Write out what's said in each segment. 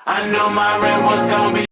I knew my rent was gonna be.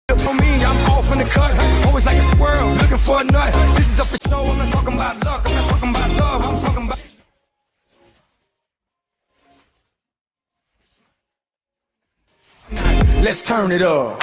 For me, I'm off in the cut, always like a squirrel, looking for a nut. This is up for show, I'm not talking about luck, I'm not talking about love, I'm talking about... Let's turn it up.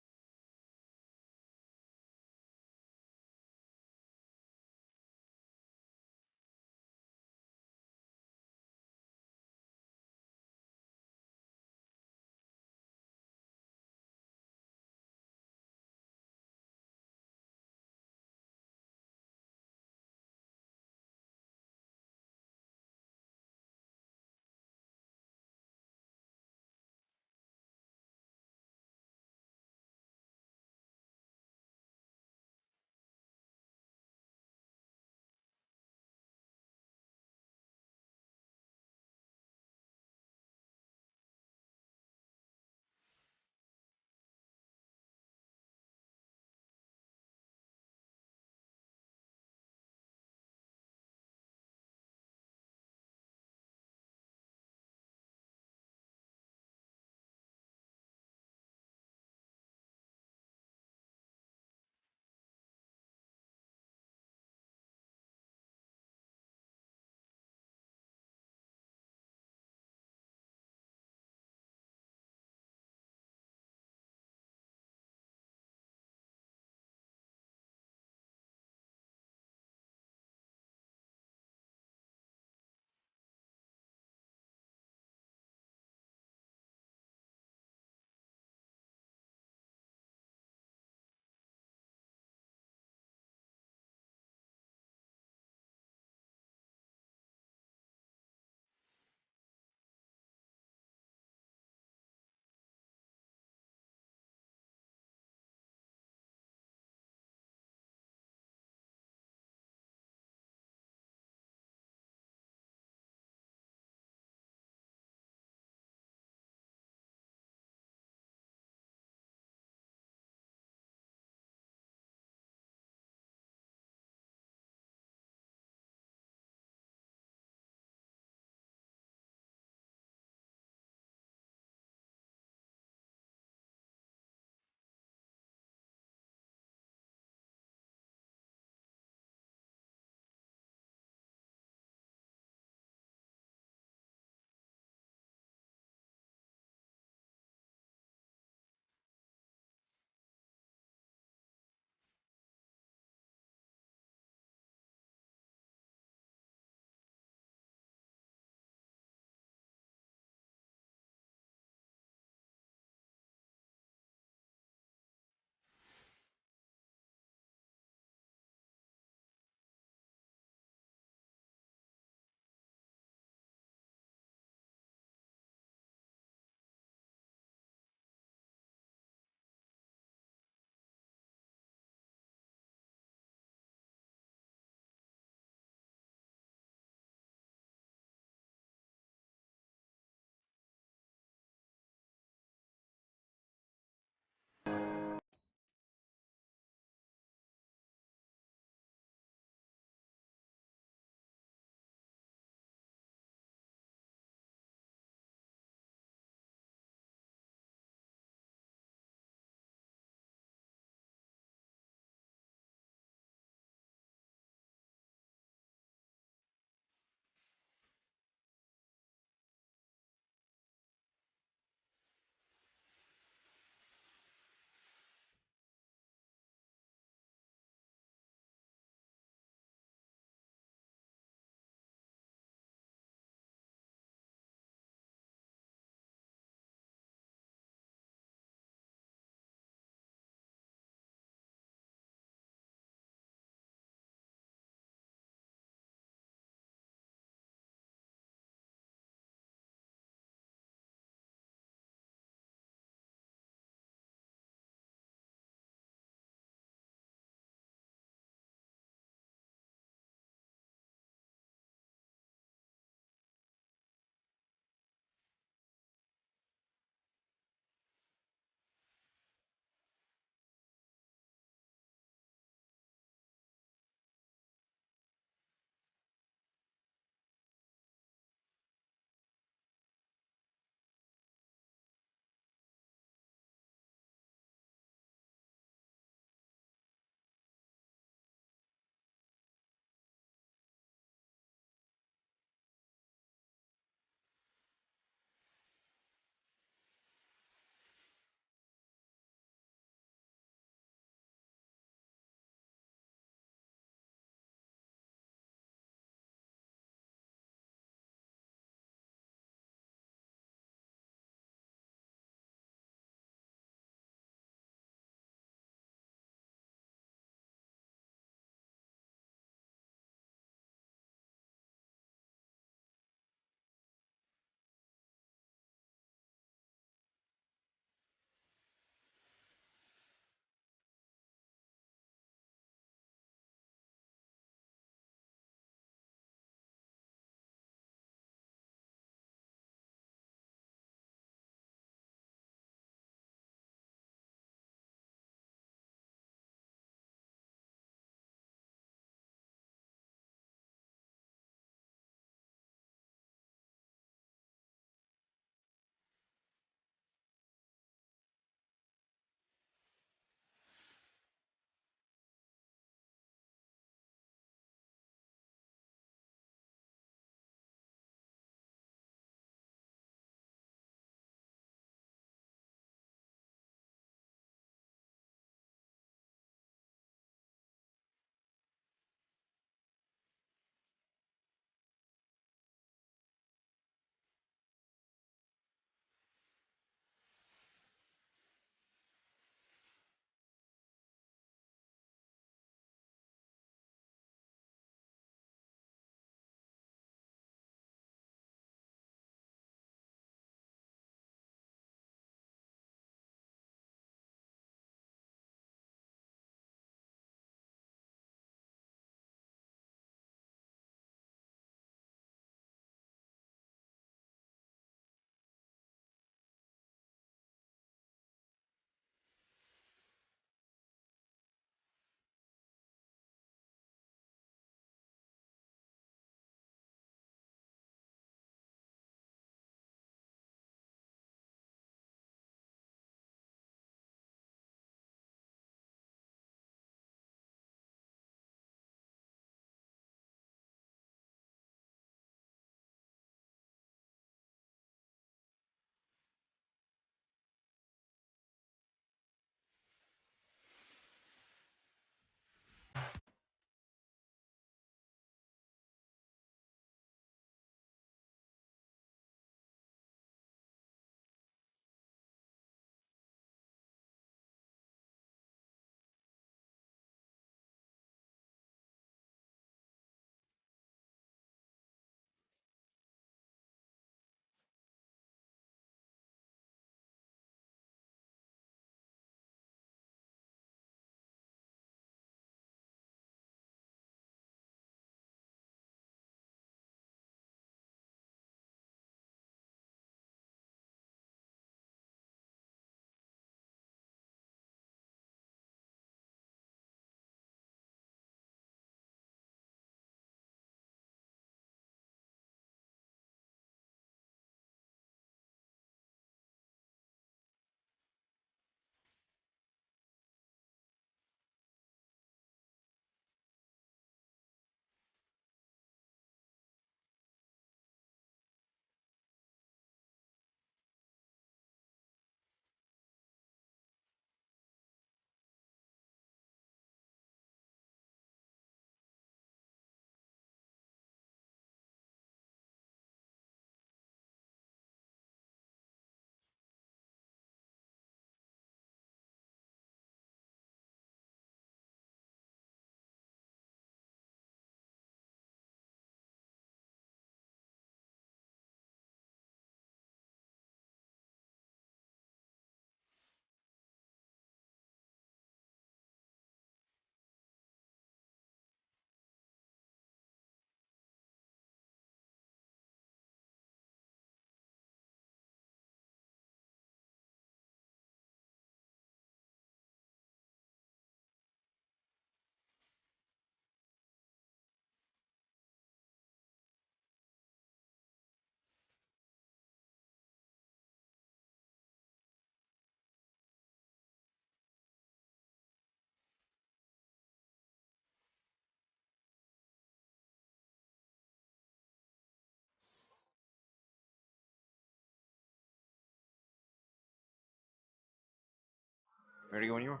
Ready to go when you are.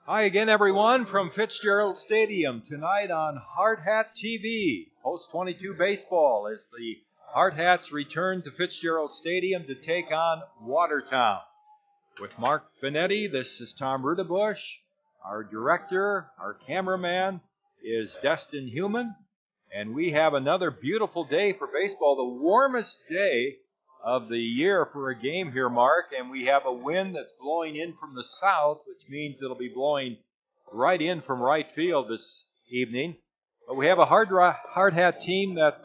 Hi again, everyone, from Fitzgerald Stadium tonight on Hardhats-TV. Post 22 baseball as the Hardhats return to Fitzgerald Stadium to take on Watertown. With Mark Benetti, this is Tom Rudebush. Our director, our cameraman is Destin Heumann. And we have another beautiful day for baseball, the warmest day of the year for a game here, Mark. And we have a wind that's blowing in from the south, which means it'll be blowing right in from right field this evening. But we have a hard hat team that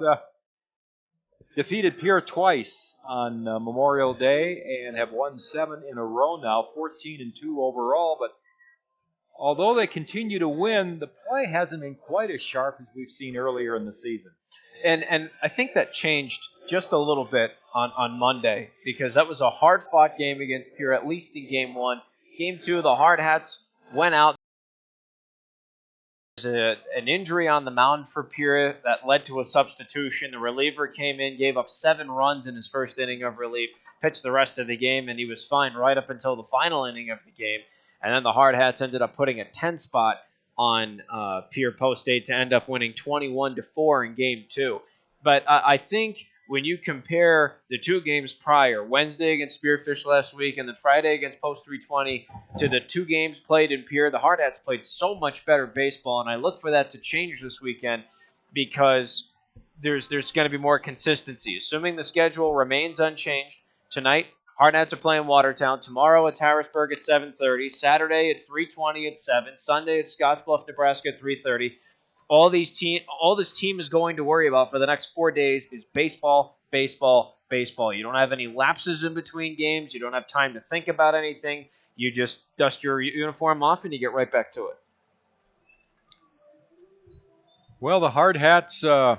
defeated Pierre twice on Memorial Day and have won 7 in a row now, 14-2 overall. But although they continue to win, the play hasn't been quite as sharp as we've seen earlier in the season. And I think that changed just a little bit on Monday because that was a hard-fought game against Pierre, at least in Game 1. Game 2, the Hardhats went out. There's an injury on the mound for Pierre that led to a substitution. The reliever came in, gave up 7 runs in his first inning of relief, pitched the rest of the game, and he was fine right up until the final inning of the game. And then the Hardhats ended up putting a 10 spot on Pierre Post-State to end up winning 21-4 in Game 2. But I think when you compare the 2 games prior, Wednesday against Spearfish last week and then Friday against Post 320, to the 2 games played in Pierre, the Hardhats played so much better baseball, and I look for that to change this weekend because there's going to be more consistency. Assuming the schedule remains unchanged, tonight Hardhats are playing Watertown. Tomorrow it's Harrisburg at 7:30. Saturday at 3:20 at 7. Sunday at Scottsbluff, Nebraska at 3:30. All this team is going to worry about for the next 4 days is baseball, baseball, baseball. You don't have any lapses in between games. You don't have time to think about anything. You just dust your uniform off and you get right back to it. Well, the Hardhats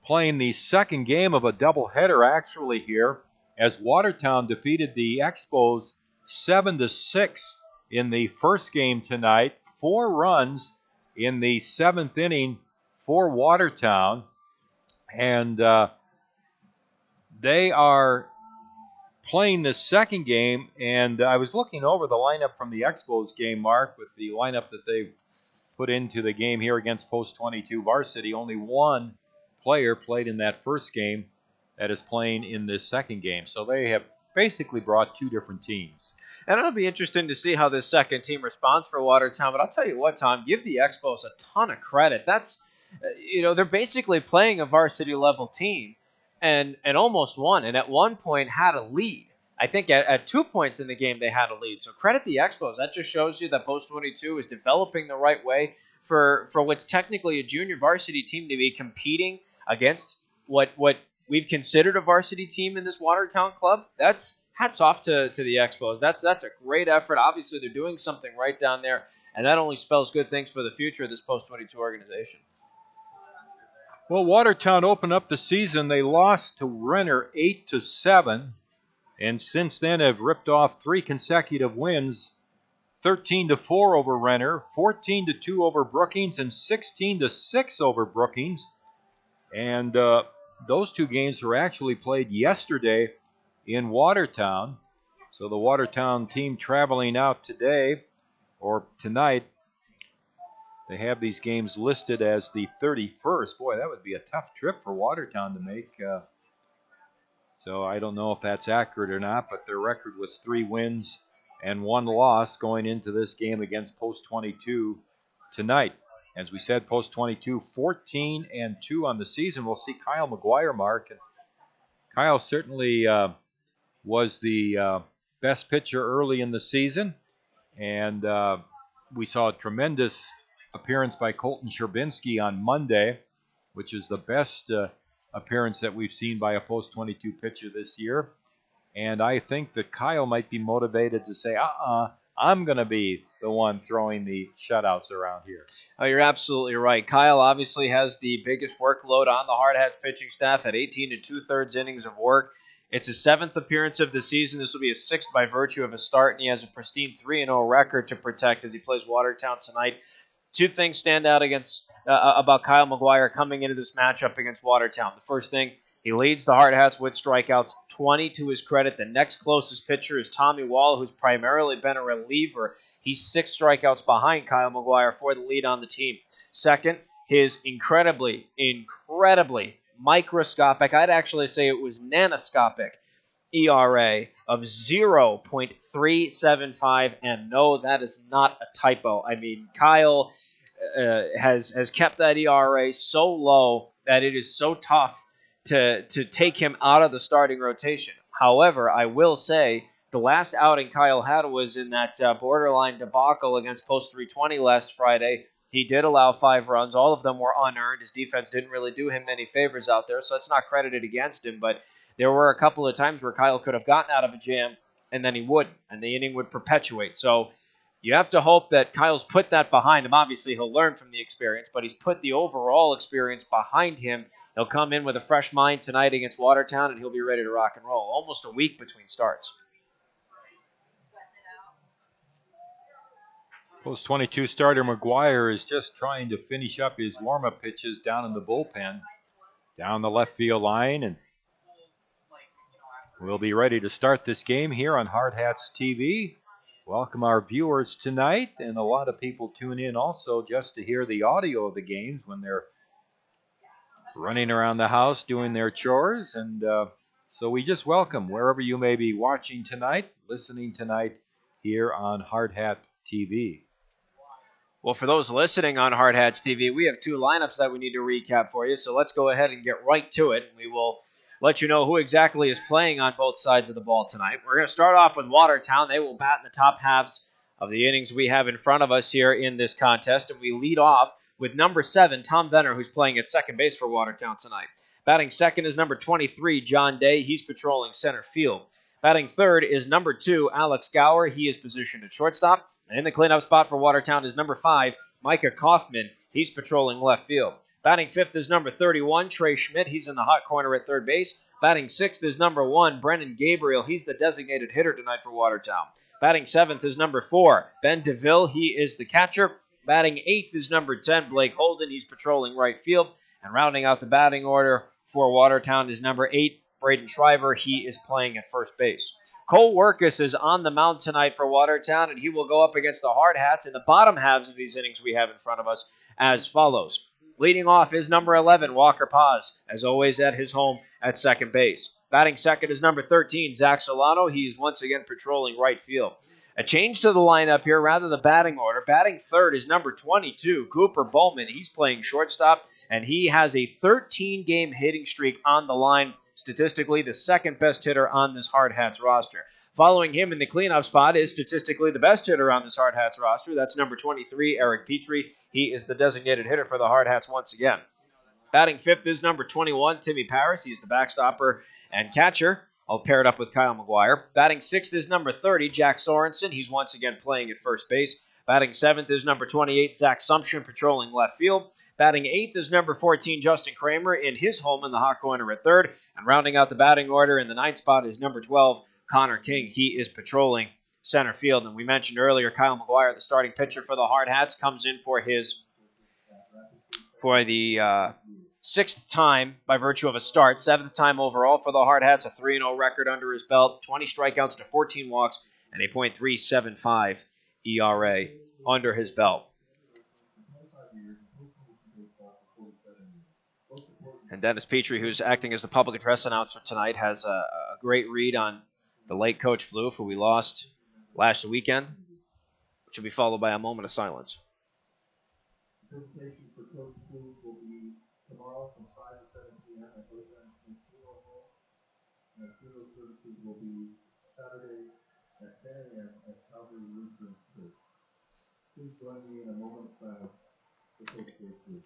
playing the second game of a doubleheader actually here, as Watertown defeated the Expos 7-6 in the first game tonight. 4 runs in the 7th inning for Watertown. And they are playing the second game. And I was looking over the lineup from the Expos game, Mark, with the lineup that they've put into the game here against Post 22 varsity. Only one player played in that first game that is playing in this second game. So they have basically brought 2 different teams. And it'll be interesting to see how this second team responds for Watertown. But I'll tell you what, Tom, give the Expos a ton of credit. That's, they're basically playing a varsity level team and almost won. And at one point had a lead. I think at 2 points in the game they had a lead. So credit the Expos. That just shows you that Post 22 is developing the right way for what's technically a junior varsity team to be competing against what we've considered a varsity team in this Watertown club. That's hats off to the Expos. That's a great effort. Obviously, they're doing something right down there, and that only spells good things for the future of this Post 22 organization. Well, Watertown opened up the season. They lost to Renner 8-7, and since then have ripped off 3 consecutive wins: 13-4 over Renner, 14-2 over Brookings, and 16-6 over Brookings. And those 2 games were actually played yesterday in Watertown. So the Watertown team traveling out today or tonight, they have these games listed as the 31st. Boy, that would be a tough trip for Watertown to make. So I don't know if that's accurate or not, but their record was 3 wins and 1 loss going into this game against Post 22 tonight. As we said, Post 22, 14-2 on the season. We'll see Kyle McGuire, Mark. And Kyle certainly was the best pitcher early in the season. And we saw a tremendous appearance by Colton Sherbinski on Monday, which is the best appearance that we've seen by a Post 22 pitcher this year. And I think that Kyle might be motivated to say, I'm going to be the one throwing the shutouts around here. Oh, you're absolutely right. Kyle obviously has the biggest workload on the Hardhats pitching staff at 18 2/3 innings of work. It's his 7th appearance of the season. This will be his 6th by virtue of a start, and he has a pristine 3-0 record to protect as he plays Watertown tonight. 2 things stand out about Kyle McGuire coming into this matchup against Watertown. The first thing, He leads the Hardhats with strikeouts, 20 to his credit. The next closest pitcher is Tommy Wall, who's primarily been a reliever. He's 6 strikeouts behind Kyle McGuire for the lead on the team. Second, his incredibly microscopic, I'd actually say it was nanoscopic, ERA of 0.375, and no, that is not a typo. I mean, Kyle has kept that ERA so low that it is so tough to take him out of the starting rotation. However, I will say the last outing Kyle had was in that borderline debacle against Post 320 last Friday. He did allow 5 runs. All of them were unearned. His defense didn't really do him many favors out there, so it's not credited against him. But there were a couple of times where Kyle could have gotten out of a jam, and then he wouldn't, and the inning would perpetuate. So you have to hope that Kyle's put that behind him. Obviously, he'll learn from the experience, but he's put the overall experience behind him. He'll come in with a fresh mind tonight against Watertown, and he'll be ready to rock and roll. Almost a week between starts. Post 22 starter McGuire is just trying to finish up his warm-up pitches down in the bullpen, down the left field line, and we'll be ready to start this game here on Hardhats-TV. Welcome our viewers tonight, and a lot of people tune in also just to hear the audio of the games when they're running around the house doing their chores. And so we just welcome wherever you may be watching tonight, listening tonight here on Hardhat TV. Well, for those listening on Hardhats-TV, we have 2 lineups that we need to recap for you, so let's go ahead and get right to it. We will let you know who exactly is playing on both sides of the ball tonight. We're going to start off with Watertown. They will bat in the top halves of the innings we have in front of us here in this contest, and we lead off with number 7, Tom Benner, who's playing at second base for Watertown tonight. Batting second is number 23, John Day. He's patrolling center field. Batting third is number 2, Alex Gower. He is positioned at shortstop. And in the cleanup spot for Watertown is number 5, Micah Kaufman. He's patrolling left field. Batting fifth is number 31, Trey Schmidt. He's in the hot corner at third base. Batting sixth is number 1, Brennan Gabriel. He's the designated hitter tonight for Watertown. Batting seventh is number 4, Ben DeVille. He is the catcher. Batting 8th is number 10, Blake Holden. He's patrolling right field. And rounding out the batting order for Watertown is number 8, Braden Shriver. He is playing at first base. Cole Workus is on the mound tonight for Watertown, and he will go up against the Hardhats in the bottom halves of these innings we have in front of us as follows. Leading off is number 11, Walker Paz, as always at his home at second base. Batting second is number 13, Zach Solano. He is once again patrolling right field. A change to the lineup here, rather the batting order. Batting third is number 22, Cooper Bowman. He's playing shortstop, and he has a 13-game hitting streak on the line. Statistically, the second best hitter on this Hardhats roster. Following him in the cleanup spot is statistically the best hitter on this Hardhats roster. That's number 23, Eric Petrie. He is the designated hitter for the Hardhats once again. Batting fifth is number 21, Timmy Paris. He's the backstopper and catcher, all paired up with Kyle McGuire. Batting sixth is number 30, Jack Sorensen. He's once again playing at first base. Batting seventh is number 28, Zach Sumption, patrolling left field. Batting eighth is number 14, Justin Kramer, in his home in the hot corner at third. And rounding out the batting order in the ninth spot is number 12, Connor King. He is patrolling center field. And we mentioned earlier, Kyle McGuire, the starting pitcher for the Hardhats, comes in for the 6th time by virtue of a start, 7th time overall for the Hardhats, a 3-0 record under his belt, 20 strikeouts to 14 walks, and a .375 ERA under his belt. And Dennis Petrie, who's acting as the public address announcer tonight, has a great read on the late Coach Plouffe, who we lost last weekend, which will be followed by a moment of silence. Presentation for Coach Plouffe will be tomorrow from 5 to 7 p.m. at Watertown Funeral Home. And funeral services will be Saturday at 10 a.m. at Calvary Lutheran Church. Please join me in a moment of silence for Coach Plouffe.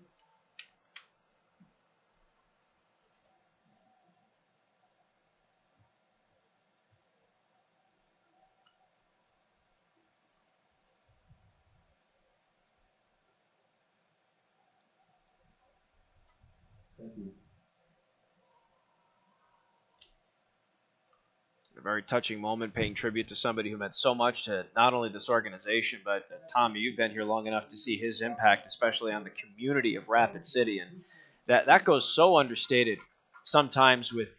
Thank you. A very touching moment, paying tribute to somebody who meant so much to not only this organization, but Tommy, you've been here long enough to see his impact, especially on the community of Rapid City, and that goes so understated sometimes with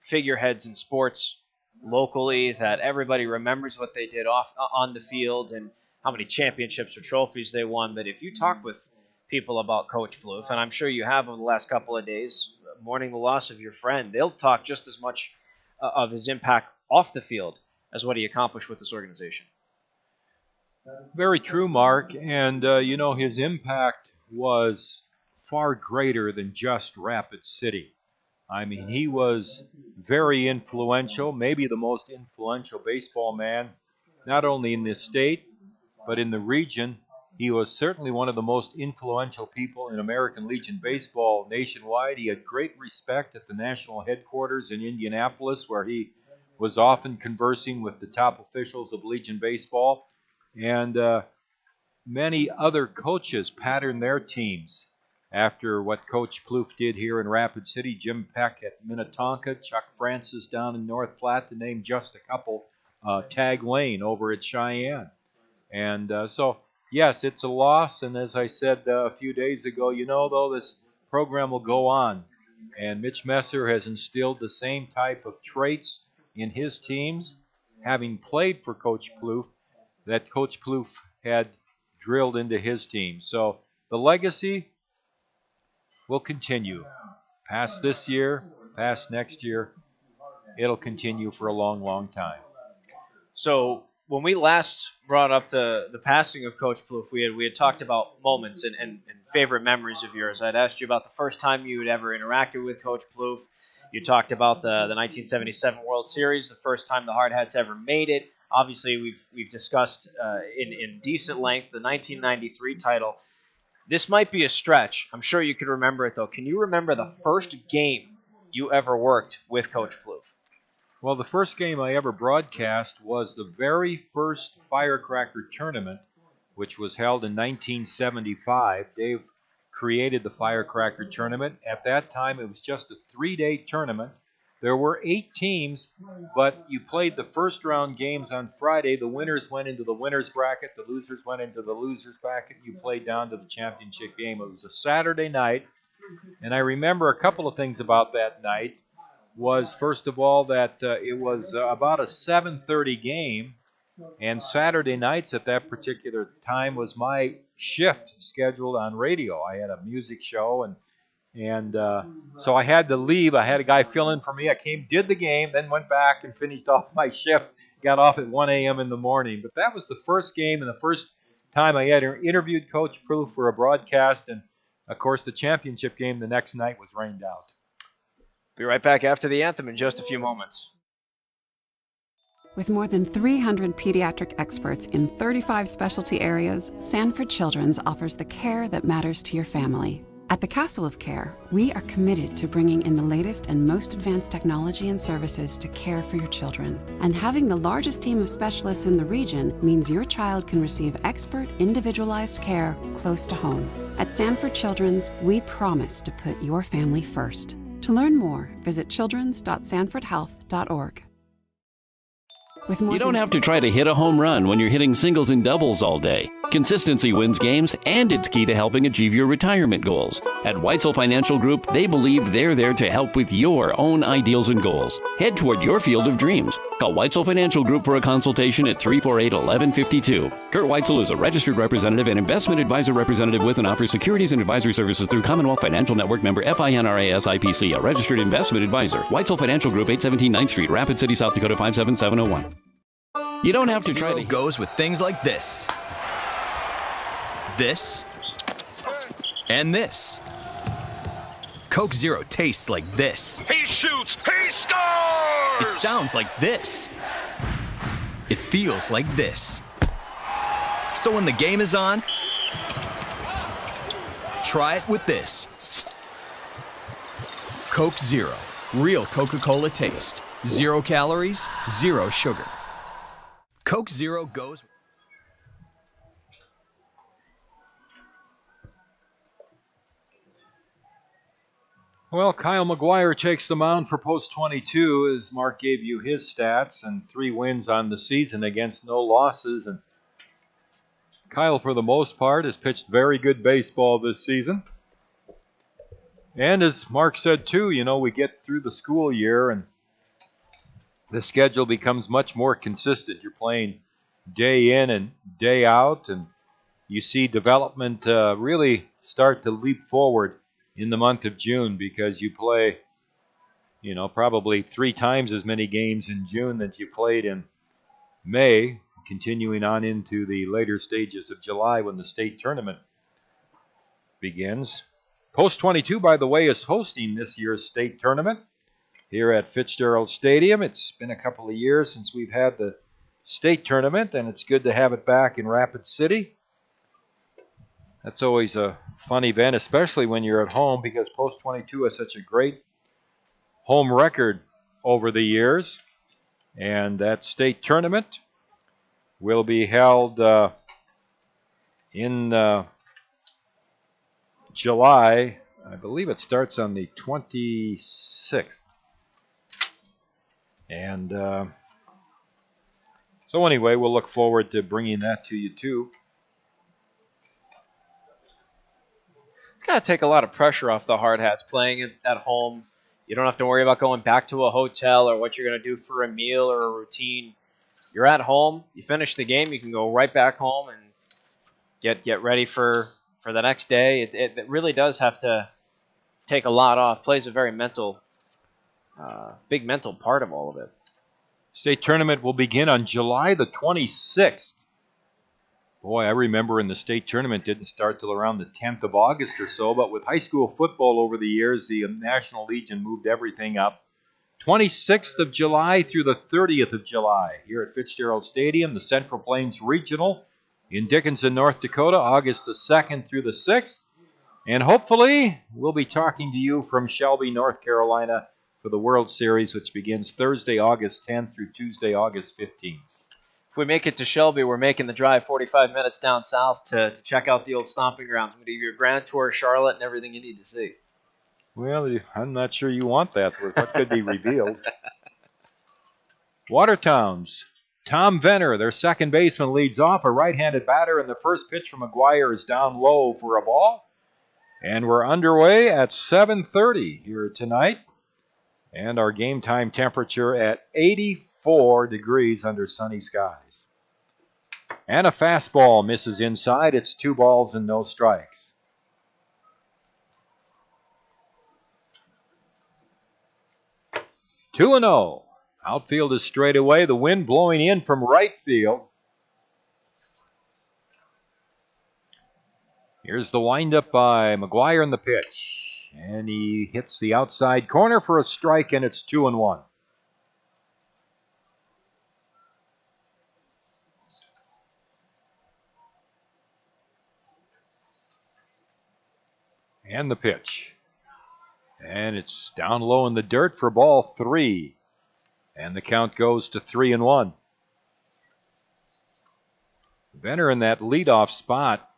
figureheads in sports locally that everybody remembers what they did on the field and how many championships or trophies they won. But if you talk with people about Coach Plouffe, and I'm sure you have over the last couple of days, mourning the loss of your friend, they'll talk just as much of his impact off the field as what he accomplished with this organization. Very true, Mark. And, his impact was far greater than just Rapid City. I mean, he was very influential, maybe the most influential baseball man, not only in this state, but in the region. He was certainly one of the most influential people in American Legion baseball nationwide. He had great respect at the national headquarters in Indianapolis, where he was often conversing with the top officials of Legion baseball. And many other coaches patterned their teams after what Coach Plouffe did here in Rapid City. Jim Peck at Minnetonka, Chuck Francis down in North Platte, to name just a couple. Tag Lane over at Cheyenne. And so, yes, it's a loss. And as I said a few days ago, though, this program will go on. And Mitch Messer has instilled the same type of traits in his teams, having played for Coach Plouffe, that Coach Plouffe had drilled into his team. So the legacy will continue. Past this year, past next year, it'll continue for a long, long time. So when we last brought up the passing of Coach Plouffe, we had talked about moments and favorite memories of yours. I'd asked you about the first time you had ever interacted with Coach Plouffe. You talked about the 1977 World Series, the first time the Hardhats ever made it. Obviously, we've discussed in decent length the 1993 title. This might be a stretch. I'm sure you could remember it, though. Can you remember the first game you ever worked with Coach Plouffe? Well, the first game I ever broadcast was the very first Firecracker tournament, which was held in 1975. Dave created the Firecracker tournament. At that time, it was just a 3-day tournament. There were 8 teams, but you played the first round games on Friday. The winners went into the winners bracket. The losers went into the losers bracket. You played down to the championship game. It was a Saturday night, and I remember a couple of things about that night. Was, first of all, that it was about a 7:30 game, and Saturday nights at that particular time was my shift scheduled on radio. I had a music show, and so I had to leave. I had a guy fill in for me. I came, did the game, then went back and finished off my shift, got off at 1 a.m. in the morning. But that was the first game and the first time I had interviewed Coach Plouffe for a broadcast, and, of course, the championship game the next night was rained out. Be right back after the anthem in just a few moments. With more than 300 pediatric experts in 35 specialty areas, Sanford Children's offers the care that matters to your family. At the Castle of Care, we are committed to bringing in the latest and most advanced technology and services to care for your children. And having the largest team of specialists in the region means your child can receive expert, individualized care close to home. At Sanford Children's, we promise to put your family first. To learn more, visit childrens.sanfordhealth.org. You don't have to try to hit a home run when you're hitting singles and doubles all day. Consistency wins games, and it's key to helping achieve your retirement goals. At Weitzel Financial Group, they believe they're there to help with your own ideals and goals. Head toward your field of dreams. Call Weitzel Financial Group for a consultation at 348-1152. Kurt Weitzel is a registered representative and investment advisor representative with and offers securities and advisory services through Commonwealth Financial Network member FINRAS IPC, a registered investment advisor. Weitzel Financial Group, 817 9th Street, Rapid City, South Dakota, 57701. You don't have to try to... goes with things like this. This. And this. Coke Zero tastes like this. He shoots, he scores! It sounds like this. It feels like this. So when the game is on, try it with this. Coke Zero. Real Coca-Cola taste. 0 calories, 0 sugar. Coke Zero goes... Well, Kyle McGuire takes the mound for Post 22 as Mark gave you his stats, and 3 wins on the season against no losses. And Kyle, for the most part, has pitched very good baseball this season. And as Mark said too, we get through the school year and the schedule becomes much more consistent. You're playing day in and day out, and you see development really start to leap forward in the month of June because you play, probably 3 times as many games in June that you played in May, continuing on into the later stages of July when the state tournament begins. Post 22, by the way, is hosting this year's state tournament here at Fitzgerald Stadium. It's been a couple of years since we've had the state tournament, and it's good to have it back in Rapid City. That's always a fun event, especially when you're at home, because Post 22 has such a great home record over the years. And that state tournament will be held in July. I believe it starts on the 26th. And so anyway, we'll look forward to bringing that to you too. It's got to take a lot of pressure off the Hard Hats playing at home. You don't have to worry about going back to a hotel or what you're going to do for a meal or a routine. You're at home. You finish the game. You can go right back home and get ready for the next day. It really does have to take a lot off. Plays a very big mental part of all of it. State tournament will begin on July the 26th. Boy, I remember when the state tournament didn't start till around the 10th of August or so, but with high school football over the years, the National Legion moved everything up. 26th of July through the 30th of July here at Fitzgerald Stadium, the Central Plains Regional in Dickinson, North Dakota, August the 2nd through the 6th. And hopefully, we'll be talking to you from Shelby, North Carolina for the World Series, which begins Thursday, August 10th through Tuesday, August 15th. If we make it to Shelby, we're making the drive 45 minutes down south to check out the old stomping grounds. I'm going to give you a grand tour of Charlotte and everything you need to see. Well, I'm not sure you want that. What could be revealed? Watertown's Tom Venner, their second baseman, leads off. A right-handed batter, and the first pitch from McGuire is down low for a ball. And we're underway at 7:30 here tonight. And our game time temperature at 84 degrees under sunny skies. And a fastball misses inside. It's 2 balls and no strikes. Two and 0. Outfield is straight away. The wind blowing in from right field. Here's the windup by McGuire in the pitch. And he hits the outside corner for a strike, and it's 2-1. And the pitch. And it's down low in the dirt for ball 3. And the count goes to 3-1. Venner in that leadoff spot.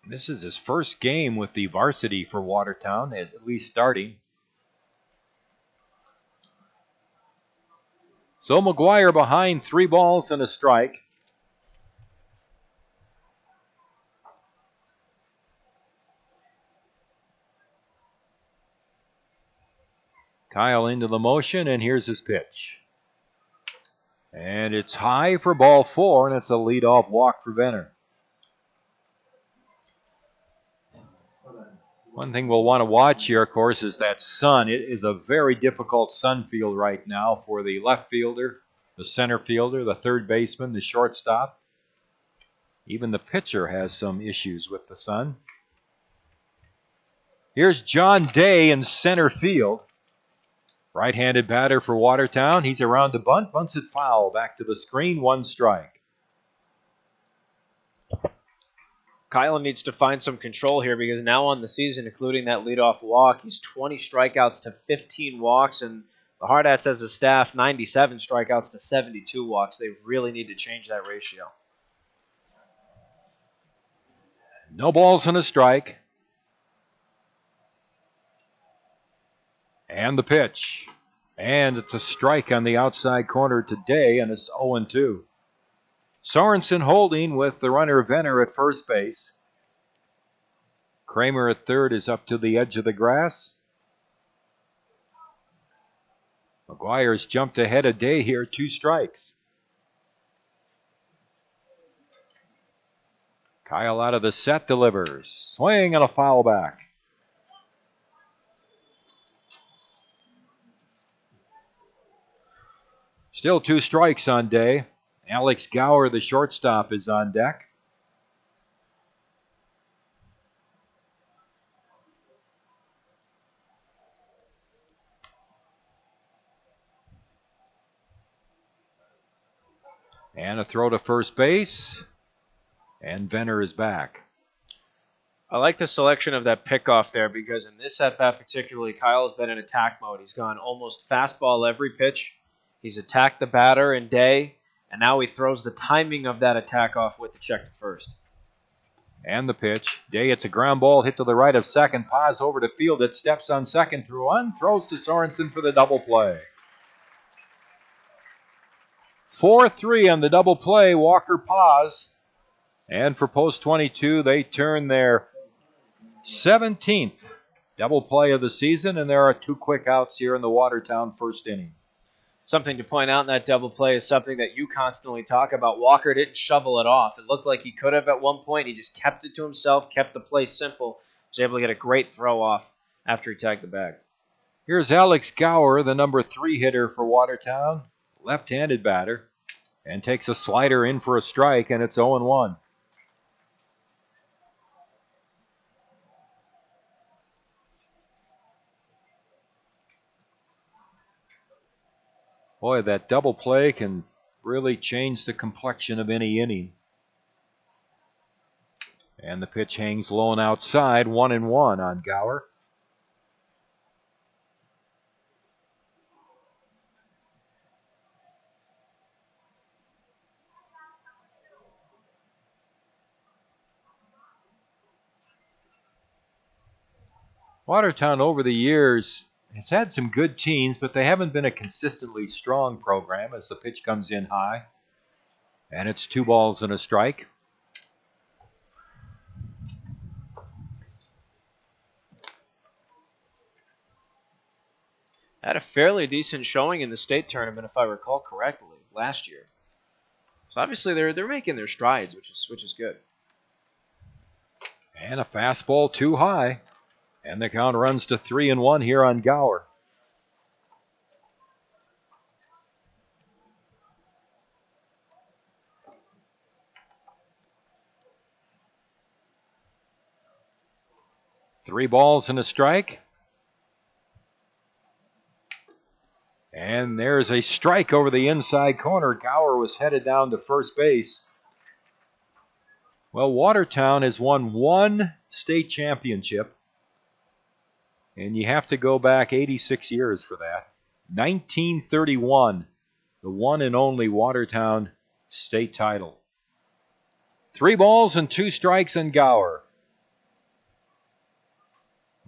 This is his first game with the varsity for Watertown, at least starting. So McGuire behind 3 balls and a strike. Kyle into the motion, and here's his pitch. And it's high for ball 4, and it's a leadoff walk for Venner. One thing we'll want to watch here, of course, is that sun. It is a very difficult sun field right now for the left fielder, the center fielder, the third baseman, the shortstop. Even the pitcher has some issues with the sun. Here's John Day in center field. Right-handed batter for Watertown. He's around to bunt. Bunts it foul. Back to the screen. 1 strike. Kyle needs to find some control here because now on the season, including that leadoff walk, he's 20 strikeouts to 15 walks, and the Hardhats as a staff, 97 strikeouts to 72 walks. They really need to change that ratio. No balls and a strike. And the pitch. And it's a strike on the outside corner today, and it's 0-2. Sorensen holding with the runner Venner at first base. Kramer at third is up to the edge of the grass. McGuire's jumped ahead a Day here, 2 strikes. Kyle out of the set delivers. Swing and a foul back. Still 2 strikes on Day. Alex Gower, the shortstop, is on deck. And a throw to first base. And Venner is back. I like the selection of that pickoff there because in this at-bat particularly, Kyle has been in attack mode. He's gone almost fastball every pitch. He's attacked the batter in Day, and now he throws the timing of that attack off with the check to first. And the pitch. Day, it's a ground ball hit to the right of second. Paz over to field. It steps on second through one. Throws to Sorensen for the double play. 4-3 on the double play. Walker Paz. And for post 22, they turn their 17th double play of the season, and there are 2 quick outs here in the Watertown first inning. Something to point out in that double play is something that you constantly talk about. Walker didn't shovel it off. It looked like he could have at one point. He just kept it to himself, kept the play simple, was able to get a great throw off after he tagged the bag. Here's Alex Gower, the number 3 hitter for Watertown, left-handed batter, and takes a slider in for a strike, and it's 0-1. Boy, that double play can really change the complexion of any inning. And the pitch hangs low and outside, 1-1 on Gower. Watertown over the years has had some good teams, but they haven't been a consistently strong program as the pitch comes in high. And it's 2 balls and a strike. Had a fairly decent showing in the state tournament, if I recall correctly, last year. So obviously they're making their strides, which is good. And a fastball too high. And the count runs to 3-1 here on Gower. Three balls and a strike. And there's a strike over the inside corner. Gower was headed down to first base. Well, Watertown has won 1 state championship. And you have to go back 86 years for that. 1931, the one and only Watertown state title. 3 balls and 2 strikes in Gower.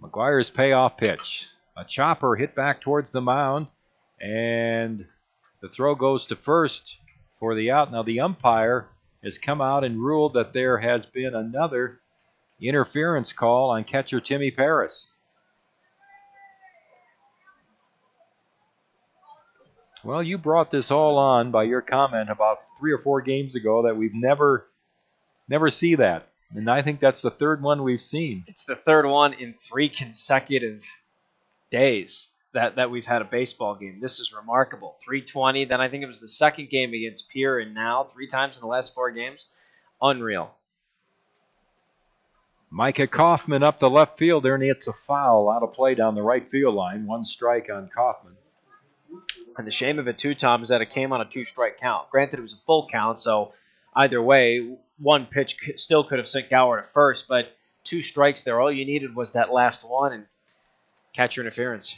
McGuire's payoff pitch. A chopper hit back towards the mound. And the throw goes to first for the out. Now the umpire has come out and ruled that there has been another interference call on catcher Timmy Paris. Well, you brought this all on by your comment about 3 or 4 games ago that we've never see that. And I think that's the 3rd one we've seen. It's the 3rd one in 3 consecutive days that we've had a baseball game. This is remarkable. 3:20, then I think it was the 2nd game against Pierre, and now 3 times in the last 4 games. Unreal. Micah Kaufman up the left fielder, and it's a foul out of play down the right field line. 1 strike on Kaufman. And the shame of it, too, Tom, is that it came on a 2-strike count. Granted, it was a full count, so either way, 1 pitch still could have sent Gower to first, but 2 strikes there. All you needed was that last one and catcher interference.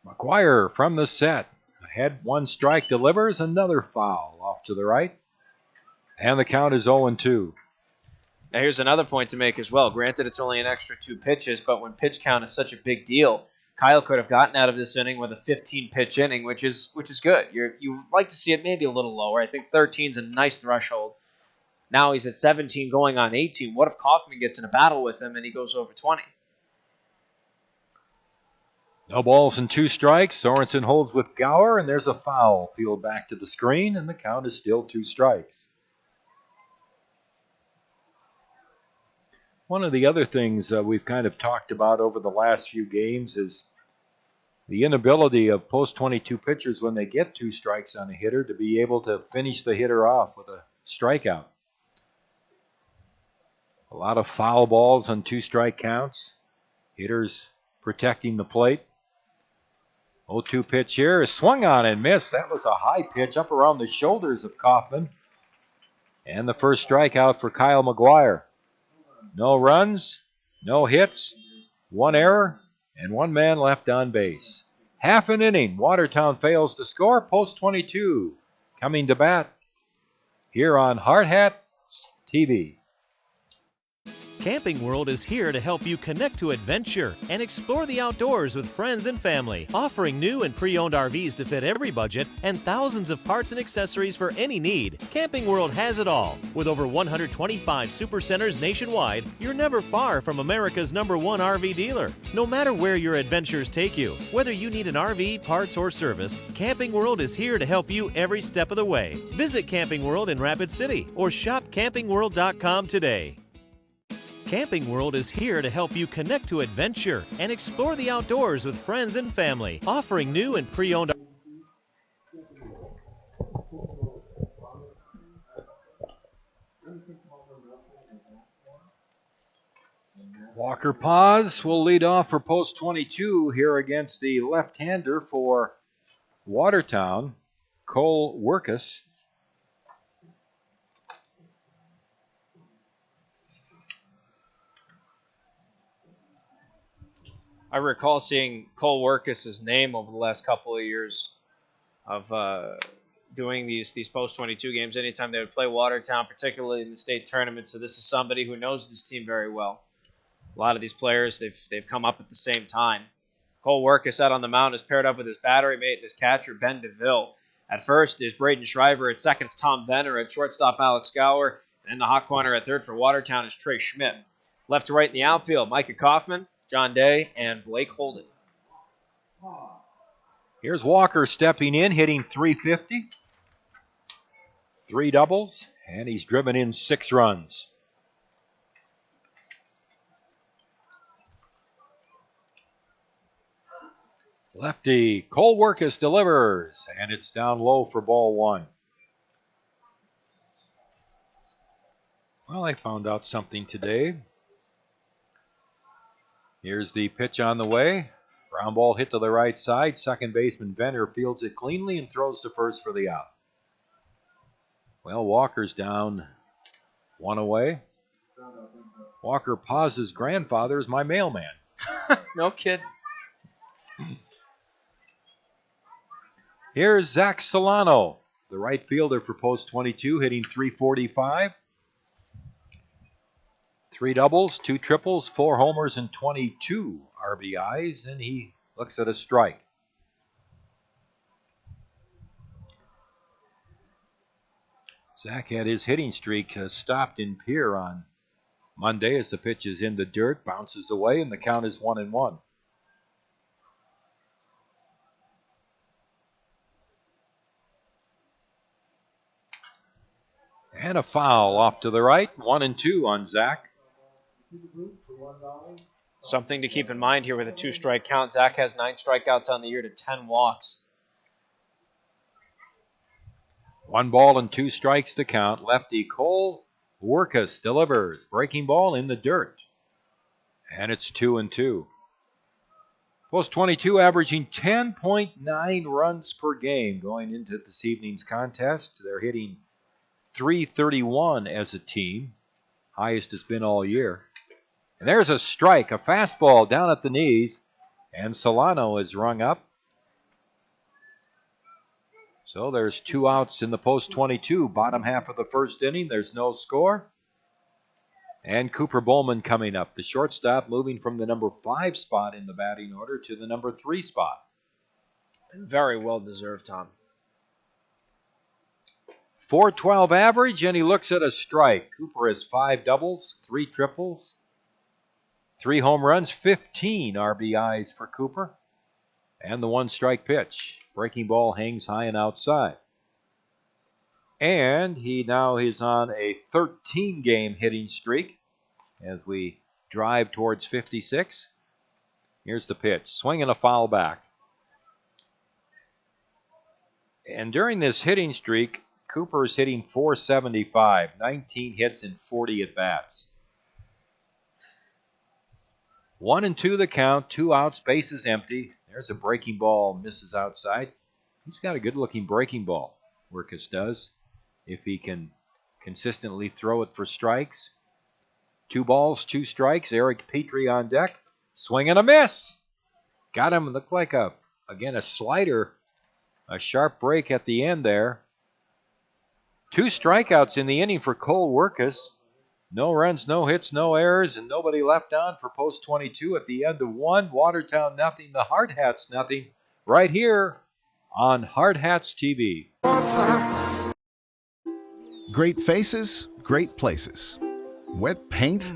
McGuire from the set. Ahead, 1 strike, delivers another foul off to the right. And the count is 0-2. Now, here's another point to make as well. Granted, it's only an extra 2 pitches, but when pitch count is such a big deal, Kyle could have gotten out of this inning with a 15-pitch inning, which is good. You like to see it maybe a little lower. I think 13 is a nice threshold. Now he's at 17 going on 18. What if Kaufman gets in a battle with him and he goes over 20? No balls and 2 strikes. Sorensen holds with Gower, and there's a foul. Field back to the screen, and the count is still 2 strikes. One of the other things we've kind of talked about over the last few games is the inability of post-22 pitchers when they get 2 strikes on a hitter to be able to finish the hitter off with a strikeout. A lot of foul balls on 2-strike counts. Hitters protecting the plate. 0-2 pitch here is swung on and missed. That was a high pitch up around the shoulders of Kaufman. And the first strikeout for Kyle McGuire. No runs, no hits, 1 error, and 1 man left on base. Half an inning, Watertown fails to score. Post-22 coming to bat here on Hardhats-TV. Camping World is here to help you connect to adventure and explore the outdoors with friends and family, offering new and pre-owned RVs to fit every budget and thousands of parts and accessories for any need. Camping World has it all. With over 125 supercenters nationwide, you're never far from America's #1 RV dealer. No matter where your adventures take you, whether you need an RV, parts, or service, Camping World is here to help you every step of the way. Visit Camping World in Rapid City or shop campingworld.com today. Camping World is here to help you connect to adventure and explore the outdoors with friends and family, offering new and pre-owned. Walker Paz will lead off for post-22 here against the left-hander for Watertown, Cole Workus. I recall seeing Cole Workus' name over the last couple of years of doing these post-22 games anytime they would play Watertown, particularly in the state tournament. So this is somebody who knows this team very well. A lot of these players, they've come up at the same time. Cole Workus out on the mound is paired up with his battery mate and his catcher, Ben DeVille. At first is Braden Shriver. At second is Tom Venner. At shortstop, Alex Gower. And in the hot corner at third for Watertown is Trey Schmidt. Left to right in the outfield, Micah Kaufman, John Day, and Blake Holden. Here's Walker stepping in, hitting .350. 3 doubles, and he's driven in 6 runs. Lefty Cole Workus delivers, and it's down low for ball 1. Well, I found out something today. Here's the pitch on the way. Ground ball hit to the right side. Second baseman Venner fields it cleanly and throws to first for the out. Well, Walker's down 1 away. Walker Paz's grandfather is my mailman. No kidding. Here's Zach Solano, the right fielder for post-22, hitting .345. 3 doubles, 2 triples, 4 homers, and 22 RBIs, and he looks at a strike. Zach had his hitting streak stopped in Pierre on Monday as the pitch is in the dirt, bounces away, and the count is 1-1. And a foul off to the right, 1-2 on Zach. Something to keep in mind here with a 2-strike count. Zach has 9 strikeouts on the year to 10 walks. 1 ball and 2 strikes to count. Lefty Cole Workus delivers. Breaking ball in the dirt. And it's 2-2. Post-22 averaging 10.9 runs per game going into this evening's contest. They're hitting .331 as a team. Highest has been all year. And there's a strike, a fastball down at the knees. And Solano is rung up. So there's 2 outs in the post-22, bottom half of the first inning. There's no score. And Cooper Bowman coming up, the shortstop, moving from the number 5 spot in the batting order to the number 3 spot. Very well deserved, Tom. .412 average, and he looks at a strike. Cooper has 5 doubles, 3 triples, 3 home runs, 15 RBIs for Cooper. And the 1-strike pitch. Breaking ball hangs high and outside. And he now is on a 13-game hitting streak as we drive towards 56. Here's the pitch. Swing and a foul back. And during this hitting streak, Cooper is hitting .475, 19 hits and 40 at-bats. 1-2 the count, 2 outs, bases empty. There's a breaking ball, misses outside. He's got a good-looking breaking ball, Workus does, if he can consistently throw it for strikes. 2 balls, 2 strikes. Eric Petrie on deck. Swing and a miss. Got him. Looked like a slider. A sharp break at the end there. 2 strikeouts in the inning for Cole Workus. No runs, no hits, no errors, and nobody left on for post 22 at the end of 1. Watertown nothing, the Hardhats nothing. Right here on Hardhats-TV. Great faces, great places. Wet paint?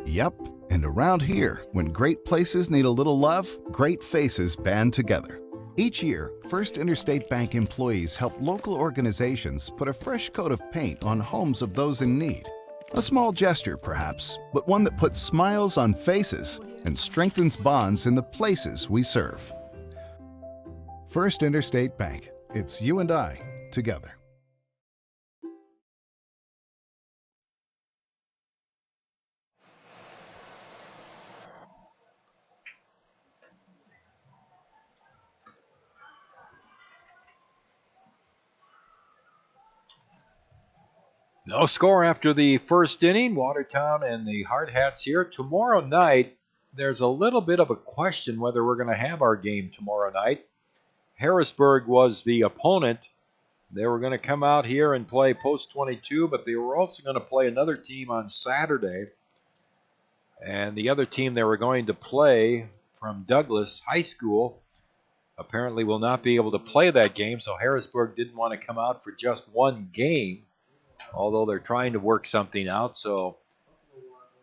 Yep. And around here, when great places need a little love, great faces band together. Each year, First Interstate Bank employees help local organizations put a fresh coat of paint on homes of those in need. A small gesture, perhaps, but one that puts smiles on faces and strengthens bonds in the places we serve. First Interstate Bank. It's you and I together. No score after the first inning. Watertown and the Hardhats here. Tomorrow night, there's a little bit of a question whether we're going to have our game tomorrow night. Harrisburg was the opponent. They were going to come out here and play post 22, but they were also going to play another team on Saturday. And the other team they were going to play from Douglas High School apparently will not be able to play that game, so Harrisburg didn't want to come out for just one game, although they're trying to work something out. So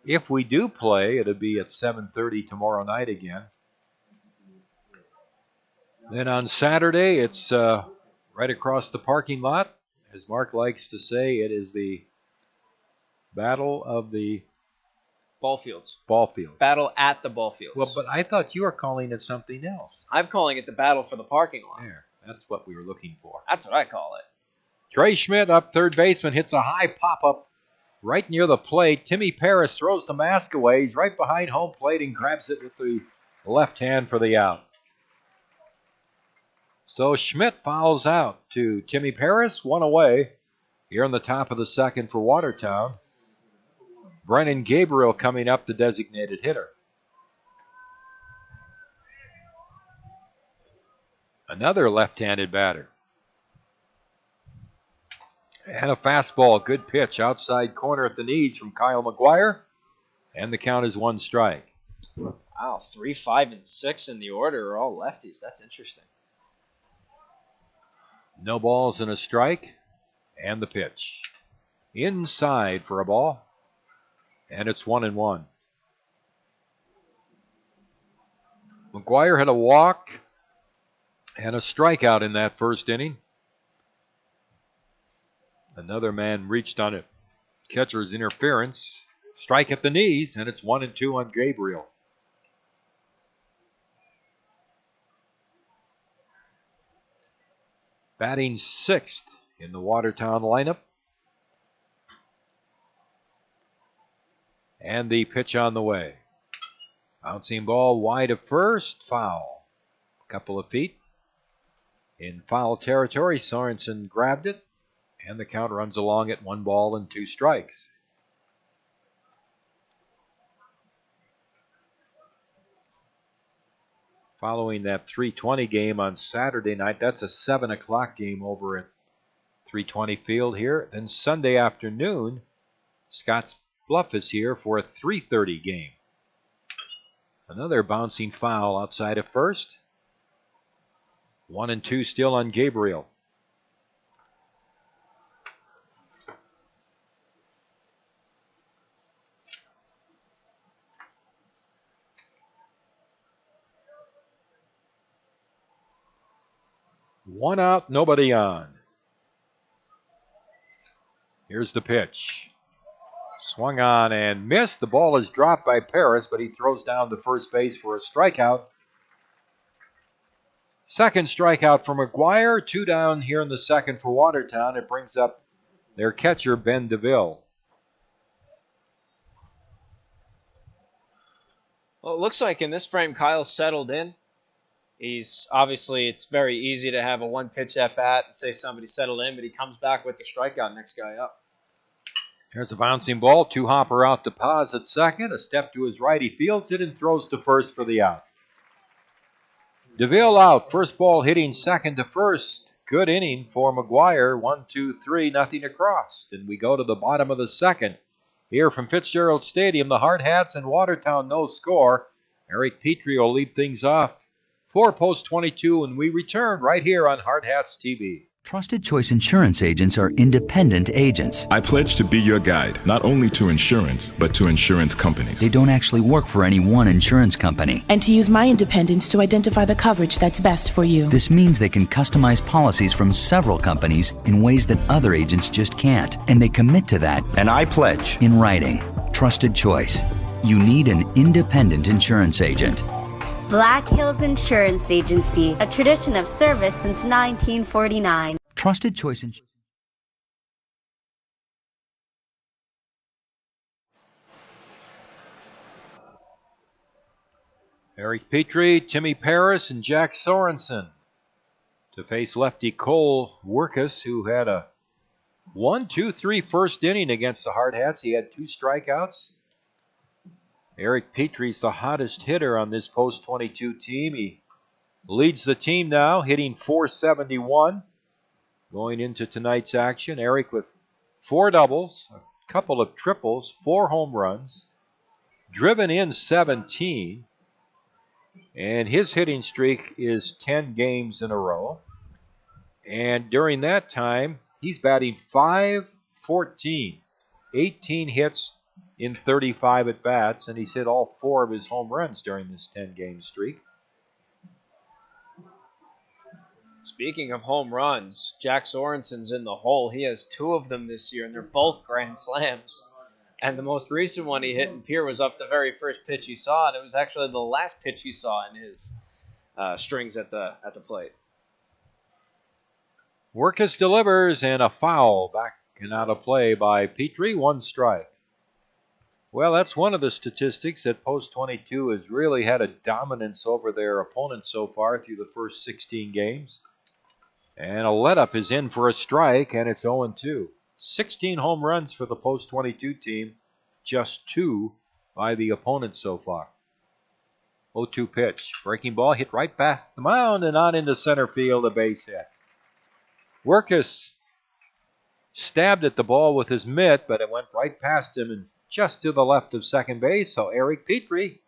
if we do play, it'll be at 7:30 tomorrow night again. Then on Saturday, it's right across the parking lot. As Mark likes to say, it is the Battle of the Ball fields. Battle at the ball fields. Well, but I thought you were calling it something else. I'm calling it the battle for the parking lot. There, that's what we were looking for. That's what I call it. Trey Schmidt up third baseman hits a high pop-up right near the plate. Timmy Paris throws the mask away. He's right behind home plate and grabs it with the left hand for the out. So Schmidt fouls out to Timmy Paris, 1 away. Here in the top of the second for Watertown. Brennan Gabriel coming up, the designated hitter. Another left-handed batter. And a fastball, good pitch, outside corner at the knees from Kyle McGuire. And the count is 1 strike. Wow, 3, 5, and 6 in the order are all lefties. That's interesting. No balls and a strike. And the pitch. Inside for a ball. And it's 1-1. McGuire had a walk and a strikeout in that first inning. Another man reached on it. Catcher's interference. Strike at the knees, and it's 1-2 on Gabriel. Batting 6th in the Watertown lineup. And the pitch on the way. Bouncing ball wide of first, foul. A couple of feet. In foul territory, Sorensen grabbed it. And the count runs along at 1 ball and 2 strikes. Following that 320 game on Saturday night, that's a 7 o'clock game over at 320 Field here. Then Sunday afternoon, Scotts Plouffe is here for a 3:30 game. Another bouncing foul outside of first. 1-2 still on Gabriel. One out, nobody on. Here's the pitch. Swung on and missed. The ball is dropped by Paris, but he throws down to first base for a strikeout. Second strikeout for McGuire. 2 down here in the second for Watertown. It brings up their catcher, Ben DeVille. Well, it looks like in this frame, Kyle's settled in. It's very easy to have a one-pitch at-bat and say somebody settled in, but he comes back with the strikeout, next guy up. Here's a bouncing ball. 2-hopper out to Paz at second. A step to his right. He fields it and throws to first for the out. DeVille out. First ball hitting second to first. Good inning for McGuire. 1-2-3, nothing across. And we go to the bottom of the second. Here from Fitzgerald Stadium, the Hardhats and Watertown no score. Eric Petrie will lead things off for Post 22, and we return right here on Hardhats-TV. Trusted Choice Insurance agents are independent agents. I pledge to be your guide, not only to insurance, but to insurance companies. They don't actually work for any one insurance company. And to use my independence to identify the coverage that's best for you. This means they can customize policies from several companies in ways that other agents just can't. And they commit to that. And I pledge. In writing. Trusted Choice. You need an independent insurance agent. Black Hills Insurance Agency, a tradition of service since 1949. Trusted Choice Insurance. Eric Petrie, Timmy Paris, and Jack Sorensen to face lefty Cole Workus, who had a 1-2-3 first inning against the Hardhats. He had 2 strikeouts. Eric Petrie's the hottest hitter on this Post 22 team. He leads the team now, hitting .471 going into tonight's action. Eric with 4 doubles, a couple of triples, 4 home runs, driven in 17, and his hitting streak is 10 games in a row. And during that time, he's batting .514, 18 hits in 35 at-bats, and he's hit all 4 of his home runs during this 10-game streak. Speaking of home runs, Jack Sorensen's in the hole. He has 2 of them this year, and they're both grand slams. And the most recent one he hit in Pier was off the very first pitch he saw, and it was actually the last pitch he saw in his strings at the plate. Workus delivers, and a foul back and out of play by Petrie. 1 strike. Well, that's one of the statistics that Post 22 has really had a dominance over their opponents so far through the first 16 games. And a let-up is in for a strike, and it's 0-2. 16 home runs for the Post 22 team, just 2 by the opponents so far. 0-2 pitch. Breaking ball hit right past the mound and on into center field, a base hit. Workus stabbed at the ball with his mitt, but it went right past him and just to the left of second base. So Eric Petrie,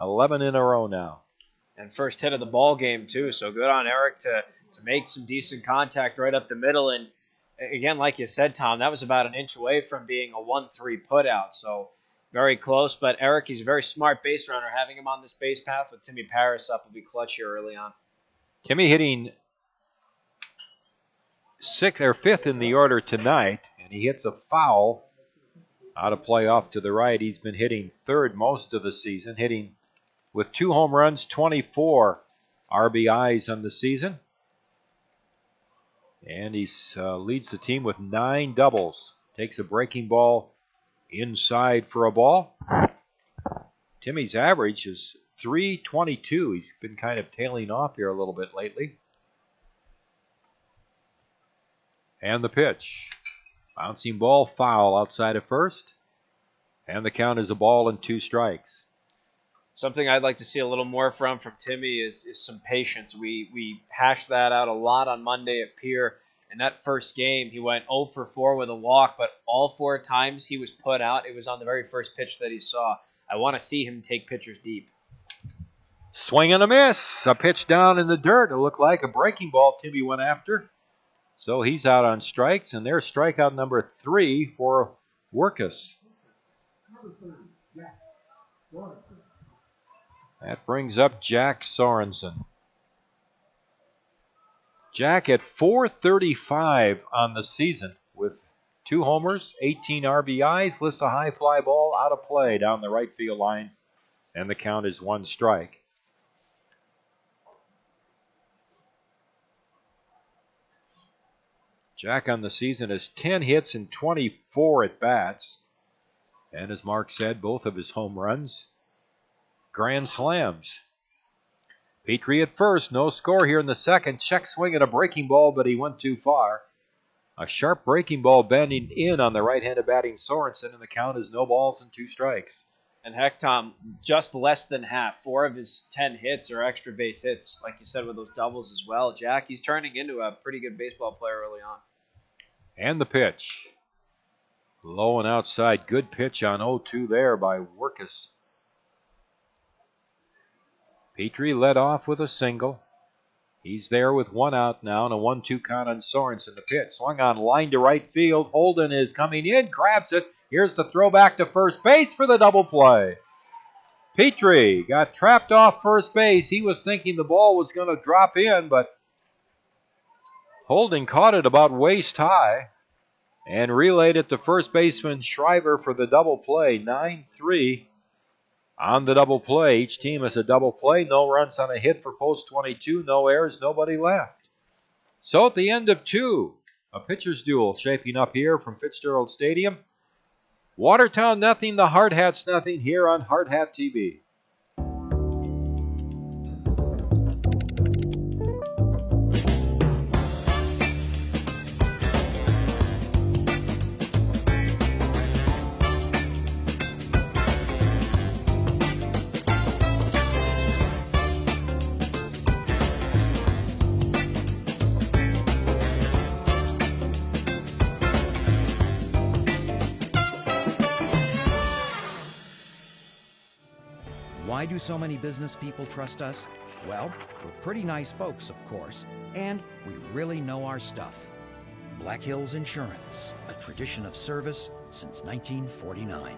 11 in a row now. And first hit of the ball game, too. So good on Eric to make some decent contact right up the middle. And again, like you said, Tom, that was about an inch away from being a 1-3 putout. So very close. But Eric, he's a very smart base runner. Having him on this base path with Timmy Paris up will be clutch here early on. Timmy hitting 5th in the order tonight, and he hits a foul out of play off to the right. He's been hitting 3rd most of the season, hitting with 2 home runs, 24 RBIs on the season. And he leads the team with 9 doubles. Takes a breaking ball inside for a ball. Timmy's average is .322. He's been kind of tailing off here a little bit lately. And the pitch. Bouncing ball, foul outside of first. And the count is a ball and 2 strikes. Something I'd like to see a little more from Timmy is some patience. We hashed that out a lot on Monday at Pier. In that first game, he went 0 for 4 with a walk, but all 4 times he was put out, it was on the very first pitch that he saw. I want to see him take pitchers deep. Swing and a miss. A pitch down in the dirt. It looked like a breaking ball Timmy went after. So he's out on strikes, and there's strikeout number 3 for Workus. That brings up Jack Sorensen. Jack at .435 on the season with 2 homers, 18 RBIs, lifts a high fly ball out of play down the right field line, and the count is 1 strike. Jack on the season has 10 hits and 24 at-bats. And as Mark said, both of his home runs, grand slams. Petrie at first, no score here in the second. Check swing at a breaking ball, but he went too far. A sharp breaking ball bending in on the right-handed batting Sorensen, and the count is no balls and 2 strikes. And heck, Tom, just less than half. 4 of his 10 hits are extra base hits, like you said, with those doubles as well. Jack, he's turning into a pretty good baseball player early on. And the pitch. Low and outside. Good pitch on 0-2 there by Workus. Petrie led off with a single. He's there with 1 out now and a 1-2 count on Sorensen. The pitch swung on line to right field. Holden is coming in, grabs it. Here's the throwback to first base for the double play. Petrie got trapped off first base. He was thinking the ball was going to drop in, but Holden caught it about waist high and relayed it to first baseman Shriver for the double play. 9-3 on the double play. Each team has a double play. No runs on a hit for post 22. No errors, nobody left. So at the end of 2, a pitcher's duel shaping up here from Fitzgerald Stadium. Watertown nothing, the Hardhats nothing here on Hardhat-TV. Why do so many business people trust us? Well, we're pretty nice folks, of course, and we really know our stuff. Black Hills Insurance, a tradition of service since 1949.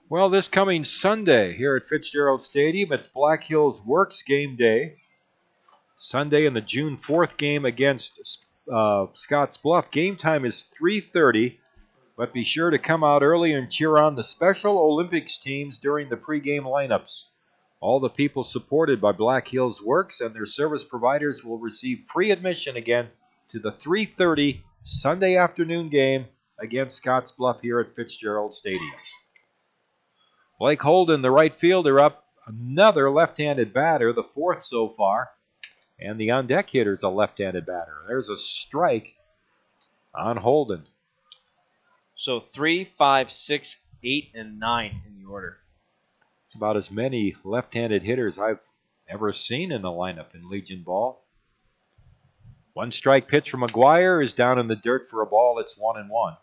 Well, this coming Sunday here at Fitzgerald Stadium, it's Black Hills Works game day. Sunday in the June 4th game against Scotts Bluff. Game time is 3:30, but be sure to come out early and cheer on the Special Olympics teams during the pregame lineups. All the people supported by Black Hills Works and their service providers will receive free admission again to the 3:30 Sunday afternoon game against Scotts Bluff here at Fitzgerald Stadium. Blake Holden, the right fielder, up another left-handed batter, the 4th so far. And the on-deck hitter's a left-handed batter. There's a strike on Holden. So 3, 5, 6, 8, and 9 in the order. It's about as many left-handed hitters I've ever seen in the lineup in Legion Ball. 1 strike pitch from McGuire is down in the dirt for a ball. It's 1-1.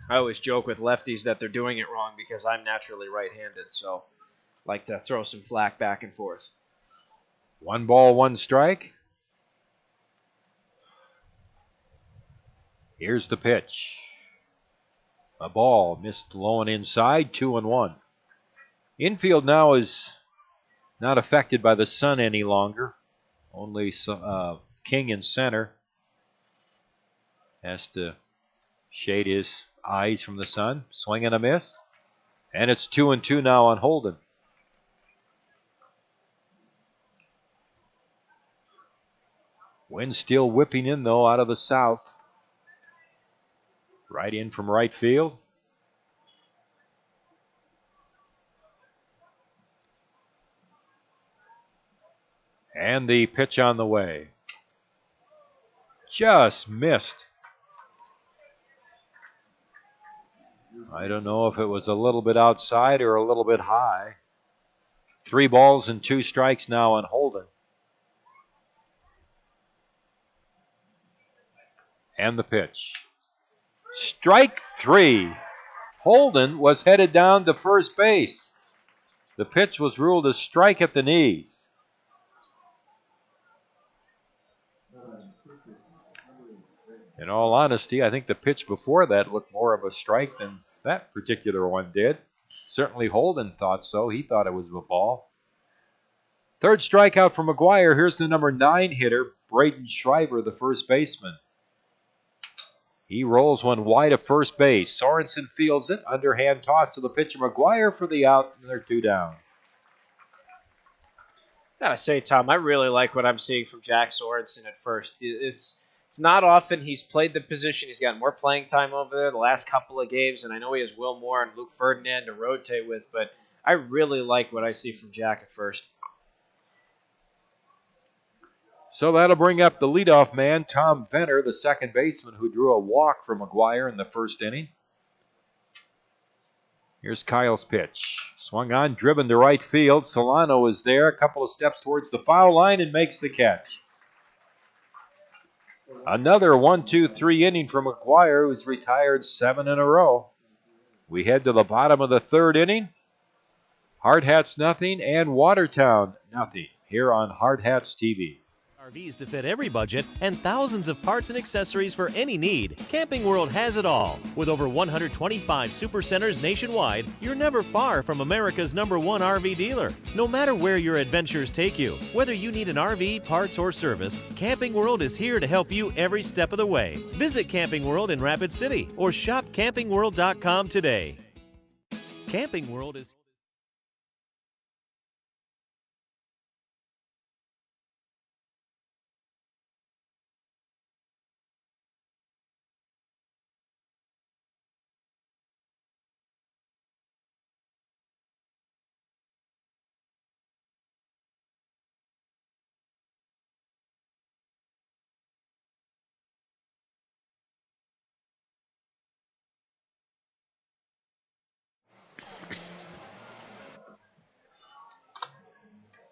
I always joke with lefties that they're doing it wrong because I'm naturally right-handed, so I like to throw some flack back and forth. 1 ball, 1 strike. Here's the pitch. A ball missed low and inside, 2-1. Infield now is not affected by the sun any longer. Only King in center has to shade his eyes from the sun. Swing and a miss. And it's 2-2 now on Holden. Wind still whipping in, though, out of the south. Right in from right field. And the pitch on the way. Just missed. I don't know if it was a little bit outside or a little bit high. 3 balls and 2 strikes now on Holden. And the pitch. Strike 3. Holden was headed down to first base. The pitch was ruled a strike at the knees. In all honesty, I think the pitch before that looked more of a strike than that particular one did. Certainly Holden thought so. He thought it was a ball. Third strikeout for McGuire. Here's the number 9 hitter, Braden Schreiber, the first baseman. He rolls one wide of first base. Sorensen fields it. Underhand toss to the pitcher McGuire for the out, and they're 2 down. Gotta say, Tom, I really like what I'm seeing from Jack Sorensen at first. It's not often he's played the position. He's got more playing time over there the last couple of games, and I know he has Will Moore and Luke Ferdinand to rotate with, but I really like what I see from Jack at first. So that'll bring up the leadoff man, Tom Venner, the second baseman, who drew a walk for McGuire in the first inning. Here's Kyle's pitch. Swung on, driven to right field. Solano is there, a couple of steps towards the foul line, and makes the catch. Another 1-2-3 inning for McGuire, who's retired 7 in a row. We head to the bottom of the third inning. Hardhats nothing and Watertown nothing here on Hardhats-TV. RVs to fit every budget and thousands of parts and accessories for any need. Camping World has it all. With over 125 supercenters nationwide, you're never far from America's #1 RV dealer. No matter where your adventures take you, whether you need an RV, parts, or service, Camping World is here to help you every step of the way. Visit Camping World in Rapid City or shop campingworld.com today. Camping World is...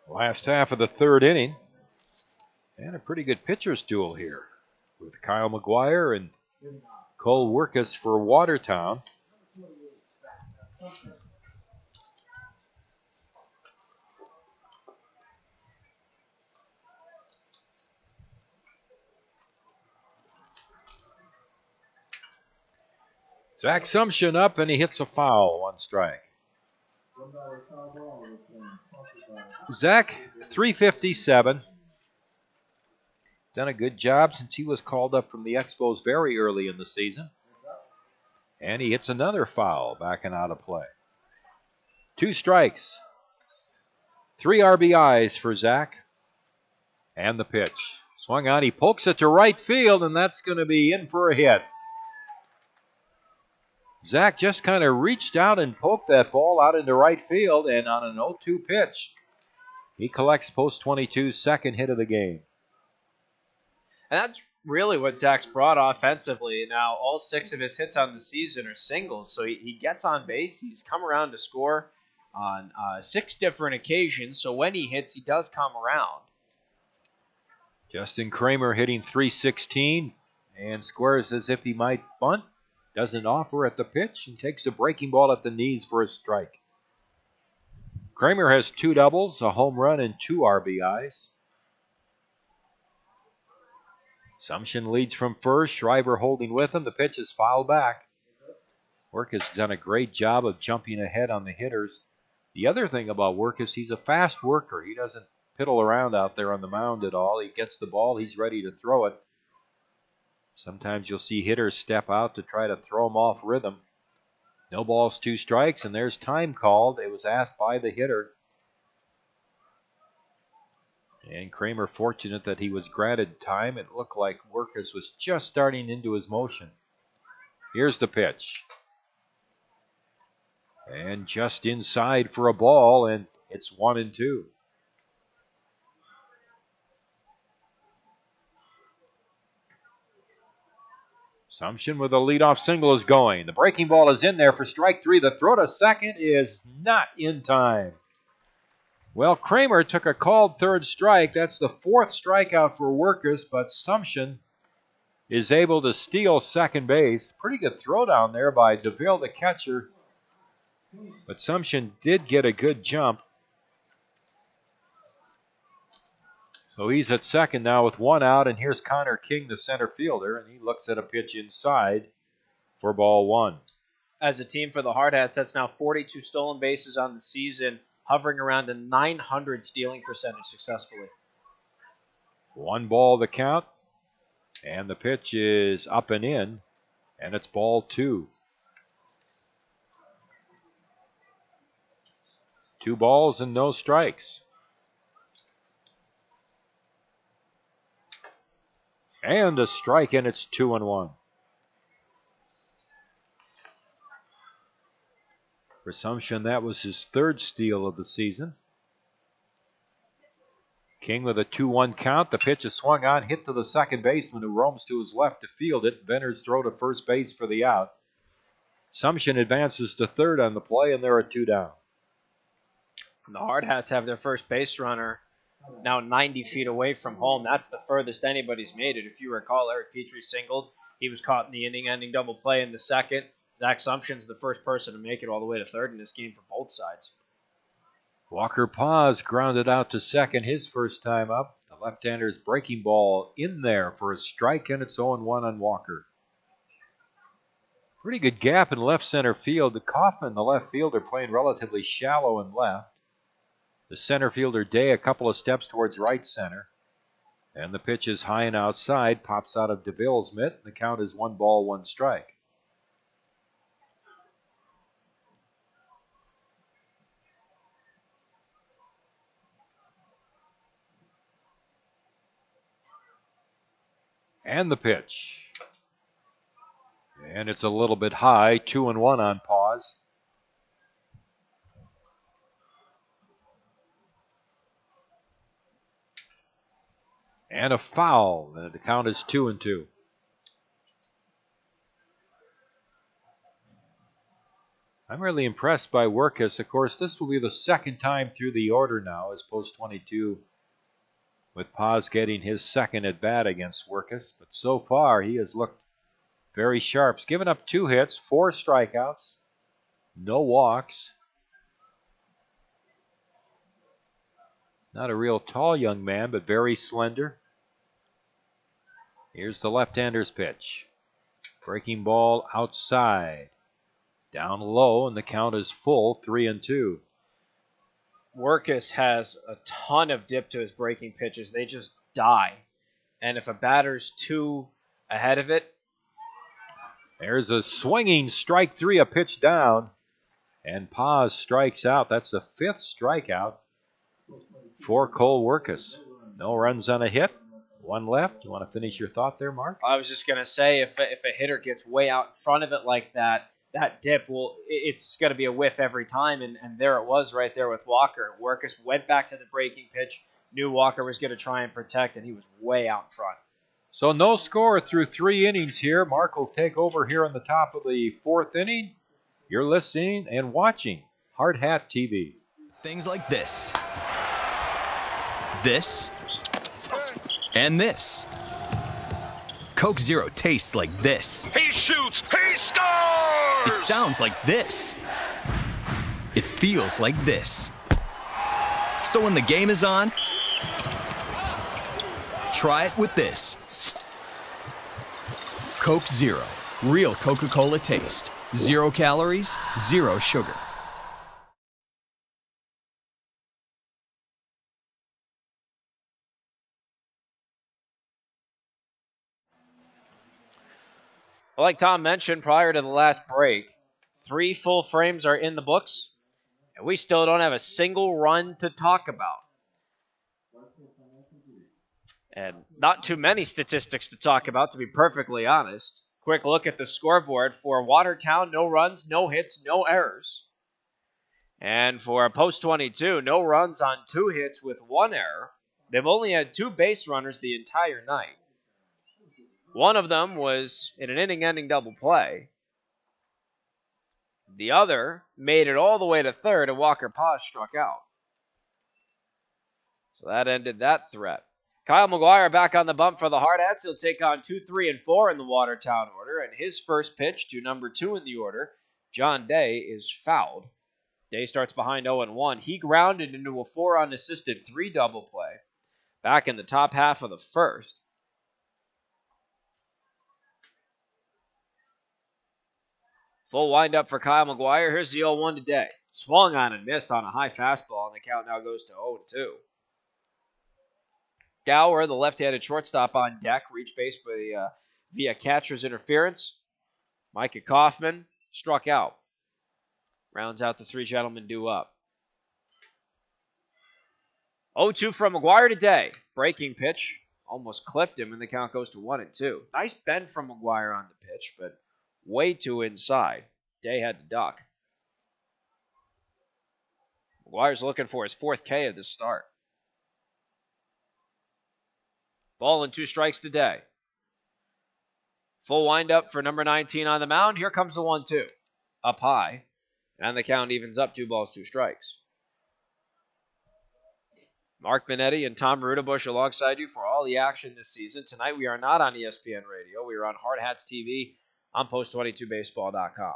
Last half of the third inning. And a pretty good pitcher's duel here with Kyle McGuire and Cole Workus for Watertown. Zach Sumption up, and he hits a foul, 1 strike. Zach, 357. Done a good job since he was called up from the Expos very early in the season. And he hits another foul, backing out of play. 2 strikes. 3 RBIs for Zach. And the pitch. Swung on, he pokes it to right field, and that's going to be in for a hit. Zach just kind of reached out and poked that ball out into right field, and on an 0-2 pitch, he collects post 22's second hit of the game. And that's really what Zach's brought offensively. Now, all 6 of his hits on the season are singles, so he gets on base. He's come around to score on 6 different occasions, so when he hits, he does come around. Justin Kramer hitting .316 and squares as if he might bunt. Doesn't offer at the pitch and takes a breaking ball at the knees for a strike. Kramer has 2 doubles, a home run, and 2 RBIs. Sumption leads from first. Schreiber holding with him. The pitch is fouled back. Work has done a great job of jumping ahead on the hitters. The other thing about Work is he's a fast worker. He doesn't piddle around out there on the mound at all. He gets the ball. He's ready to throw it. Sometimes you'll see hitters step out to try to throw them off rhythm. No balls, 2 strikes, and there's time called. It was asked by the hitter. And Kramer fortunate that he was granted time. It looked like Workus was just starting into his motion. Here's the pitch. And just inside for a ball, and it's 1-2. Assumption with a leadoff single is going. The breaking ball is in there for strike 3. The throw to second is not in time. Well, Kramer took a called third strike. That's the 4th strikeout for Workus, but Assumption is able to steal second base. Pretty good throw down there by DeVille, the catcher. But Assumption did get a good jump. So he's at second now with 1 out, and here's Connor King, the center fielder, and he looks at a pitch inside for ball 1. As a team for the Hardhats, that's now 42 stolen bases on the season, hovering around a 900 stealing percentage successfully. 1 ball the count, and the pitch is up and in, and it's ball 2. 2 balls and no strikes. And a strike, and it's 2-1. For Assumption, that was his 3rd steal of the season. King with a 2-1 count. The pitch is swung on, hit to the second baseman who roams to his left to field it. Venner's throw to first base for the out. Assumption advances to third on the play, and they're at 2 down. And the Hardhats have their first base runner now 90 feet away from home. That's the furthest anybody's made it. If you recall, Eric Petrie singled. He was caught in the inning-ending double play in the second. Zach Assumption's the first person to make it all the way to third in this game for both sides. Walker Paz grounded out to second his first time up. The left-hander's breaking ball in there for a strike, and it's 0-1 on Walker. Pretty good gap in left center field. Kaufman, the left fielder, playing relatively shallow in left. The center fielder, Day, a couple of steps towards right center. And the pitch is high and outside, pops out of DeVille's mitt. The count is 1 ball, 1 strike. And the pitch. And it's a little bit high, 2-1 on Pause. And a foul, and the count is 2-2. I'm really impressed by Workus. Of course, this will be the second time through the order now as post 22, with Paz getting his second at bat against Workus. But so far, he has looked very sharp. He's given up 2 hits, 4 strikeouts, no walks. Not a real tall young man, but very slender. Here's the left-hander's pitch. Breaking ball outside. Down low, and the count is full, 3-2. Workus has a ton of dip to his breaking pitches. They just die. And if a batter's too ahead of it... There's a swinging strike 3, a pitch down. And Paz strikes out. That's the 5th strikeout for Cole Workus. No runs on a hit. 1 left. You want to finish your thought there, Mark? I was just going to say, if a hitter gets way out in front of it like that, that dip, it's going to be a whiff every time, and there it was right there with Walker. Workus went back to the breaking pitch, knew Walker was going to try and protect, and he was way out in front. So no score through 3 innings here. Mark will take over here on the top of the 4th inning. You're listening and watching Hardhat-TV. Things like this. This. And this. Coke Zero tastes like this. He shoots! He scores! It sounds like this. It feels like this. So when the game is on, try it with this. Coke Zero. Real Coca-Cola taste. 0 calories, 0 sugar. Well, like Tom mentioned prior to the last break, 3 full frames are in the books, and we still don't have a single run to talk about. And not too many statistics to talk about, to be perfectly honest. Quick look at the scoreboard for Watertown: no runs, no hits, no errors. And for Post 22, no runs on 2 hits with 1 error. They've only had 2 base runners the entire night. One of them was in an inning-ending double play. The other made it all the way to third, and Walker Paz struck out. So that ended that threat. Kyle McGuire back on the bump for the Hardhats. He'll take on 2, 3, and 4 in the Watertown order, and his first pitch to number 2 in the order, John Day, is fouled. Day starts behind 0-1. He grounded into a 4 unassisted 3 double play back in the top half of the first. Full windup for Kyle McGuire. Here's the 0-1 to Day. Swung on and missed on a high fastball, and the count now goes to 0-2. Gower, the left-handed shortstop on deck, reached base via catcher's interference. Micah Kaufman struck out. Rounds out the 3 gentlemen due up. 0-2 from McGuire to Day. Breaking pitch. Almost clipped him, and the count goes to 1-2. Nice bend from McGuire on the pitch, but way too inside. Day had to duck. McGuire's looking for his 4th K of this start. Ball and 2 strikes to Day. Full windup for number 19 on the mound. Here comes the 1-2. Up high. And the count evens up 2 balls, 2 strikes. Mark Minetti and Tom Rudabush alongside you for all the action this season. Tonight we are not on ESPN Radio. We are on Hardhats-TV on Post22Baseball.com.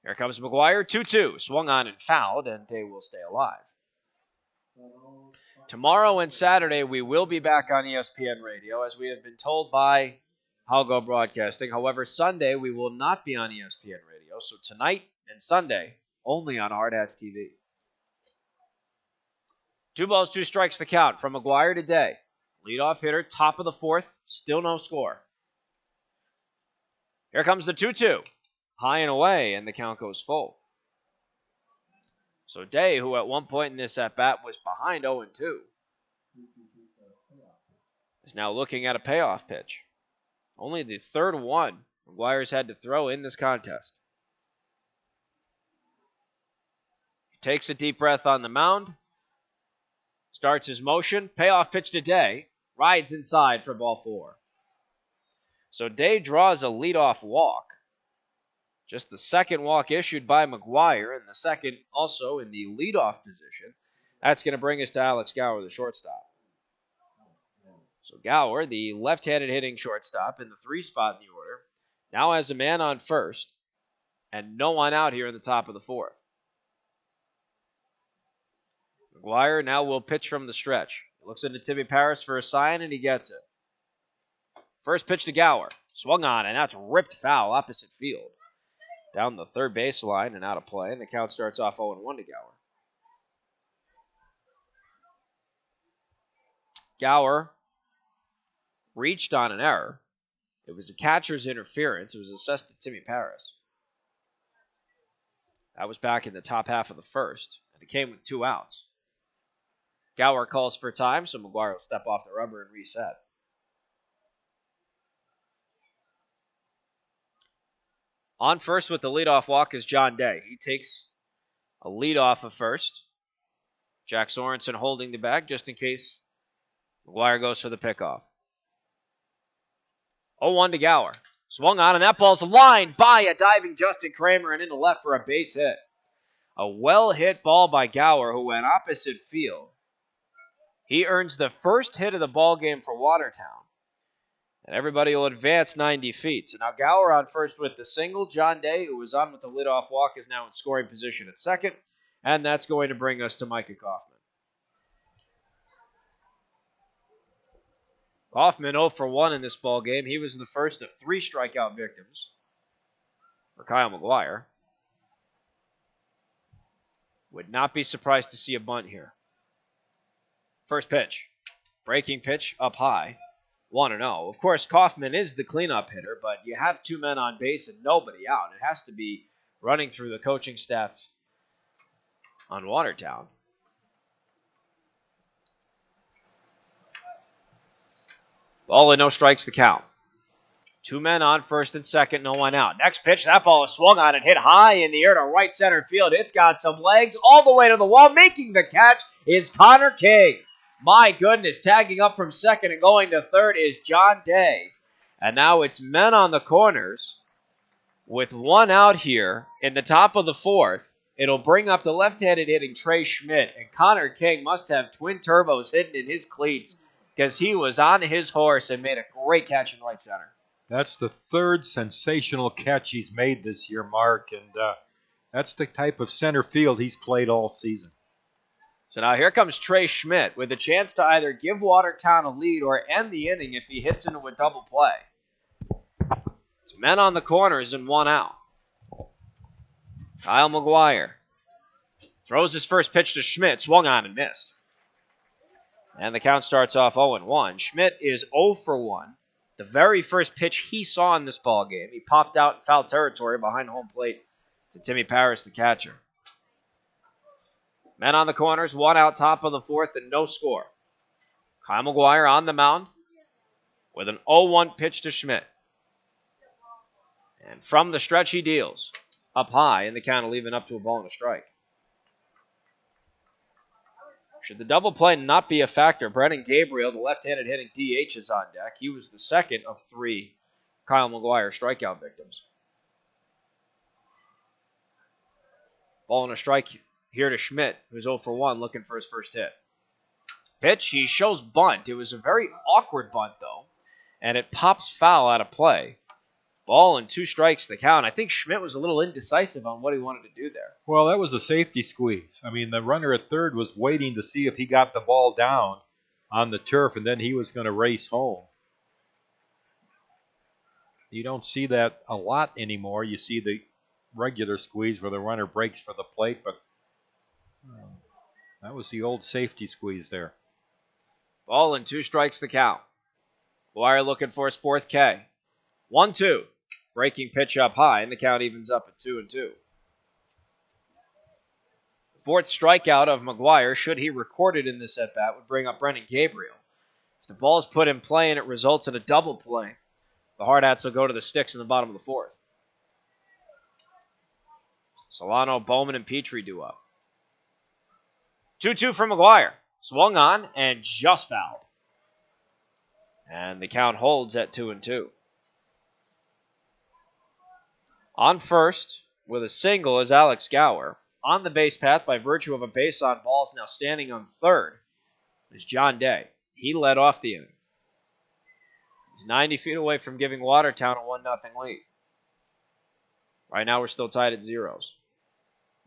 Here comes McGuire, 2-2. Swung on and fouled, and Day will stay alive. Tomorrow and Saturday, we will be back on ESPN Radio, as we have been told by Halgo Broadcasting. However, Sunday, we will not be on ESPN Radio, so tonight and Sunday, only on Hardhats-TV. 2 balls, 2 strikes to count from McGuire to Day. Leadoff hitter, top of the 4th, still no score. Here comes the 2-2. High and away, and the count goes full. So Day, who at one point in this at-bat was behind 0-2, is now looking at a payoff pitch. Only the 3rd one McGuire's had to throw in this contest. He takes a deep breath on the mound, starts his motion, payoff pitch to Day, rides inside for ball 4. So Day draws a leadoff walk. Just the 2nd walk issued by McGuire, and the 2nd also in the leadoff position. That's going to bring us to Alex Gower, the shortstop. So Gower, the left-handed hitting shortstop in the 3 spot in the order, now has a man on first, and no one out here in the top of the 4th. McGuire now will pitch from the stretch. Looks into Timmy Paris for a sign, and he gets it. First pitch to Gower. Swung on, and that's ripped foul opposite field. Down the 3rd baseline and out of play, and the count starts off 0-1 to Gower. Gower reached on an error. It was a catcher's interference. It was assessed to Timmy Paris. That was back in the top half of the 1st, and it came with 2 outs. Gower calls for time, so McGuire will step off the rubber and reset. On first with the leadoff walk is John Day. He takes a leadoff of first. Jack Sorensen holding the bag just in case McGuire goes for the pickoff. 0-1 to Gower. Swung on, and that ball's lined by a diving Justin Kramer and into left for a base hit. A well-hit ball by Gower, who went opposite field. He earns the first hit of the ball game for Watertown. And everybody will advance 90 feet. So now Gower on first with the single. John Day, who was on with the leadoff walk, is now in scoring position at second. And that's going to bring us to Micah Kaufman. Kaufman 0 for 1 in this ball game. He was the first of 3 strikeout victims for Kyle McGuire. Would not be surprised to see a bunt here. First pitch. Breaking pitch up high. 1-0. Of course, Kaufman is the cleanup hitter, but you have 2 men on base and nobody out. It has to be running through the coaching staff on Watertown. Ball and no strikes to count. 2 men on first and second, no one out. Next pitch, that ball is swung on and hit high in the air to right center field. It's got some legs all the way to the wall. Making the catch is Connor King. My goodness, tagging up from second and going to third is John Day. And now it's men on the corners with one out here in the top of the fourth. It'll bring up the left-handed hitting Trey Schmidt. And Connor King must have twin turbos hidden in his cleats because he was on his horse and made a great catch in right center. That's the third sensational catch he's made this year, Mark, and that's the type of center field he's played all season. So now here comes Trey Schmidt with a chance to either give Watertown a lead or end the inning if he hits into a double play. It's men on the corners and one out. Kyle McGuire throws his first pitch to Schmidt, swung on and missed. And the count starts off 0-1. Schmidt is 0 for 1. The very first pitch he saw in this ball game, he popped out in foul territory behind home plate to Timmy Paris, the catcher. Men on the corners, one out, top of the fourth, and no score. Kyle McGuire on the mound with an 0-1 pitch to Schmidt. And from the stretch he deals, up high, and the count will even up to a ball and a strike. Should the double play not be a factor, Brennan Gabriel, the left-handed hitting DH, is on deck. He was the second of 3 Kyle McGuire strikeout victims. Ball and a strike here to Schmidt, who's 0 for 1, looking for his first hit. Pitch, he shows bunt. It was a very awkward bunt, though, and it pops foul out of play. Ball and 2 strikes the count. I think Schmidt was a little indecisive on what he wanted to do there. Well, that was a safety squeeze. I mean, the runner at third was waiting to see if he got the ball down on the turf, and then he was going to race home. You don't see that a lot anymore. You see the regular squeeze where the runner breaks for the plate, but that was the old safety squeeze there. Ball and 2 strikes the count. McGuire looking for his 4th K. 1-2. Breaking pitch up high, and the count evens up at 2-2. The 4th strikeout of McGuire, should he record it in this at-bat, would bring up Brennan Gabriel. If the ball's put in play and it results in a double play, the Hardhats will go to the sticks in the bottom of the 4th. Solano, Bowman, and Petrie do up. 2-2 for McGuire. Swung on and just fouled. And the count holds at 2-2. On first, with a single, is Alex Gower. On the base path, by virtue of a base on balls, now standing on third, is John Day. He led off the inning. He's 90 feet away from giving Watertown a 1-0 lead. Right now, we're still tied at zeros.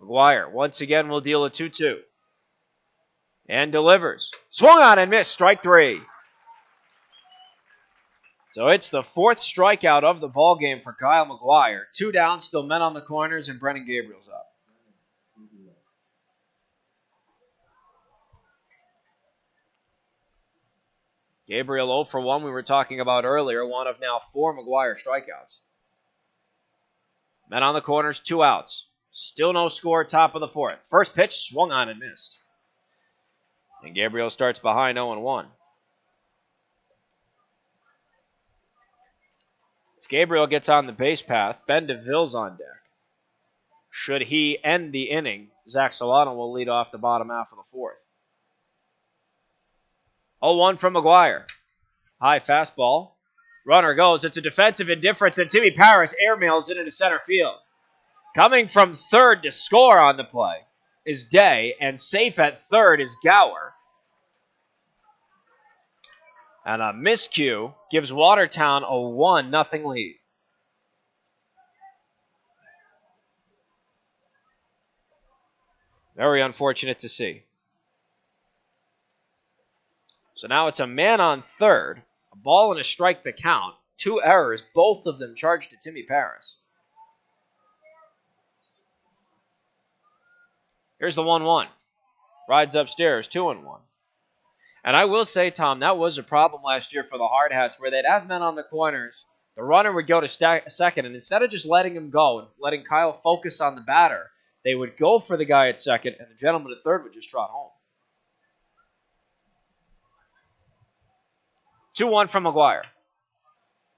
McGuire, once again, will deal a 2-2. And delivers. Swung on and missed. Strike 3. So it's the 4th strikeout of the ball game for Kyle McGuire. 2 down, still men on the corners, and Brennan Gabriel's up. Gabriel 0 for 1 we were talking about earlier, one of now 4 McGuire strikeouts. Men on the corners, 2 outs. Still no score, top of the 4th. First pitch, swung on and missed. And Gabriel starts behind 0-1. If Gabriel gets on the base path, Ben DeVille's on deck. Should he end the inning, Zach Solano will lead off the bottom half of the 4th. 0-1 from McGuire. High fastball. Runner goes. It's a defensive indifference, and Timmy Paris airmails it into center field. Coming from third to score on the play is Day, and safe at third is Gower. And a miscue gives Watertown a 1-0 lead. Very unfortunate to see. So now it's a man on third, a ball and a strike the count, 2 errors, both of them charged to Timmy Paris. Here's the 1-1. Rides upstairs, 2-1. And I will say, Tom, that was a problem last year for the Hardhats, where they'd have men on the corners. The runner would go to second, and instead of just letting him go and letting Kyle focus on the batter, they would go for the guy at second, and the gentleman at third would just trot home. 2-1 from McGuire.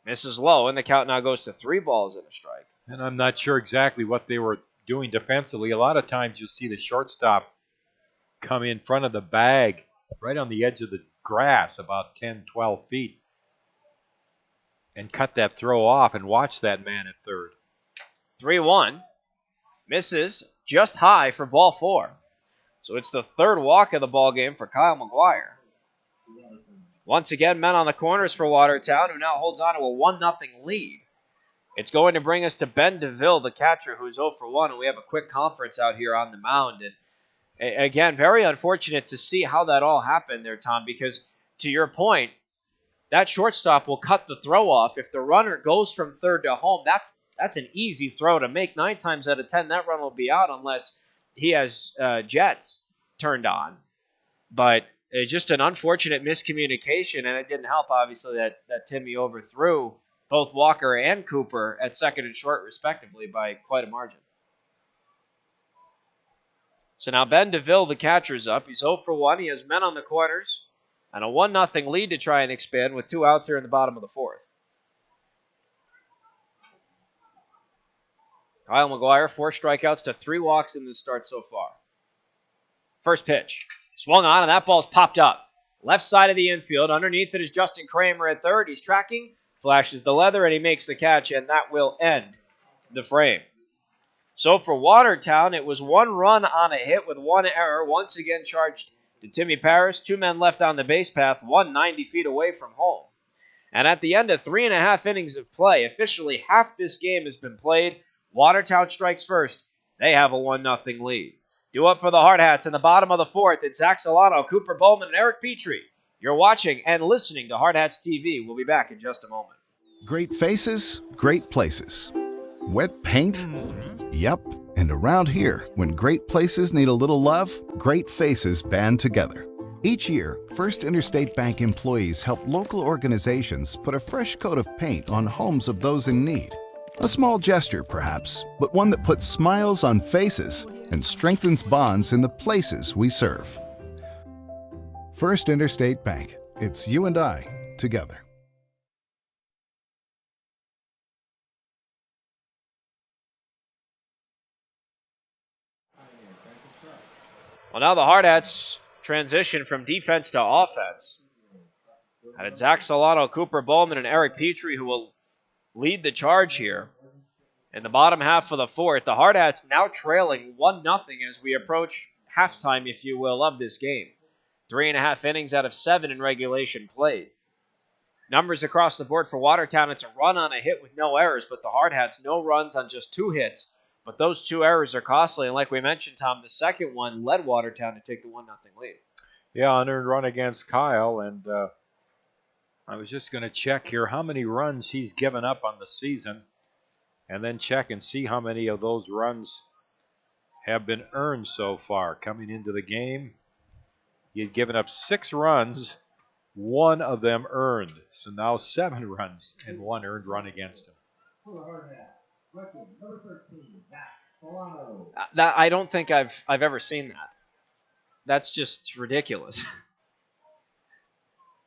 Misses low, and the count now goes to 3 balls and a strike. And I'm not sure exactly what they were doing defensively. A lot of times you'll see the shortstop come in front of the bag right on the edge of the grass, about 10, 12 feet, and cut that throw off and watch that man at third. 3-1. Misses just high for ball 4. So it's the third walk of the ball game for Kyle McGuire. Once again, men on the corners for Watertown, who now holds on to a 1-0 lead. It's going to bring us to Ben DeVille, the catcher, who's 0 for 1, and we have a quick conference out here on the mound. And again, very unfortunate to see how that all happened there, Tom, because to your point, that shortstop will cut the throw off. If the runner goes from third to home, that's an easy throw to make. 9 times out of 10, that run will be out unless he has jets turned on. But it's just an unfortunate miscommunication, and it didn't help, obviously, that Timmy overthrew both Walker and Cooper at second and short, respectively, by quite a margin. So now Ben DeVille, the catcher's up. He's 0 for 1. He has men on the corners and a 1-0 lead to try and expand with 2 outs here in the bottom of the 4th. Kyle McGuire, 4 strikeouts to 3 walks in this start so far. First pitch. Swung on, and that ball's popped up. Left side of the infield. Underneath it is Justin Kramer at third. He's tracking, flashes the leather, and he makes the catch, and that will end the frame. So for Watertown, it was 1 run on a hit with 1 error. Once again charged to Timmy Paris. 2 men left on the base path, 190 feet away from home. And at the end of 3.5 innings of play, officially half this game has been played. Watertown strikes first. They have a 1-0 lead. Due up for the Hardhats in the bottom of the 4th. It's Zach Solano, Cooper Bowman, and Eric Petrie. You're watching and listening to Hardhats-TV. We'll be back in just a moment. Great faces, great places. Wet paint? Yep. And around here, when great places need a little love, great faces band together. Each year, First Interstate Bank employees help local organizations put a fresh coat of paint on homes of those in need. A small gesture, perhaps, but one that puts smiles on faces and strengthens bonds in the places we serve. First Interstate Bank. It's you and I together. Well, now the Hardhats transition from defense to offense. And it's Zach Solano, Cooper Bowman, and Eric Petrie who will lead the charge here. In the bottom half of the 4th, the Hardhats now trailing 1-0 as we approach halftime, if you will, of this game. 3.5 innings out of 7 in regulation played. Numbers across the board for Watertown, it's a run on a hit with no errors, but the Hardhats, no runs on just 2 hits. But those 2 errors are costly, and like we mentioned, Tom, the second one led Watertown to take the 1-0 lead. Yeah, unearned run against Kyle, and I was just going to check here how many runs he's given up on the season, and then check and see how many of those runs have been earned so far. Coming into the game, he had given up 6 runs, 1 of them earned. So now 7 runs and 1 earned run against him. That I don't think I've ever seen that. That's just ridiculous.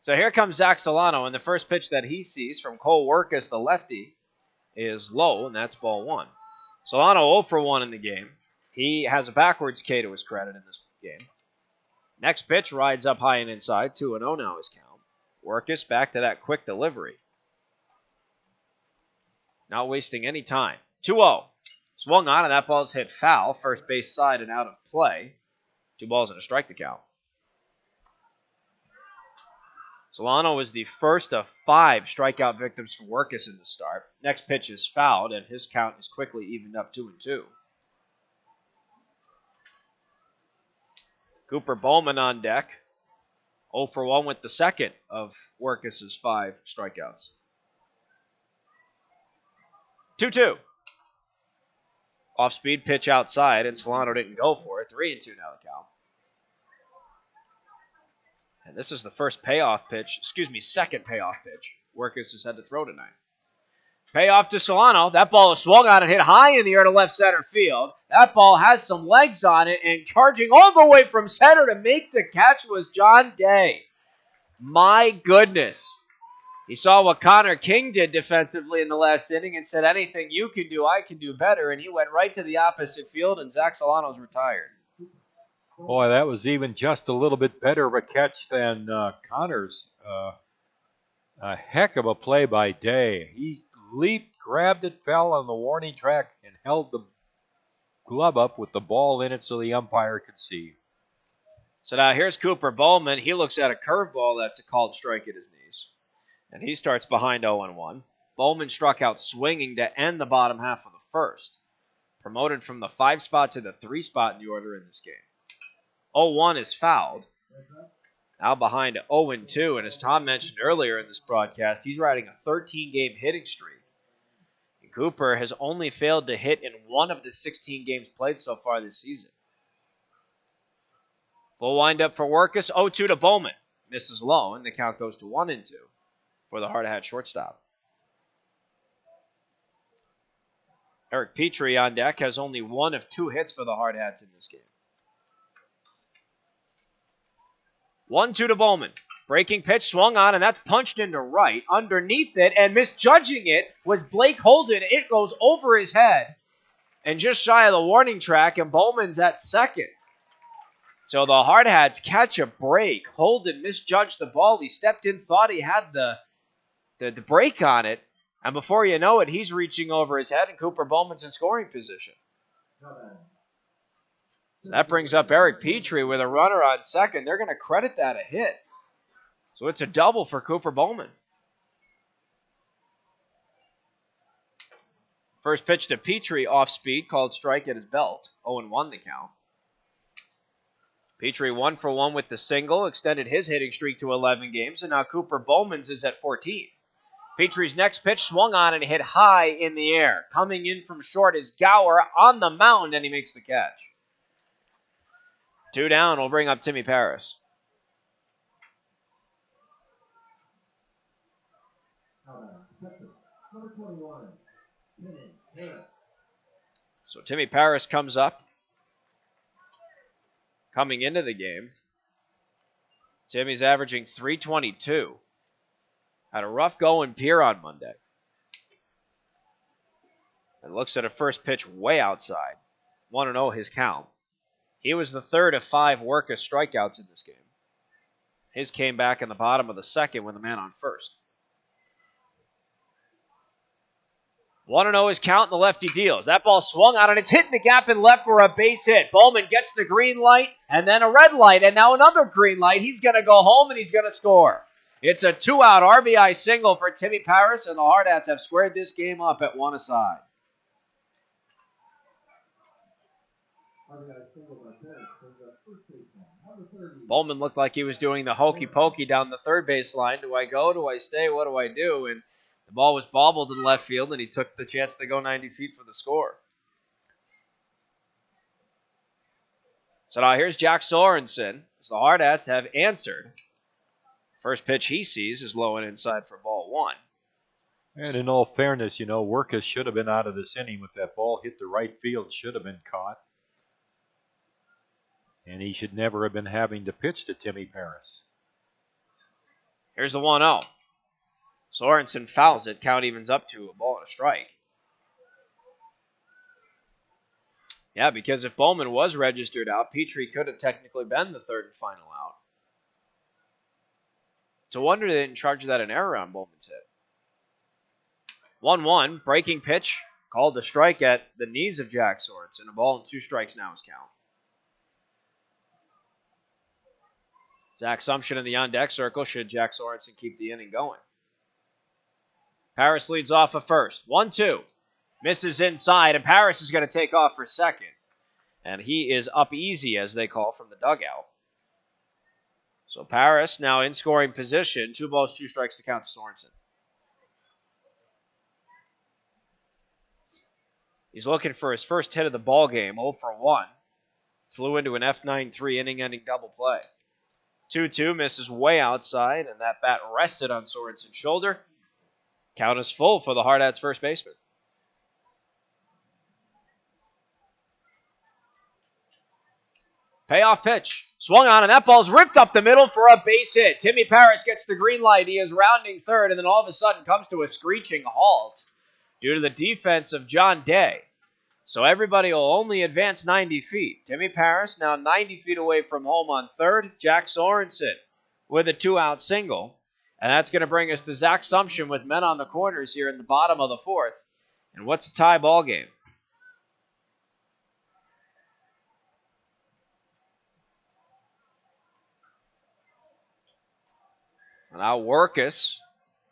So here comes Zach Solano, and the first pitch that he sees from Cole Workus, the lefty, is low, and that's ball 1. Solano 0 for 1 in the game. He has a backwards K to his credit in this game. Next pitch rides up high and inside. 2-0 now his count. Workus back to that quick delivery. Not wasting any time. 2-0. Swung on, and that ball's hit foul. First base side and out of play. 2 balls and a strike to count. Solano was the first of 5 strikeout victims for Workus in the start. Next pitch is fouled, and his count is quickly evened up 2-2. Cooper Bowman on deck. 0 for 1 with the second of Workus' 5 strikeouts. 2-2. Off-speed pitch outside, and Solano didn't go for it. 3-2 now the count. And this is the second payoff pitch Workus has had to throw tonight. Payoff to Solano. That ball is swung on and hit high in the air to left center field. That ball has some legs on it, and charging all the way from center to make the catch was John Day. My goodness. He saw what Connor King did defensively in the last inning and said, anything you can do, I can do better. And he went right to the opposite field, and Zach Solano's retired. Boy, that was even just a little bit better of a catch than Connor's. A heck of a play by Day. He leaped, grabbed it, fell on the warning track, and held the glove up with the ball in it so the umpire could see. So now here's Cooper Bowman. He looks at a curveball that's a called strike at his knees. And he starts behind 0-1. Bowman struck out swinging to end the bottom half of the first. Promoted from the 5 spot to the 3 spot in the order in this game. 0-1 is fouled. Now behind 0-2, and as Tom mentioned earlier in this broadcast, he's riding a 13-game hitting streak. And Cooper has only failed to hit in 1 of the 16 games played so far this season. Full windup for Workus, 0-2 to Bowman. Misses low, and the count goes to 1-2 for the Hardhats shortstop. Eric Petrie on deck has only 1 of 2 hits for the Hardhats in this game. 1-2 to Bowman. Breaking pitch swung on, and that's punched into right. Underneath it, and misjudging it, was Blake Holden. It goes over his head and just shy of the warning track, and Bowman's at second. So the Hardhats catch a break. Holden misjudged the ball. He stepped in, thought he had the break on it, and before you know it, he's reaching over his head, and Cooper Bowman's in scoring position. So that brings up Eric Petrie with a runner on second. They're going to credit that a hit. So it's a double for Cooper Bowman. First pitch to Petrie off speed, called strike at his belt. 0-1 the count. Petrie 1 for 1 with the single, extended his hitting streak to 11 games, and now Cooper Bowman's is at 14. Petrie's next pitch swung on and hit high in the air. Coming in from short is Gower on the mound, and he makes the catch. 2 down will bring up Timmy Paris. So Timmy Paris comes up. Coming into the game, Timmy's averaging .322. Had a rough go in Pier on Monday. And looks at a first pitch way outside. 1-0 his count. He was the third of 5 Workus strikeouts in this game. His came back in the bottom of the second with a man on first. 1-0 his count, and the lefty deals. That ball swung on, and it's hitting the gap in left for a base hit. Bowman gets the green light, and then a red light, and now another green light. He's going to go home, and he's going to score. It's a 2-out RBI single for Timmy Paris, and the Hardhats have squared this game up at 1 aside. Bowman looked like he was doing the hokey pokey down the third base line. Do I go? Do I stay? What do I do? And the ball was bobbled in left field, and he took the chance to go 90 feet for the score. So now here's Jack Sorensen, as the Hardhats have answered. First pitch he sees is low and inside for ball 1. And in all fairness, Workus should have been out of this inning with that ball. Hit the right field, should have been caught. And he should never have been having to pitch to Timmy Paris. Here's the 1-0. Sorensen fouls it. Count evens up to a ball and a strike. Yeah, because if Bowman was registered out, Petrie could have technically been the third and final out. It's a wonder they didn't charge that an error on Bowman's hit. 1-1, breaking pitch, called a strike at the knees of Jack Sorensen. A ball and 2 strikes now is count. Zach Sumption in the on-deck circle should Jack Sorensen keep the inning going. Paris leads off at first. 1-2. Misses inside, and Paris is going to take off for second. And he is up easy, as they call from the dugout. So Paris now in scoring position. 2 balls, 2 strikes to count to Sorensen. He's looking for his first hit of the ball game, 0 for 1. Flew into an F9-3 inning-ending double play. 2-2 misses way outside, and that bat rested on Sorensen's shoulder. Count is full for the Hardhats first baseman. Payoff pitch. Swung on, and that ball's ripped up the middle for a base hit. Timmy Paris gets the green light. He is rounding third, and then all of a sudden comes to a screeching halt due to the defense of John Day. So everybody will only advance 90 feet. Timmy Paris now 90 feet away from home on third. Jack Sorensen with a 2-out single. And that's going to bring us to Zach Sumption with men on the corners here in the bottom of the fourth. And what's a tie ball game? Now Workus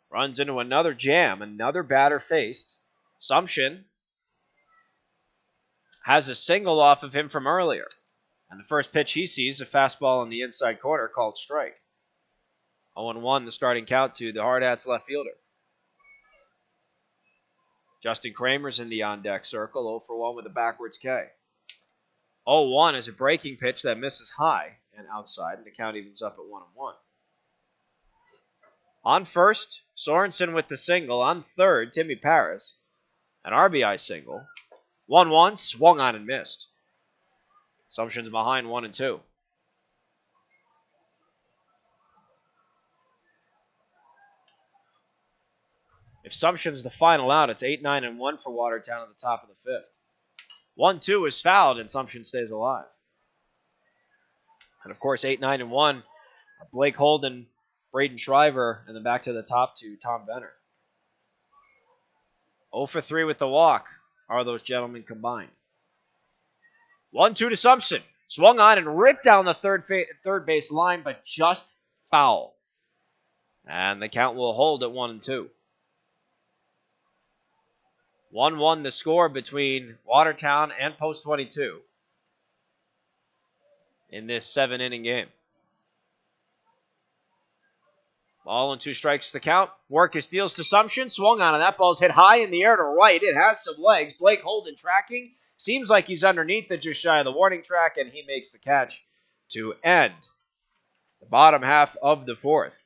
runs into another jam, another batter faced. Sumption has a single off of him from earlier. And the first pitch he sees, a fastball in the inside corner called strike. 0-1 the starting count to the Hardhats left fielder. Justin Kramer's in the on-deck circle, 0-1 with a backwards K. 0-1 is a breaking pitch that misses high and outside, and the count evens up at 1-1. On first, Sorensen with the single. On third, Timmy Paris, an RBI single. 1-1, swung on and missed. Sumption's behind 1-2. If Sumption's the final out, it's 8-9-1 for Watertown at the top of the fifth. 1-2 is fouled, and Sumption stays alive. And of course, 8-9-1, Blake Holden, Braden Shriver, and then back to the top to Tom Benner. 0-3 with the walk are those gentlemen combined. 1-2 to Sumption. Swung on and ripped down the third base line, but just foul. And the count will hold at 1-2. 1-1 the score between Watertown and Post 22 in this 7-inning game. Ball and 2 strikes to count. Workus deals to Sumption. Swung on, and that ball's hit high in the air to right. It has some legs. Blake Holden tracking. Seems like he's underneath it, just shy of the warning track, and he makes the catch to end the bottom half of the fourth.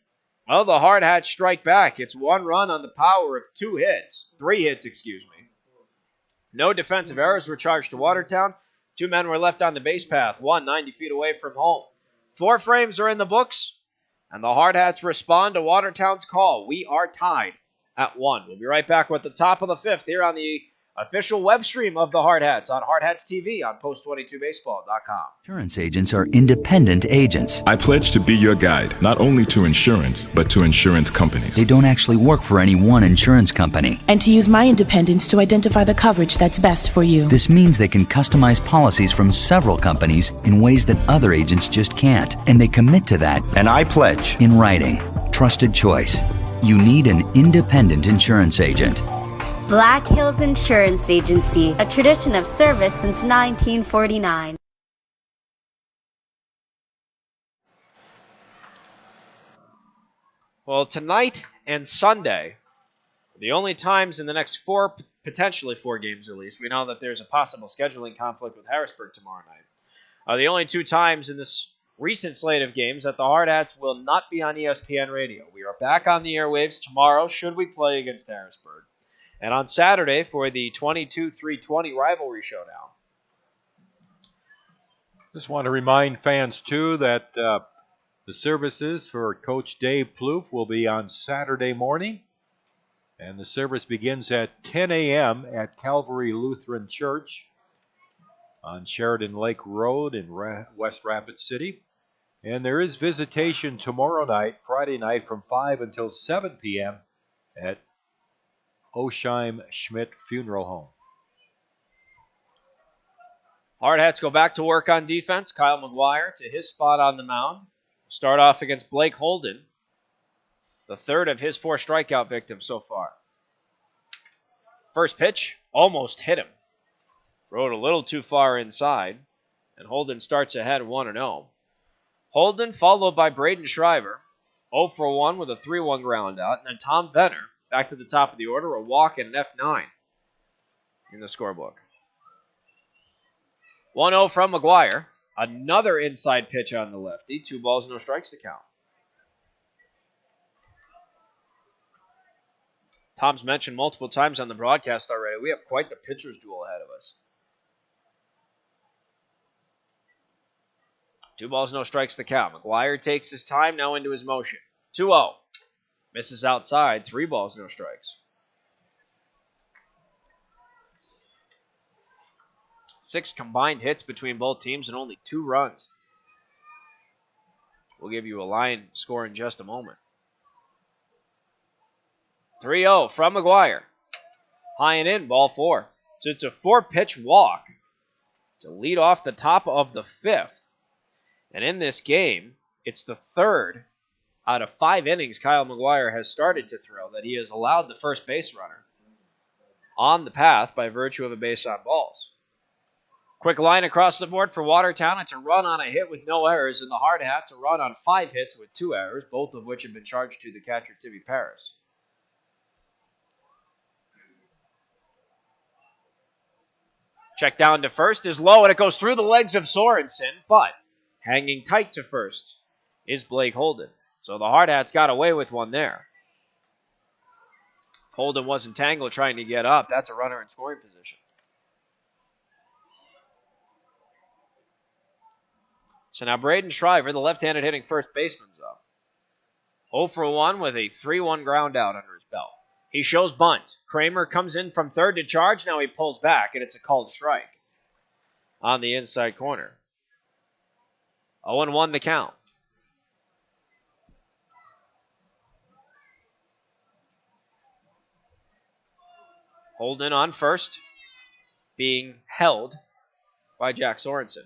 Well, the Hardhats strike back. It's 1 run on the power of 3 hits. No defensive errors were charged to Watertown. 2 men were left on the base path, 1 90 feet away from home. 4 frames are in the books, and the Hardhats respond to Watertown's call. We are tied at 1. We'll be right back with the top of the fifth here on the official web stream of the Hardhats on Hardhats-TV on Post22Baseball.com. Insurance agents are independent agents. I pledge to be your guide, not only to insurance, but to insurance companies. They don't actually work for any one insurance company. And to use my independence to identify the coverage that's best for you. This means they can customize policies from several companies in ways that other agents just can't. And they commit to that. And I pledge. In writing. Trusted choice. You need an independent insurance agent. Black Hills Insurance Agency, a tradition of service since 1949. Well, tonight and Sunday, the only times in the next potentially four games at least, we know that there's a possible scheduling conflict with Harrisburg tomorrow night, the only 2 times in this recent slate of games that the Hardhats will not be on ESPN radio. We are back on the airwaves tomorrow should we play against Harrisburg. And on Saturday for the 22-3-20 rivalry showdown. Just want to remind fans, too, that the services for Coach Dave Plouffe will be on Saturday morning. And the service begins at 10 a.m. at Calvary Lutheran Church on Sheridan Lake Road in West Rapid City. And there is visitation tomorrow night, Friday night, from 5 until 7 p.m. at Osheim Schmidt Funeral Home. Hardhats go back to work on defense. Kyle McGuire to his spot on the mound. Start off against Blake Holden, the third of his 4 strikeout victims so far. First pitch, almost hit him. Rode a little too far inside, and Holden starts ahead 1-0. Holden followed by Braden Shriver, 0-for-1 with a 3-1 ground out, and then Tom Benner back to the top of the order, a walk and an F9 in the scorebook. 1-0 from McGuire. Another inside pitch on the lefty. 2 balls, no strikes to count. Tom's mentioned multiple times on the broadcast already, we have quite the pitcher's duel ahead of us. 2 balls, no strikes to count. McGuire takes his time now into his motion. 2-0. Misses outside. 3 balls, no strikes. 6 combined hits between both teams and only 2 runs. We'll give you a line score in just a moment. 3-0 from McGuire. High and in, ball 4. So it's a 4-pitch walk to lead off the top of the 5th. And in this game, it's the 3rd out of 5 innings Kyle McGuire has started to throw that he has allowed the first base runner on the path by virtue of a base on balls. Quick line across the board for Watertown. It's a run on a hit with no errors, and the Hardhats a run on 5 hits with 2 errors, both of which have been charged to the catcher, Timmy Paris. Check down to first is low, and it goes through the legs of Sorensen, but hanging tight to first is Blake Holden. So the Hardhats got away with one there. Holden wasn't tangled trying to get up. That's a runner in scoring position. So now Braden Shriver, the left-handed hitting first baseman's up. 0 for 1 with a 3-1 ground out under his belt. He shows bunt. Kramer comes in from third to charge. Now he pulls back, and it's a called strike on the inside corner. 0-1 the count. Holden on first, being held by Jack Sorensen.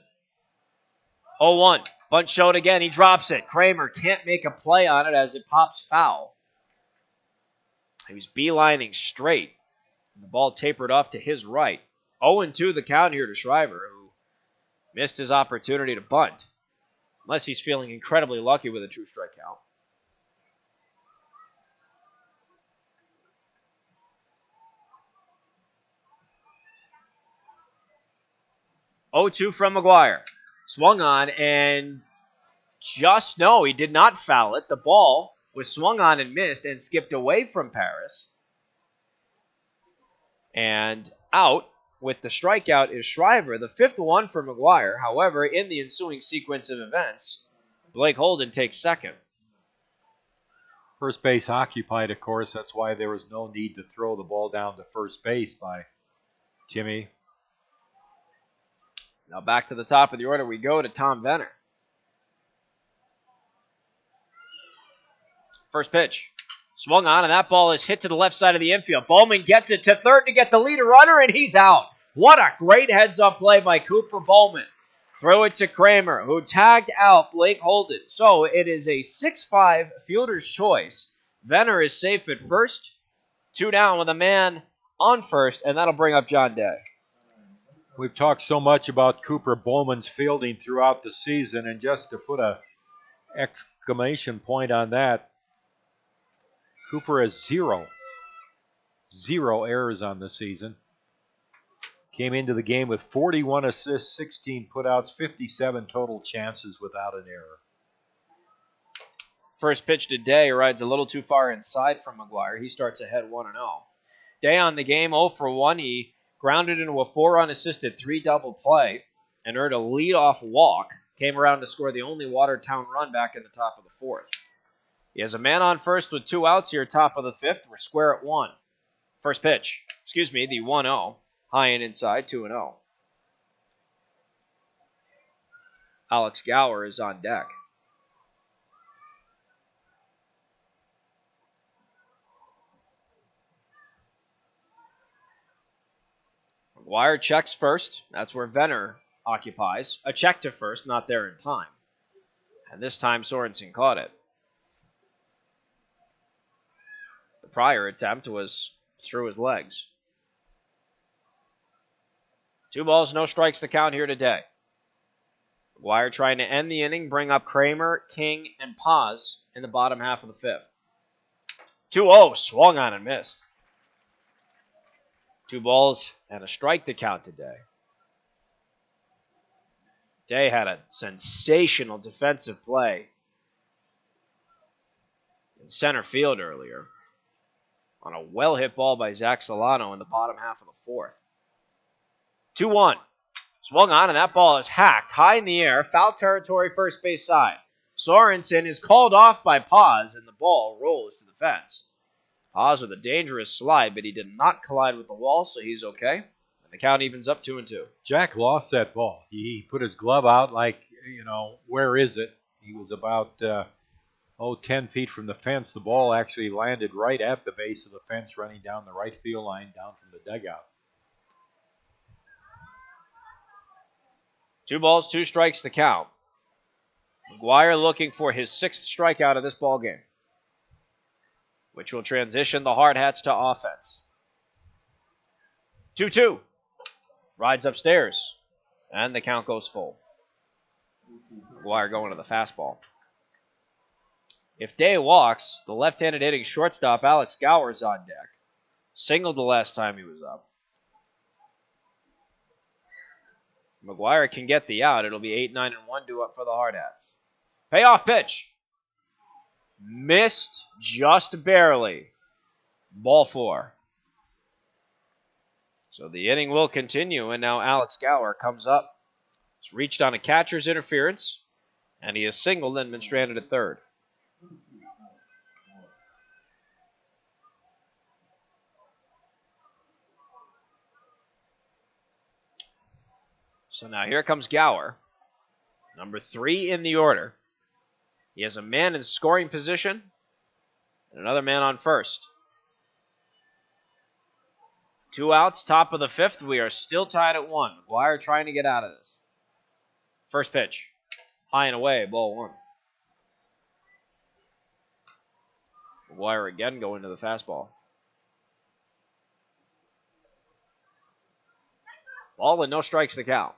0-1. Bunt showed again. He drops it. Kramer can't make a play on it as it pops foul. He was beelining straight. The ball tapered off to his right. 0-2 the count here to Shriver, who missed his opportunity to bunt. Unless he's feeling incredibly lucky with a true strike count. Oh-2 from McGuire. Swung on and he did not foul it. The ball was swung on and missed and skipped away from Paris. And out with the strikeout is Shriver, the 5th one for McGuire. However, in the ensuing sequence of events, Blake Holden takes second. First base occupied, of course. That's why there was no need to throw the ball down to first base by Jimmy. Now back to the top of the order we go to Tom Venner. First pitch. Swung on, and that ball is hit to the left side of the infield. Bowman gets it to third to get the leader runner, and he's out. What a great heads-up play by Cooper Bowman. Throw it to Kramer, who tagged out Blake Holden. So it is a 6-5 fielder's choice. Venner is safe at first. 2 down with a man on first, and that'll bring up John Day. We've talked so much about Cooper Bowman's fielding throughout the season, and just to put a exclamation point on that, Cooper has 0 errors on the season. Came into the game with 41 assists, 16 putouts, 57 total chances without an error. First pitch to Day rides a little too far inside from McGuire. He starts ahead 1-0. Day on the game, 0 for 1. He grounded into a 4 unassisted 3 double play and earned a leadoff walk. Came around to score the only Watertown run back in the top of the 4th. He has a man on first with 2 outs here, top of the 5th. We're square at 1. First pitch, the 1-0. High and inside, 2-0. Alex Gower is on deck. McGuire checks first. That's where Venner occupies. A check to first, not there in time. And this time Sorensen caught it. The prior attempt was through his legs. 2 balls, no strikes to count here today. McGuire trying to end the inning, bring up Kramer, King, and Paz in the bottom half of the 5th. 2-0, swung on and missed. 2 balls and a strike to count today. Day had a sensational defensive play in center field earlier on a well-hit ball by Zach Solano in the bottom half of the 4th. 2-1. Swung on, and that ball is hacked high in the air, foul territory first base side. Sorensen is called off by Paz, and the ball rolls to the fence. Paz with a dangerous slide, but he did not collide with the wall, so he's okay. And the count evens up 2-2. Jack lost that ball. He put his glove out like, where is it? He was about 10 feet from the fence. The ball actually landed right at the base of the fence, running down the right field line, down from the dugout. 2 balls, 2 strikes the count. McGuire looking for his 6th strikeout of this ball game, which will transition the Hardhats to offense. 2-2. Rides upstairs, and the count goes full. McGuire going to the fastball. If Day walks, the left-handed hitting shortstop Alex Gower's on deck. Singled the last time he was up. McGuire can get the out. It'll be 8-9-1 due up for the Hardhats. Payoff pitch. Missed just barely. Ball 4. So the inning will continue, and now Alex Gower comes up. He's reached on a catcher's interference, and he has singled and been stranded at third. So now here comes Gower, number 3 in the order. He has a man in scoring position and another man on first. 2 outs, top of the 5th. We are still tied at 1. McGuire trying to get out of this. First pitch, high and away, ball 1. McGuire again going to the fastball. Ball and no strikes to count.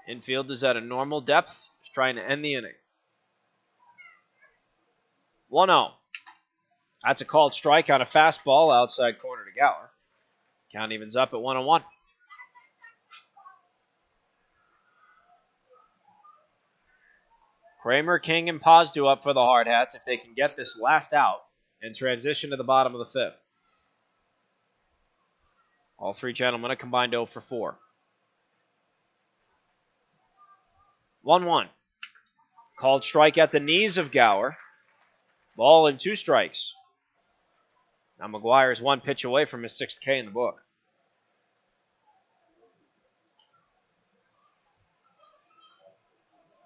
Infield is at a normal depth. Just trying to end the inning. 1-0. That's a called strike on a fastball outside corner to Gower. Count evens up at 1-1. Kramer, King, and Pazdu up for the Hardhats if they can get this last out and transition to the bottom of the 5th. All 3 gentlemen a combined 0 for 4. 1-1. Called strike at the knees of Gower. Ball and 2 strikes. Now McGuire is 1 pitch away from his 6th K in the book.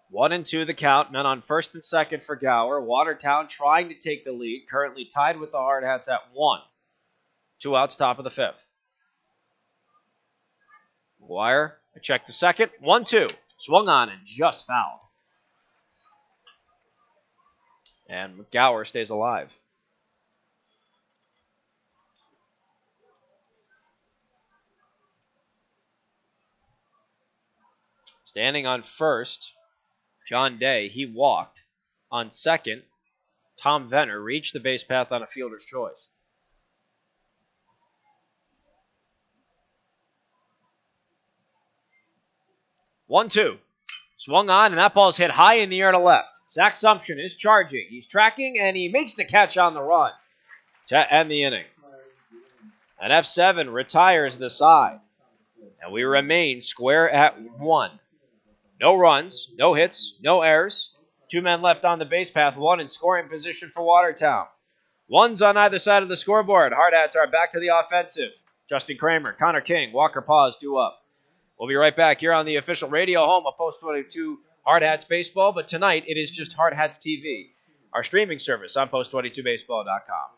One and 2 the count. Men on first and second for Gower. Watertown trying to take the lead. Currently tied with the Hardhats at 1. 2 outs, top of the 5th. McGuire, a check to second. 1-2. Swung on and just fouled. And Gower stays alive. Standing on first, John Day, he walked. On second, Tom Venner reached the base path on a fielder's choice. One, 2. Swung on, and that ball's hit high in the air to left. Zach Sumption is charging. He's tracking, and he makes the catch on the run to end the inning. And F7 retires the side. And we remain square at 1. No runs, no hits, no errors. 2 men left on the base path, 1 in scoring position for Watertown. 1's on either side of the scoreboard. Hardhats are back to the offensive. Justin Kramer, Connor King, Walker Paz due up. We'll be right back here on the official radio home of Post 22 Hardhats Baseball, but tonight it is just Hardhats-TV, our streaming service on post22baseball.com.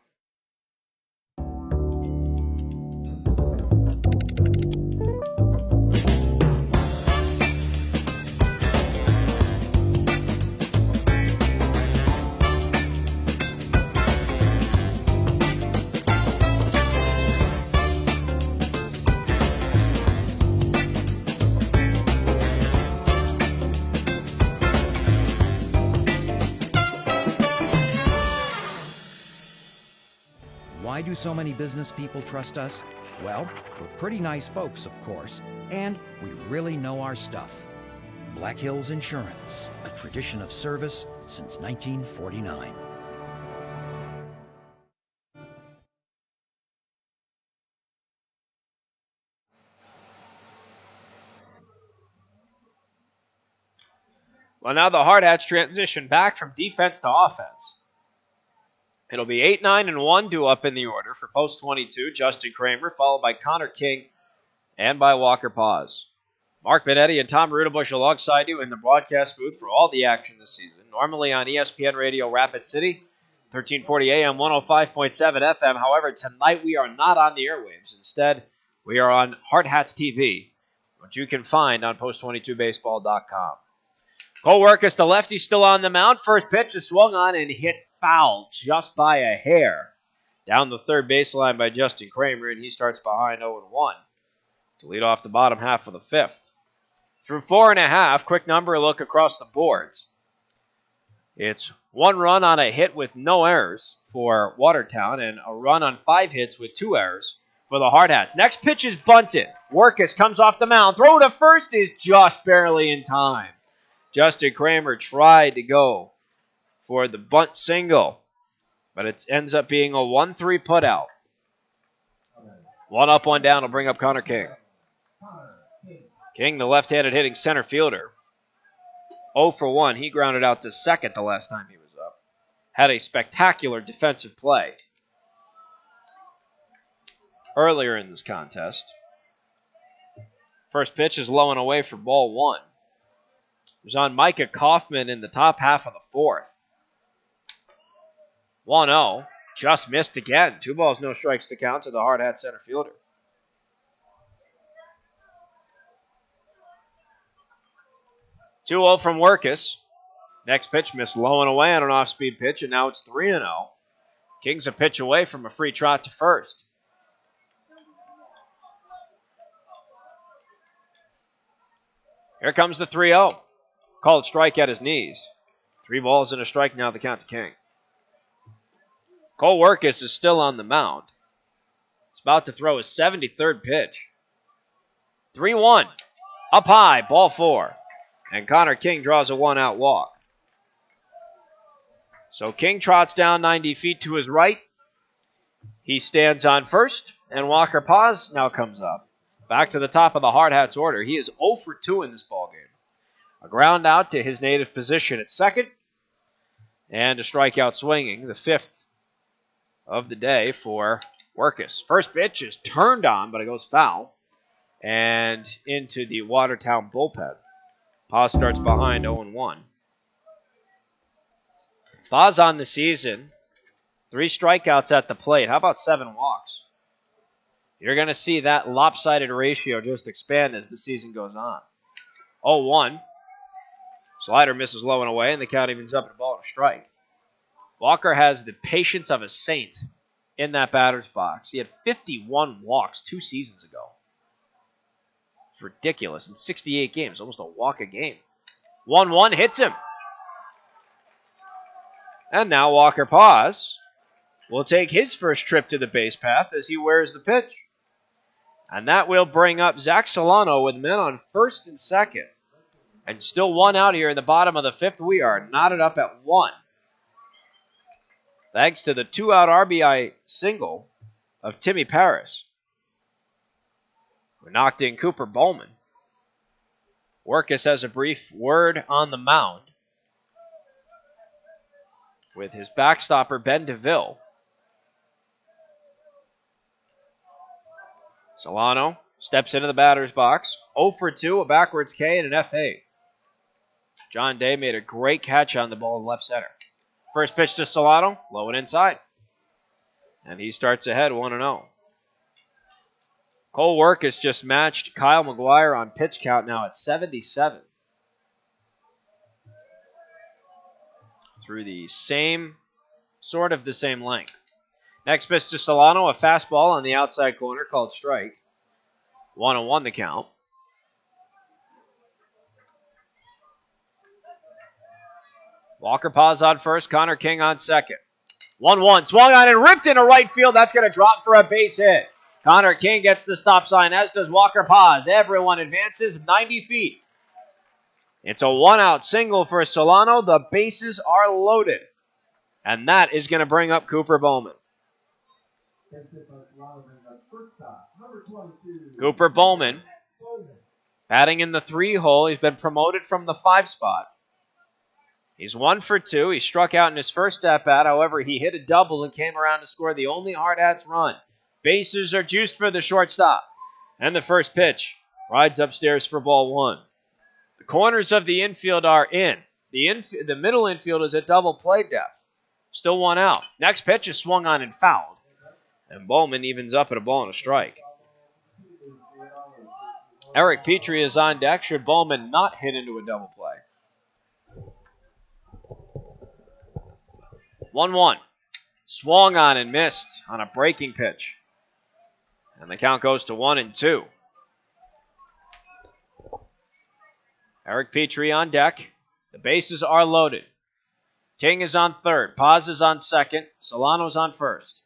Why do so many business people trust us? Well, we're pretty nice folks, of course, and we really know our stuff. Black Hills Insurance, a tradition of service since 1949. Well, now the Hardhats transition back from defense to offense. It'll be 8, 9, and 1 due up in the order for post 22, Justin Kramer, followed by Connor King and by Walker Paz. Mark Benetti and Tom Rudabush alongside you in the broadcast booth for all the action this season. Normally on ESPN Radio Rapid City, 1340 AM, 105.7 FM. However, tonight we are not on the airwaves. Instead, we are on Hardhats-TV, which you can find on post22baseball.com. Cole Workus, the lefty, still on the mound. First pitch is swung on and hit foul just by a hair down the third baseline by Justin Kramer, and he starts behind 0-1 to lead off the bottom half of the fifth. Through 4.5, quick number look across the boards. It's 1 run on a hit with no errors for Watertown and a run on 5 hits with 2 errors for the Hardhats. Next pitch is bunted. Workus comes off the mound. Throw to first is just barely in time. Justin Kramer tried to go for the bunt single, but it ends up being a 1-3 putout. 1 up, 1 down will bring up Connor King. King, the left-handed hitting center fielder. 0 for 1. He grounded out to second the last time he was up. Had a spectacular defensive play earlier in this contest. First pitch is low and away for ball 1. It was on Micah Kaufman in the top half of the fourth. 1-0. Just missed again. 2 balls, no strikes to count to the hard hat center fielder. 2-0 from Workus. Next pitch missed low and away on an off-speed pitch, and now it's 3-0. King's a pitch away from a free trot to first. Here comes the 3-0. Called strike at his knees. 3 balls and a strike now the count to King. Cole Workus is still on the mound. He's about to throw his 73rd pitch. 3-1. Up high, ball 4. And Connor King draws a 1-out walk. So King trots down 90 feet to his right. He stands on first, and Walker Paz now comes up. Back to the top of the Hardhats order. He is 0 for 2 in this ballgame. A ground out to his native position at second, and a strikeout swinging, the 5th of the day for Workus. First pitch is turned on, but it goes foul, and into the Watertown bullpen. Paz starts behind 0-1. Paz on the season, 3 strikeouts at the plate. How about 7 walks? You're going to see that lopsided ratio just expand as the season goes on. 0-1. Slider misses low and away, and the count evens up at a ball and a strike. Walker has the patience of a saint in that batter's box. He had 51 walks 2 seasons ago. It's ridiculous. In 68 games, almost a walk a game. 1-1 hits him. And now Walker Paz will take his first trip to the base path as he wears the pitch. And that will bring up Zach Solano with men on first and second. And still 1 out here in the bottom of the 5th. We are knotted up at 1. Thanks to the 2-out RBI single of Timmy Paris. We knocked in Cooper Bowman. Workus has a brief word on the mound with his backstopper, Ben DeVille. Solano steps into the batter's box. 0 for 2, a backwards K and an FA. John Day made a great catch on the ball in left center. First pitch to Solano, low and inside. And he starts ahead 1-0. Cole Workus just matched Kyle McGuire on pitch count now at 77. Through the same length. Next pitch to Solano, a fastball on the outside corner called strike. 1-1 the count. Walker Paz on first, Connor King on second. 1-1, swung on and ripped into right field. That's going to drop for a base hit. Connor King gets the stop sign, as does Walker Paz. Everyone advances 90 feet. It's a 1-out single for Solano. The bases are loaded. And that is going to bring up Cooper Bowman. Cooper Bowman, batting in the 3 hole. He's been promoted from the 5 spot. He's 1 for 2. He struck out in his first at-bat. However, he hit a double and came around to score the only Hardhats run. Bases are juiced for the shortstop. And the first pitch rides upstairs for ball 1. The corners of the infield are in. The middle infield is at double play depth. Still 1 out. Next pitch is swung on and fouled. And Bowman evens up at a ball and a strike. Eric Petrie is on deck should Bowman not hit into a double play. 1-1. Swung on and missed on a breaking pitch. And the count goes to 1-2. Eric Petrie on deck. The bases are loaded. King is on third. Paz is on second. Solano's on first.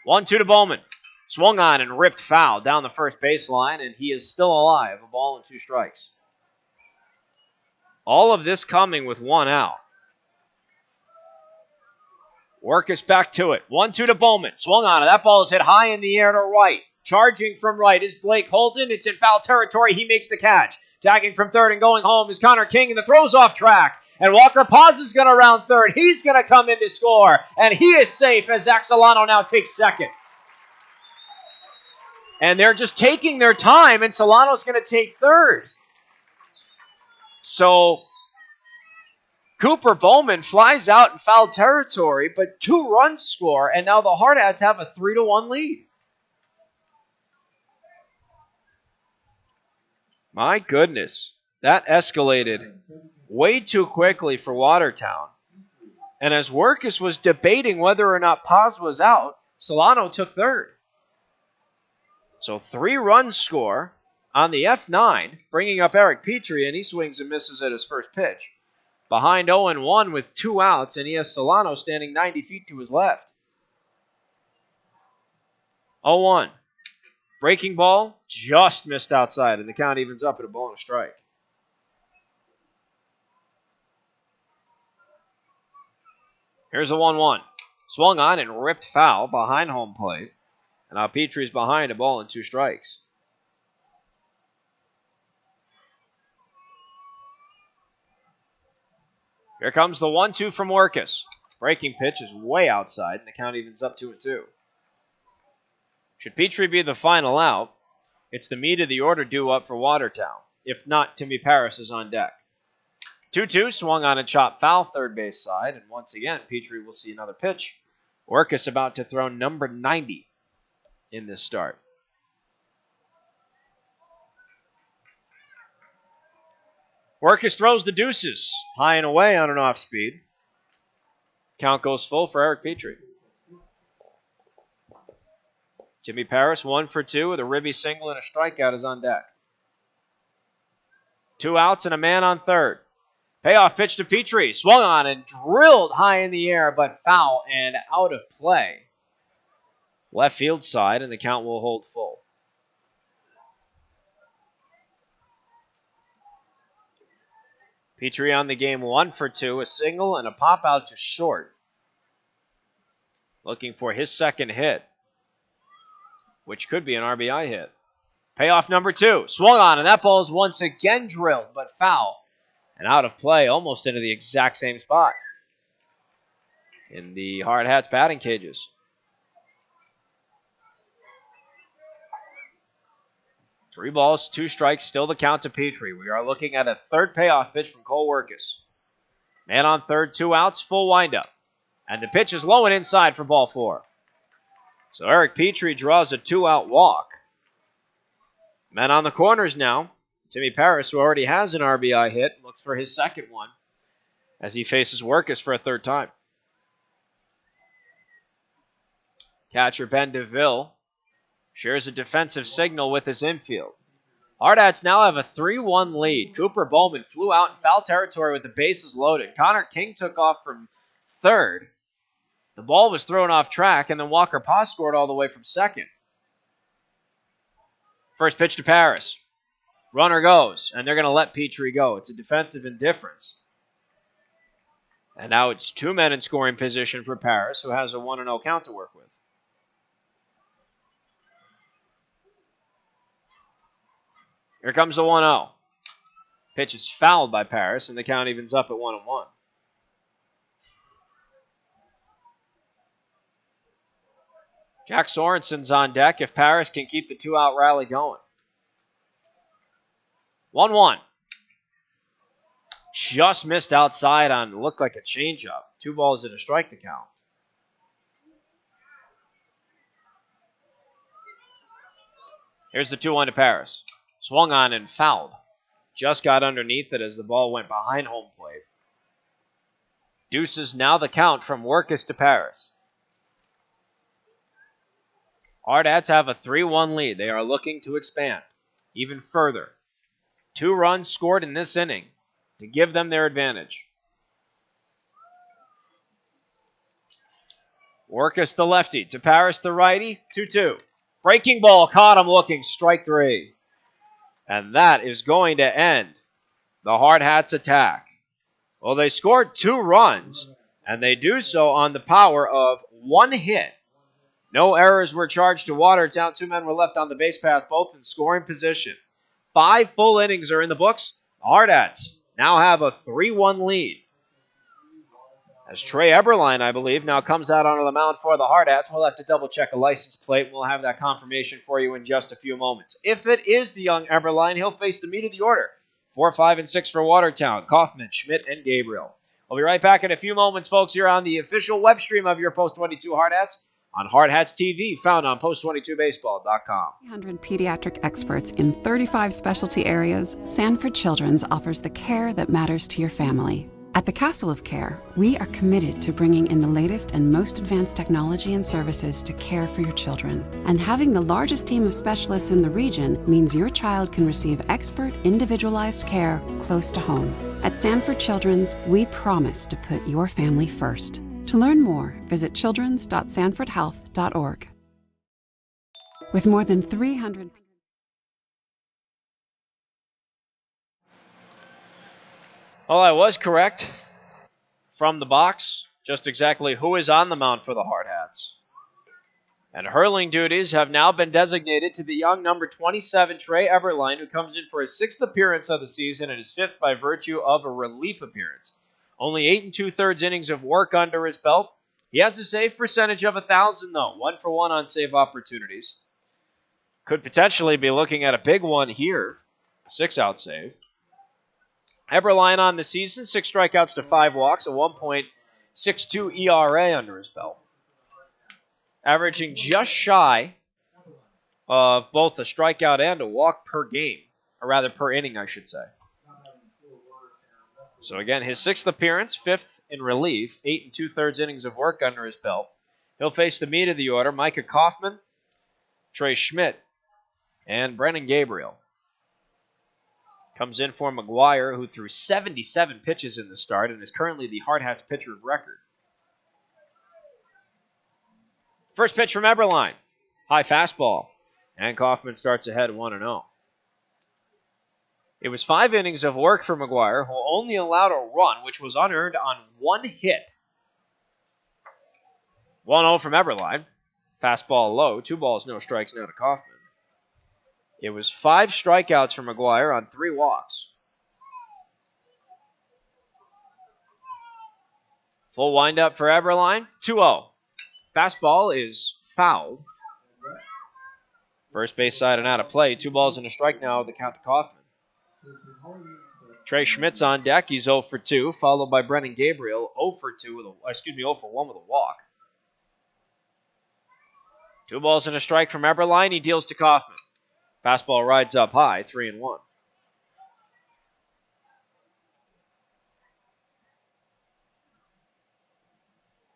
1-2 to Bowman. Swung on and ripped foul down the first baseline, and he is still alive. A ball and 2 strikes. All of this coming with 1 out. Workus back to it. 1-2 to Bowman. Swung on it. That ball is hit high in the air to right. Charging from right is Blake Holden. It's in foul territory. He makes the catch. Tagging from third and going home is Connor King, and the throw's off track. And Walker Paz is going to round third. He's going to come in to score. And he is safe as Zach Solano now takes second. And they're just taking their time, and Solano's going to take third. So Cooper Bowman flies out in foul territory, but 2 runs score, and now the Hardhats have a 3-1 lead. My goodness, that escalated way too quickly for Watertown. And as Workus was debating whether or not Paz was out, Solano took third. So 3 runs score on the F9, bringing up Eric Petrie, and he swings and misses at his first pitch. Behind 0-1 with 2 outs, and he has Solano standing 90 feet to his left. 0-1. Breaking ball just missed outside, and the count evens up at a ball and a strike. Here's a 1-1. Swung on and ripped foul behind home plate. And now Petrie's behind a ball and 2 strikes. Here comes the 1-2 from Workus. Breaking pitch is way outside, and the count evens up 2-2. Should Petrie be the final out, it's the meat of the order due up for Watertown. If not, Timmy Paris is on deck. 2-2, swung on a chop foul third base side, and once again, Petrie will see another pitch. Workus about to throw number 90 in this start. Workus throws the deuces, high and away on an off speed. Count goes full for Eric Petrie. Timmy Paris, 1 for 2 with a ribby single and a strikeout is on deck. 2 outs and a man on third. Payoff pitch to Petrie. Swung on and drilled high in the air, but foul and out of play. Left field side, and the count will hold full. Petrie on the game, 1 for 2, a single and a pop out to short. Looking for his second hit, which could be an RBI hit. Payoff number 2. Swung on, and that ball is once again drilled, but foul. And out of play, almost into the exact same spot in the Hardhats batting cages. 3 balls, 2 strikes, still the count to Petrie. We are looking at a third payoff pitch from Cole Workus. Man on third, 2 outs, full windup. And the pitch is low and inside for ball 4. So Eric Petrie draws a 2-out walk. Men on the corners now. Timmy Paris, who already has an RBI hit, looks for his second one as he faces Workus for a third time. Catcher Ben DeVille shares a defensive signal with his infield. Hardhats now have a 3-1 lead. Cooper Bowman flew out in foul territory with the bases loaded. Connor King took off from third. The ball was thrown off track, and then Walker Paz scored all the way from second. First pitch to Paris. Runner goes, and they're going to let Petrie go. It's a defensive indifference. And now it's 2 men in scoring position for Paris, who has a 1-0 count to work with. Here comes the 1-0. Pitch is fouled by Paris, and the count evens up at 1-1. Jack Sorensen's on deck if Paris can keep the two-out rally going. 1-1. Just missed outside on, looked like a changeup. 2 balls and a strike to count. Here's the 2-1 to Paris. Swung on and fouled. Just got underneath it as the ball went behind home plate. Deuces now the count from Workus to Paris. Hardhats have a 3-1 lead. They are looking to expand even further. 2 runs scored in this inning to give them their advantage. Workus the lefty to Paris the righty, 2-2. Breaking ball caught him looking, strike 3. And that is going to end the Hardhats attack. Well, they scored 2 runs, and they do so on the power of 1 hit. No errors were charged to Watertown. 2 men were left on the base path, both in scoring position. 5 full innings are in the books. The Hardhats now have a 3-1 lead. As Trey Eberline, I believe, now comes out onto the mound for the Hardhats. We'll have to double-check a license plate, and we'll have that confirmation for you in just a few moments. If it is the young Eberline, he'll face the meat of the order. 4, 5, and 6 for Watertown, Kaufman, Schmidt, and Gabriel. We'll be right back in a few moments, folks, here on the official web stream of your Post 22 Hardhats on Hardhats-TV, found on post22baseball.com. 300 pediatric experts in 35 specialty areas, Sanford Children's offers the care that matters to your family. At the Castle of Care, we are committed to bringing in the latest and most advanced technology and services to care for your children. And having the largest team of specialists in the region means your child can receive expert, individualized care close to home. At Sanford Children's, we promise to put your family first. To learn more, visit childrens.sanfordhealth.org. With more than 300... Well, I was correct from the box, just exactly who is on the mound for the Hardhats. And hurling duties have now been designated to the young number 27, Trey Eberline, who comes in for his 6th appearance of the season and his 5th by virtue of a relief appearance. Only 8 2/3 innings of work under his belt. He has a save percentage of 1,000, though. 1 for 1 on save opportunities. Could potentially be looking at a big one here. A 6-out save. Eberline on the season, 6 strikeouts to 5 walks, a 1.62 ERA under his belt. Averaging just shy of both a strikeout and a walk per game, or rather per inning, I should say. So again, his 6th appearance, 5th in relief, 8 2/3 innings of work under his belt. He'll face the meat of the order, Micah Kaufman, Trey Schmidt, and Brennan Gabriel. Comes in for McGuire, who threw 77 pitches in the start and is currently the Hardhats pitcher of record. First pitch from Eberline. High fastball. And Kaufman starts ahead 1-0. It was 5 innings of work for McGuire, who only allowed a run, which was unearned on 1 hit. 1-0 from Eberline. Fastball low. 2 balls, no strikes now to Kaufman. It was 5 strikeouts for McGuire on 3 walks. Full windup for Eberline. 2-0. Fastball is fouled. First base side and out of play. 2 balls and a strike now, the count to Kaufman. Trey Schmidt's on deck. He's 0 for 2, followed by Brennan Gabriel, 0 for 1 with a walk. 2 balls and a strike from Eberline. He deals to Kaufman. Fastball rides up high, 3-1.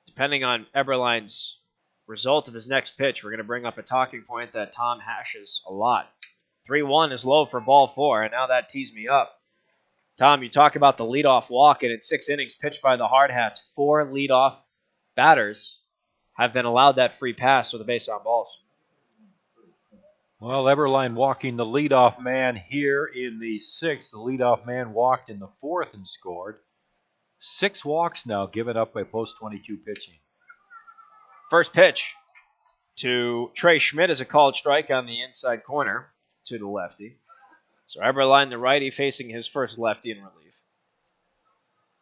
Depending on Eberline's result of his next pitch, we're going to bring up a talking point that Tom hashes a lot. 3-1 is low for ball 4, and now that tees me up. Tom, you talk about the leadoff walk, and in 6 innings pitched by the Hardhats, 4 leadoff batters have been allowed that free pass with a base on balls. Well, Eberline walking the leadoff man here in the 6th. The leadoff man walked in the 4th and scored. 6 walks now given up by Post 22 pitching. First pitch to Trey Schmidt is a called strike on the inside corner to the lefty. So Eberlein, the righty, facing his first lefty in relief.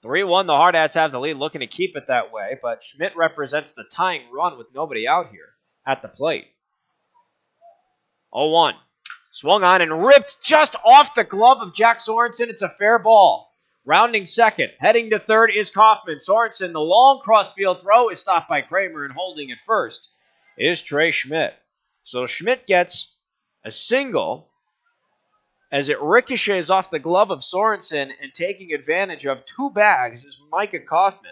3-1, the Hardhats have the lead, looking to keep it that way, but Schmidt represents the tying run with nobody out here at the plate. 0-1. Swung on and ripped just off the glove of Jack Sorensen. It's a fair ball. Rounding second, heading to third is Kaufman. Sorensen, the long crossfield throw is stopped by Kramer, and holding at first is Trey Schmidt. So Schmidt gets a single as it ricochets off the glove of Sorensen, and taking advantage of two bags is Micah Kaufman.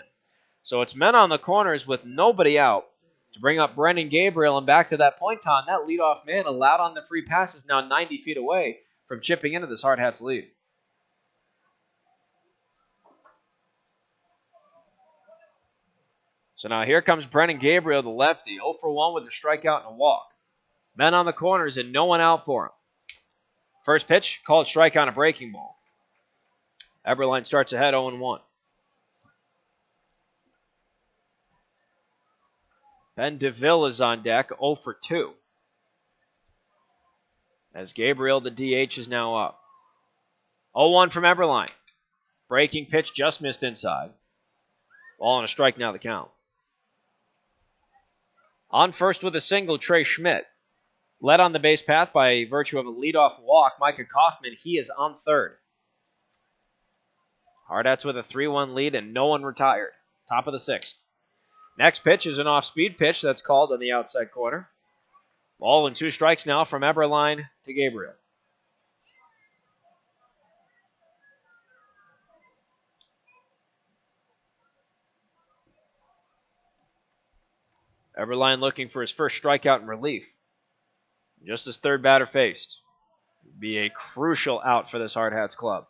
So it's men on the corners with nobody out to bring up Brendan Gabriel, and back to that point, Tom, that leadoff man allowed on the free pass is now 90 feet away from chipping into this Hardhats lead. So now here comes Brendan Gabriel, the lefty, 0 for 1 with a strikeout and a walk. Men on the corners and no one out for him. First pitch, called strike on a breaking ball. Eberlein starts ahead 0-1. Ben DeVille is on deck, 0 for 2. As Gabriel, the DH, is now up. 0-1 from Eberlein. Breaking pitch just missed inside. Ball on a strike now the count. On first with a single, Trey Schmidt. Led on the base path by virtue of a leadoff walk, Micah Kaufman. He is on third. Hardhats with a 3-1 lead and no one retired. Top of the sixth. Next pitch is an off-speed pitch that's called on the outside corner. Ball and 2 strikes now from Eberlein to Gabriel. Eberlein looking for his first strikeout in relief. Just his third batter faced. It'd be a crucial out for this Hardhats club.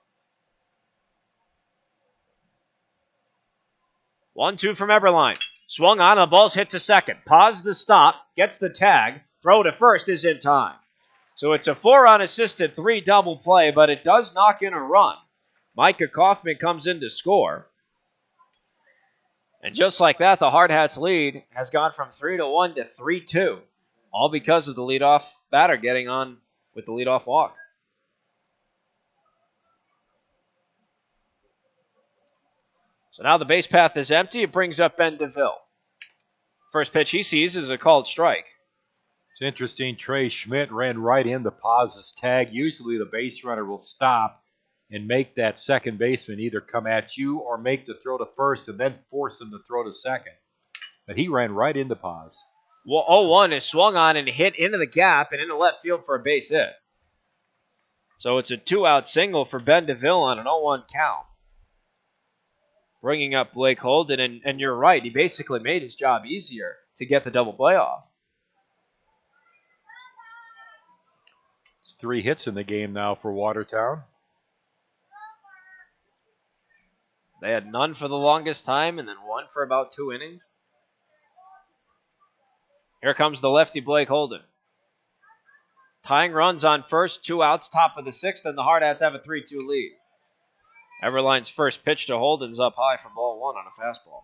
1-2 from Eberlein. Swung on, the ball's hit to second. Pause the stop, gets the tag. Throw to first is in time. So it's a 4 unassisted 3 double play, but it does knock in a run. Micah Kaufman comes in to score. And just like that, the Hardhats lead has gone from 3-1 to 3-2. All because of the leadoff batter getting on with the leadoff walk. So now the base path is empty. It brings up Ben DeVille. First pitch he sees is a called strike. It's interesting. Trey Schmidt ran right into Paz's tag. Usually the base runner will stop and make that second baseman either come at you or make the throw to first and then force him to throw to second. But he ran right into Paz. Well, 0-1 is swung on and hit into the gap and into left field for a base hit. So it's a 2-out single for Ben DeVille on an 0-1 count. Bringing up Blake Holden, and you're right, he basically made his job easier to get the double play off. 3 hits in the game now for Watertown. They had none for the longest time and then 1 for about 2 innings. Here comes the lefty Blake Holden. Tying runs on first, 2 outs, top of the 6th, and the Hardhats have a 3-2 lead. Eberlein's first pitch to Holden's up high for ball 1 on a fastball.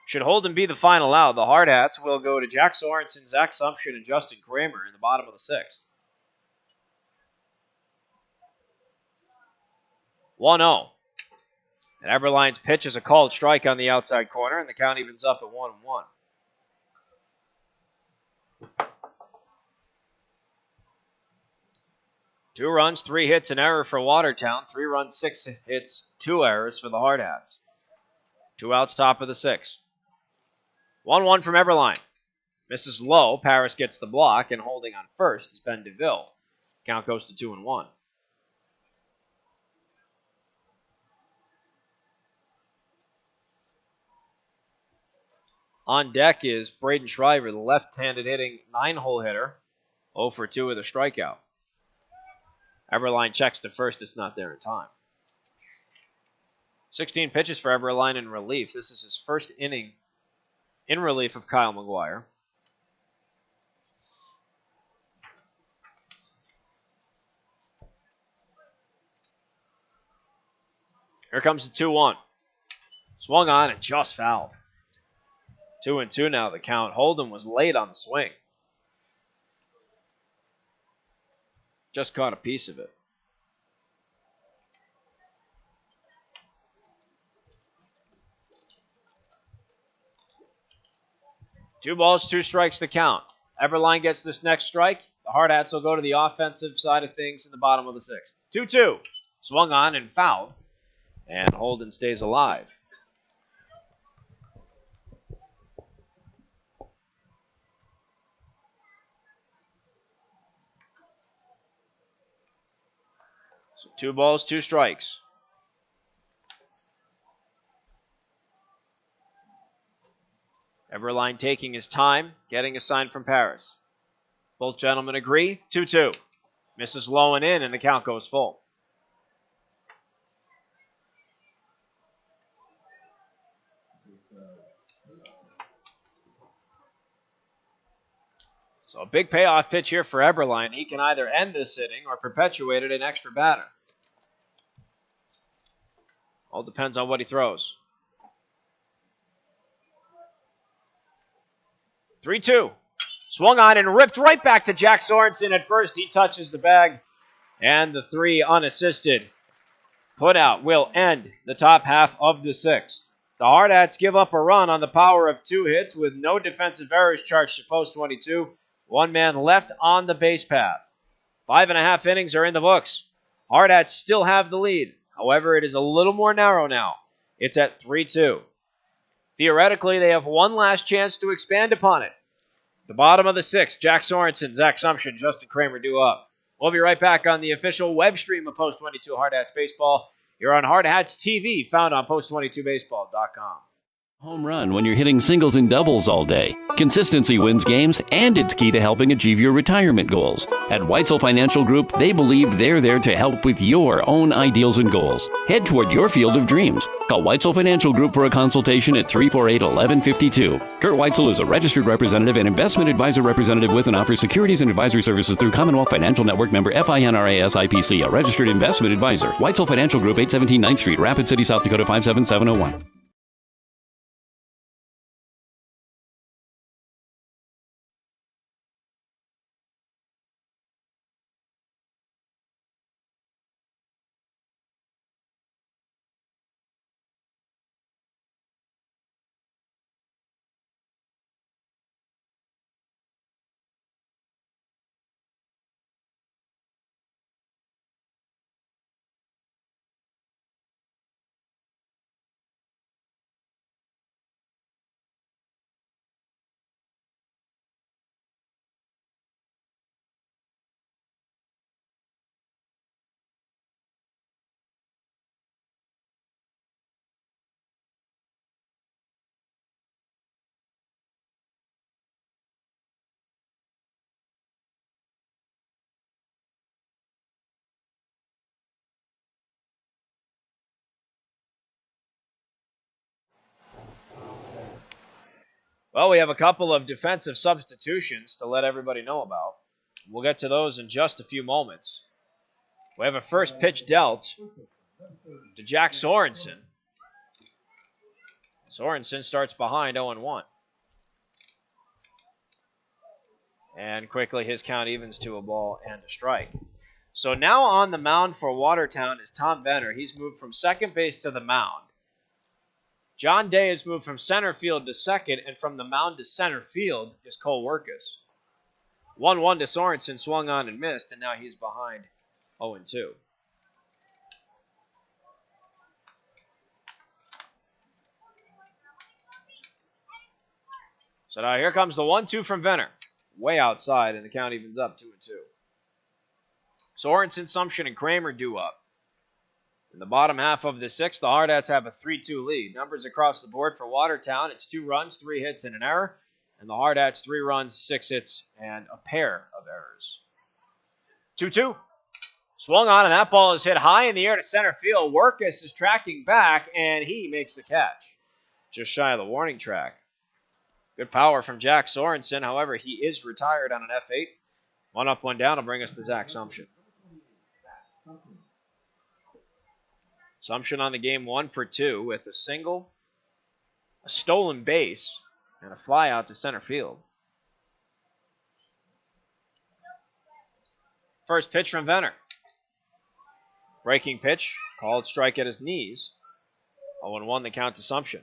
Should Holden be the final out, the Hardhats will go to Jack Sorensen, Zach Sumption, and Justin Kramer in the bottom of the 6th. 1-0. And Eberlein's pitch is a called strike on the outside corner, and the count evens up at 1-1. Two runs, 3 hits, an error for Watertown. 3 runs, 6 hits, 2 errors for the Hardhats. 2 outs, top of the 6th. 1-1 from Eberlein. Misses low. Paris gets the block, and holding on first is Ben DeVille. Count goes to 2-1. On deck is Braden Shriver, the left-handed hitting 9-hole hitter. 0 for 2 with a strikeout. Eberlein checks to first. It's not there in time. 16 pitches for Eberlein in relief. This is his first inning in relief of Kyle McGuire. Here comes the 2-1. Swung on and just fouled. 2-2 now the count. Holden was late on the swing. Just caught a piece of it. Two balls, 2 strikes to count. Eberline gets this next strike. The Hardhats will go to the offensive side of things in the bottom of the 6th. 2-2. Swung on and fouled. And Holden stays alive. So 2 balls, 2 strikes. Eberline taking his time, getting a sign from Paris. Both gentlemen agree. 2-2. Misses low and in, and the count goes full. So a big payoff pitch here for Eberline. He can either end this inning or perpetuate it in extra batter. All depends on what he throws. 3-2. Swung on and ripped right back to Jack Sorensen at first. He touches the bag, and the 3 unassisted put out will end the top half of the 6th. The Hardhats give up a run on the power of 2 hits with no defensive errors charged to post 22. 1 man left on the base path. 5.5 innings are in the books. Hardhats still have the lead. However, it is a little more narrow now. It's at 3-2. Theoretically, they have one last chance to expand upon it. The bottom of the 6th, Jack Sorensen, Zach Sumption, Justin Kramer due up. We'll be right back on the official web stream of Post 22 Hardhats Baseball. You're on Hardhats-TV, found on post22baseball.com. Home run when you're hitting singles and doubles all day. Consistency wins games, and it's key to helping achieve your retirement goals. At Weitzel Financial Group, they believe they're there to help with your own ideals and goals. Head toward your field of dreams. Call Weitzel Financial Group for a consultation at 348-1152. Kurt Weitzel is a registered representative and investment advisor representative with and offers securities and advisory services through Commonwealth Financial Network member FINRA SIPC, a registered investment advisor. Weitzel Financial Group, 817 9th Street, Rapid City, South Dakota, 57701. Well, we have a couple of defensive substitutions to let everybody know about. We'll get to those in just a few moments. We have a first pitch dealt to Jack Sorensen. Sorensen starts behind 0-1. And quickly his count evens to a ball and a strike. So now on the mound for Watertown is Tom Benner. He's moved from second base to the mound. John Day has moved from center field to second, and from the mound to center field is Cole Workus. 1-1 to Sorensen, swung on and missed, and now he's behind 0-2. So now here comes the 1-2 from Venner. Way outside, and the count evens up 2-2. Sorensen, Sumption, and Kramer due up. In the bottom half of the 6th, the Hardhats have a 3-2 lead. Numbers across the board for Watertown, it's 2 runs, 3 hits, and an error. And the Hardhats, 3 runs, 6 hits, and a pair of errors. 2-2. Swung on, and that ball is hit high in the air to center field. Workus is tracking back, and he makes the catch. Just shy of the warning track. Good power from Jack Sorensen. However, he is retired on an F8. 1 up, 1 down will bring us to Zach Sumption. Sumption on the game 1 for 2 with a single, a stolen base, and a fly out to center field. First pitch from Venner. Breaking pitch, called strike at his knees. 0-1 the count to Sumption.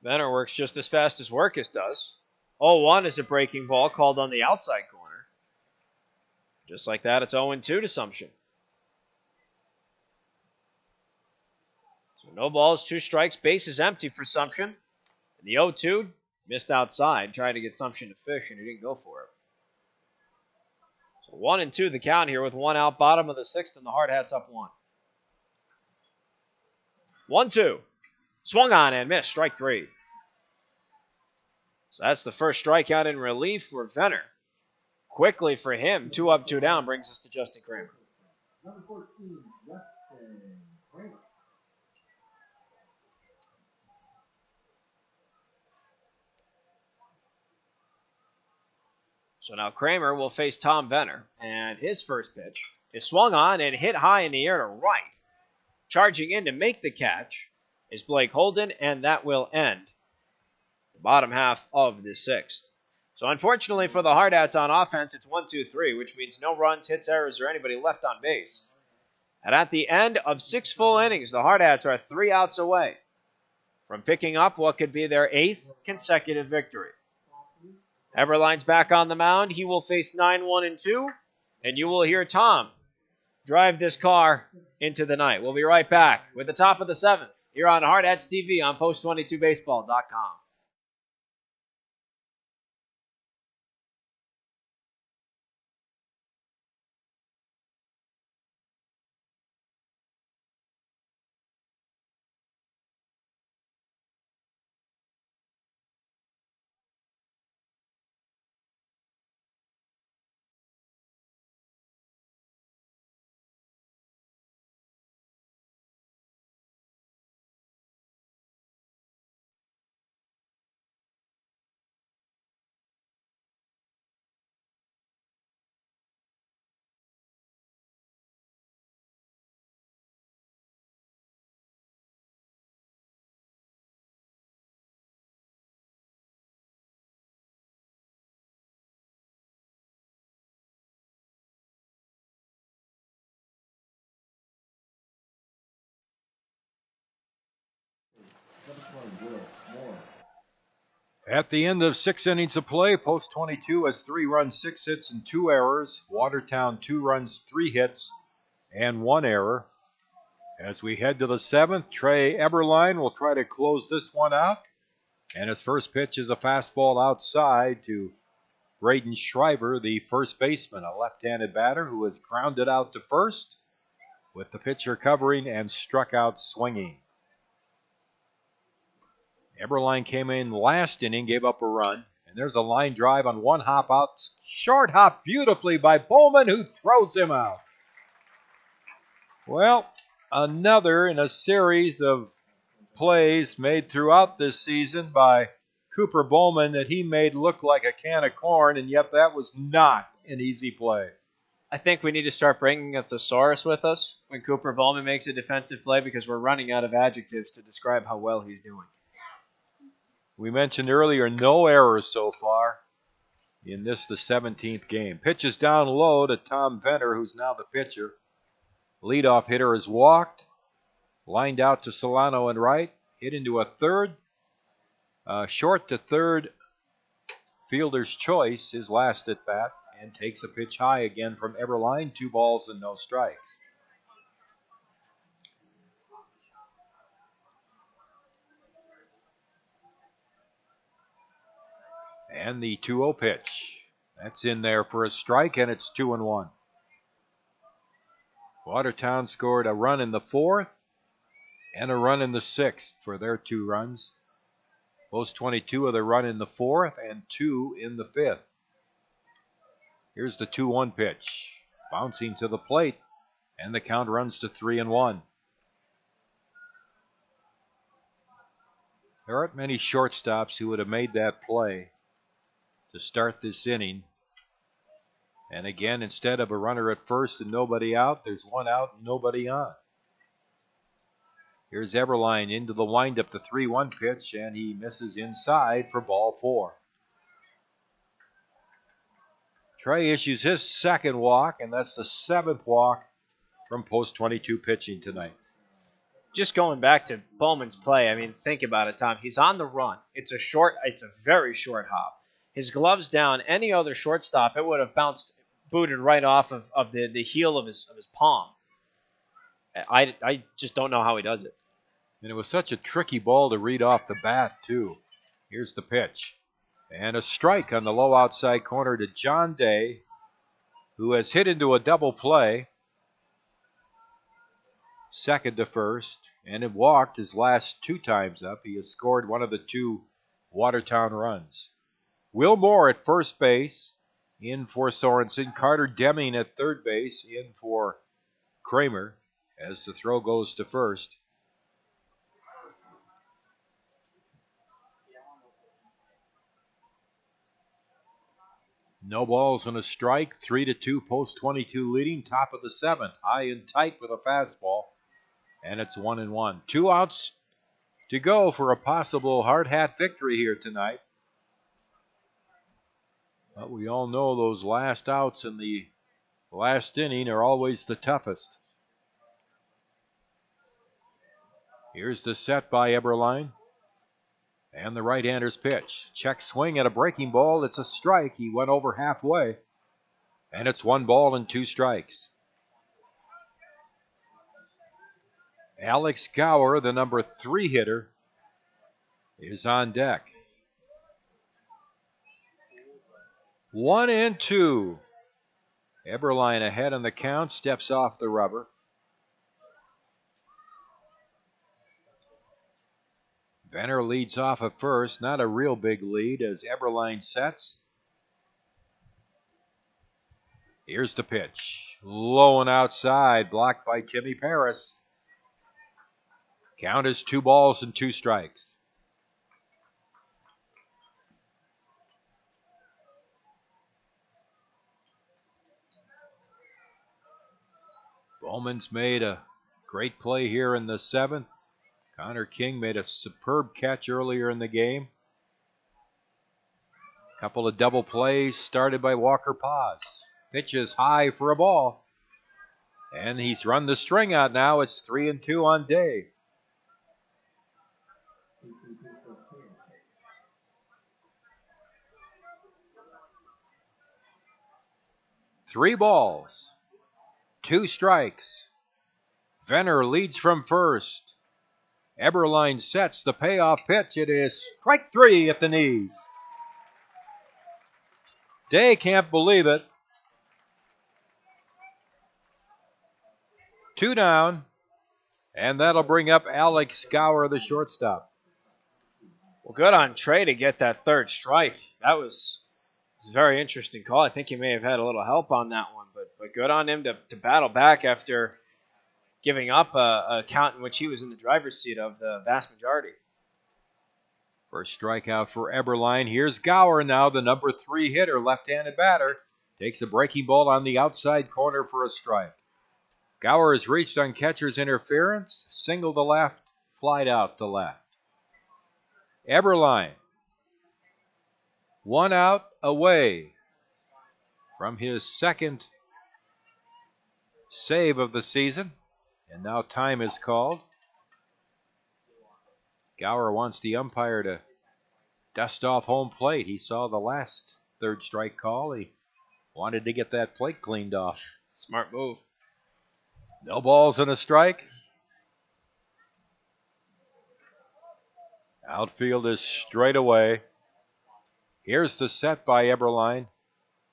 Venner works just as fast as Workus does. 0-1 is a breaking ball called on the outside corner. Just like that, it's 0-2 to Sumption. So no balls, 2 strikes, base is empty for Sumption. And the 0-2 missed outside, tried to get Sumption to fish, and he didn't go for it. So 1-2 the count here with 1 out, bottom of the 6th, and the Hardhats up 1. 1-2. Swung on and missed, strike 3. So that's the first strikeout in relief for Venner. Quickly for him, 2 up, 2 down, brings us to Justin Kramer. Number 14, Justin Kramer. So now Kramer will face Tom Venner, and his first pitch is swung on and hit high in the air to right. Charging in to make the catch is Blake Holden, and that will end the bottom half of the 6th. So unfortunately for the Hardhats on offense, it's 1-2-3, which means no runs, hits, errors, or anybody left on base. And at the end of 6 full innings, the Hardhats are 3 outs away from picking up what could be their 8th consecutive victory. Eberline's back on the mound. He will face 9-1-2, and you will hear Tom drive this car into the night. We'll be right back with the top of the 7th here on Hardhats-TV on Post22Baseball.com. At the end of 6 innings of play, Post 22 has 3 runs, 6 hits, and 2 errors. Watertown 2 runs, 3 hits, and 1 error. As we head to the 7th, Trey Eberline will try to close this one out. And his first pitch is a fastball outside to Braden Schreiber, the first baseman, a left-handed batter who has grounded out to first with the pitcher covering and struck out swinging. Eberline came in last inning, gave up a run, and there's a line drive on one hop out. Short hop beautifully by Bowman, who throws him out. Well, another in a series of plays made throughout this season by Cooper Bowman that he made look like a can of corn, and yet that was not an easy play. I think we need to start bringing a thesaurus with us when Cooper Bowman makes a defensive play because we're running out of adjectives to describe how well he's doing. We mentioned earlier, no errors so far in this, the 17th game. Pitches down low to Tom Venner, who's now the pitcher. Leadoff hitter is walked. Lined out to Solano and right. Hit into a third. Short to third. Fielder's choice, his last at bat. And takes a pitch high again from Eberline. 2 balls and no strikes. And the 2-0 pitch. That's in there for a strike, and it's 2-1. Watertown scored a run in the 4th and a run in the 6th for their 2 runs. Post 22 of the run in the 4th and 2 in the 5th. Here's the 2-1 pitch. Bouncing to the plate, and the count runs to 3-1. There aren't many shortstops who would have made that play to start this inning. And again, instead of a runner at first and nobody out, there's 1 out and nobody on. Here's Eberline into the windup, the 3-1 pitch, and he misses inside for ball 4. Trey issues his second walk, and that's the 7th walk from post 22 pitching tonight. Just going back to Bowman's play, I mean, think about it, Tom. He's on the run. It's a very short hop. His glove's down. Any other shortstop, it would have booted right off of the heel of his palm. I just don't know how he does it. And it was such a tricky ball to read off the bat, too. Here's the pitch. And a strike on the low outside corner to John Day, who has hit into a double play. Second to first, and it walked his last 2 times up. He has scored one of the 2 Watertown runs. Will Moore at first base, in for Sorensen. Carter Deming at third base, in for Kramer, as the throw goes to first. No balls and a strike. 3-2, post 22 leading. Top of the 7th. High and tight with a fastball. And it's 1-1. 2 outs to go for a possible hard hat victory here tonight. But we all know those last outs in the last inning are always the toughest. Here's the set by Eberline. And the right-hander's pitch. Check swing at a breaking ball. It's a strike. He went over halfway. And it's 1 ball and 2 strikes. Alex Gower, the number 3 hitter, is on deck. 1-2. Eberline ahead on the count. Steps off the rubber. Venner leads off at first. Not a real big lead as Eberline sets. Here's the pitch. Low and outside. Blocked by Timmy Paris. Count is 2 balls and 2 strikes. Bowman's made a great play here in the 7th. Connor King made a superb catch earlier in the game. Couple of double plays started by Walker Paz. Pitches high for a ball. And he's run the string out now. It's 3-2 on Day. Three balls, 2 strikes. Venner leads from first. Eberline sets the payoff pitch. It is strike 3 at the knees. Day can't believe it. 2 down, and that'll bring up Alex Gower, the shortstop. Well, good on Trey to get that 3rd strike. That was a very interesting call. I think he may have had a little help on that one, but good on him to battle back after giving up a count in which he was in the driver's seat of the vast majority. First strikeout for Eberline. Here's Gower now, the number 3 hitter, left-handed batter. Takes a breaking ball on the outside corner for a strike. Gower has reached on catcher's interference. Single to left, flied out to left. Eberline, 1 out away from his 2nd save of the season. And now time is called. Gower wants the umpire to dust off home plate. He saw the last 3rd strike call. He wanted to get that plate cleaned off. Smart move. No balls and a strike. Outfield is straight away. Here's the set by Eberline.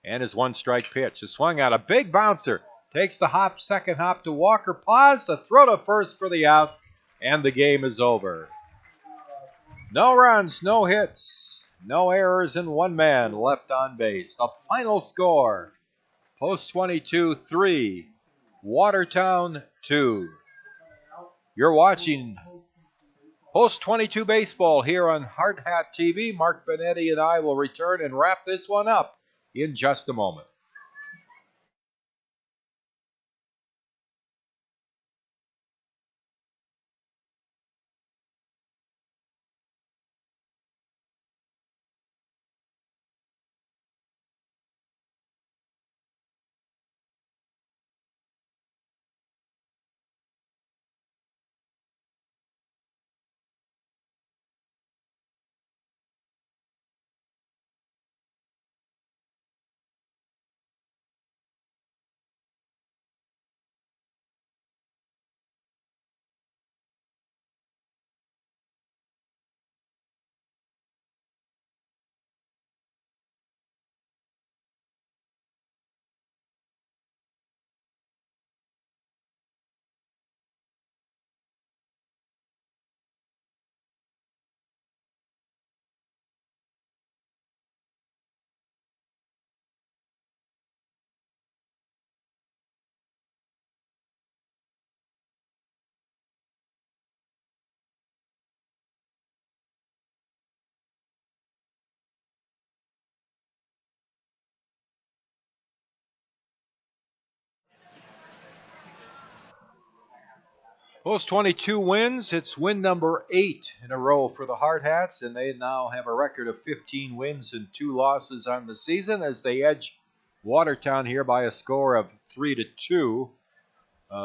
And his 1-strike pitch. A swung out, a big bouncer. Takes the hop, 2nd hop to Walker. Pause, the throw to first for the out. And the game is over. No runs, no hits, no errors, and 1 man left on base. The final score, Post 22 3, Watertown 2. You're watching Post 22 baseball here on Hardhats-TV. Mark Benetti and I will return and wrap this one up in just a moment. Post 22 wins. It's win number 8 in a row for the Hardhats, and they now have a record of 15 wins and 2 losses on the season as they edge Watertown here by a score of 3-2.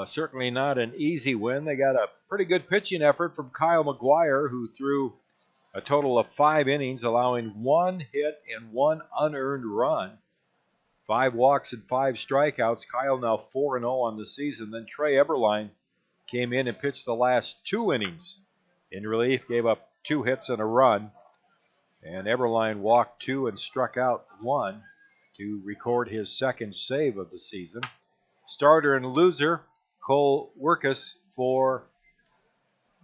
Certainly not an easy win. They got a pretty good pitching effort from Kyle McGuire, who threw a total of 5 innings, allowing 1 hit and 1 unearned run. 5 walks and 5 strikeouts. Kyle now 4-0 on the season. Then Trey Eberline came in and pitched the last 2 innings in relief, gave up 2 hits and a run. And Eberline walked 2 and struck out 1 to record his second save of the season. Starter and loser, Cole Werkus for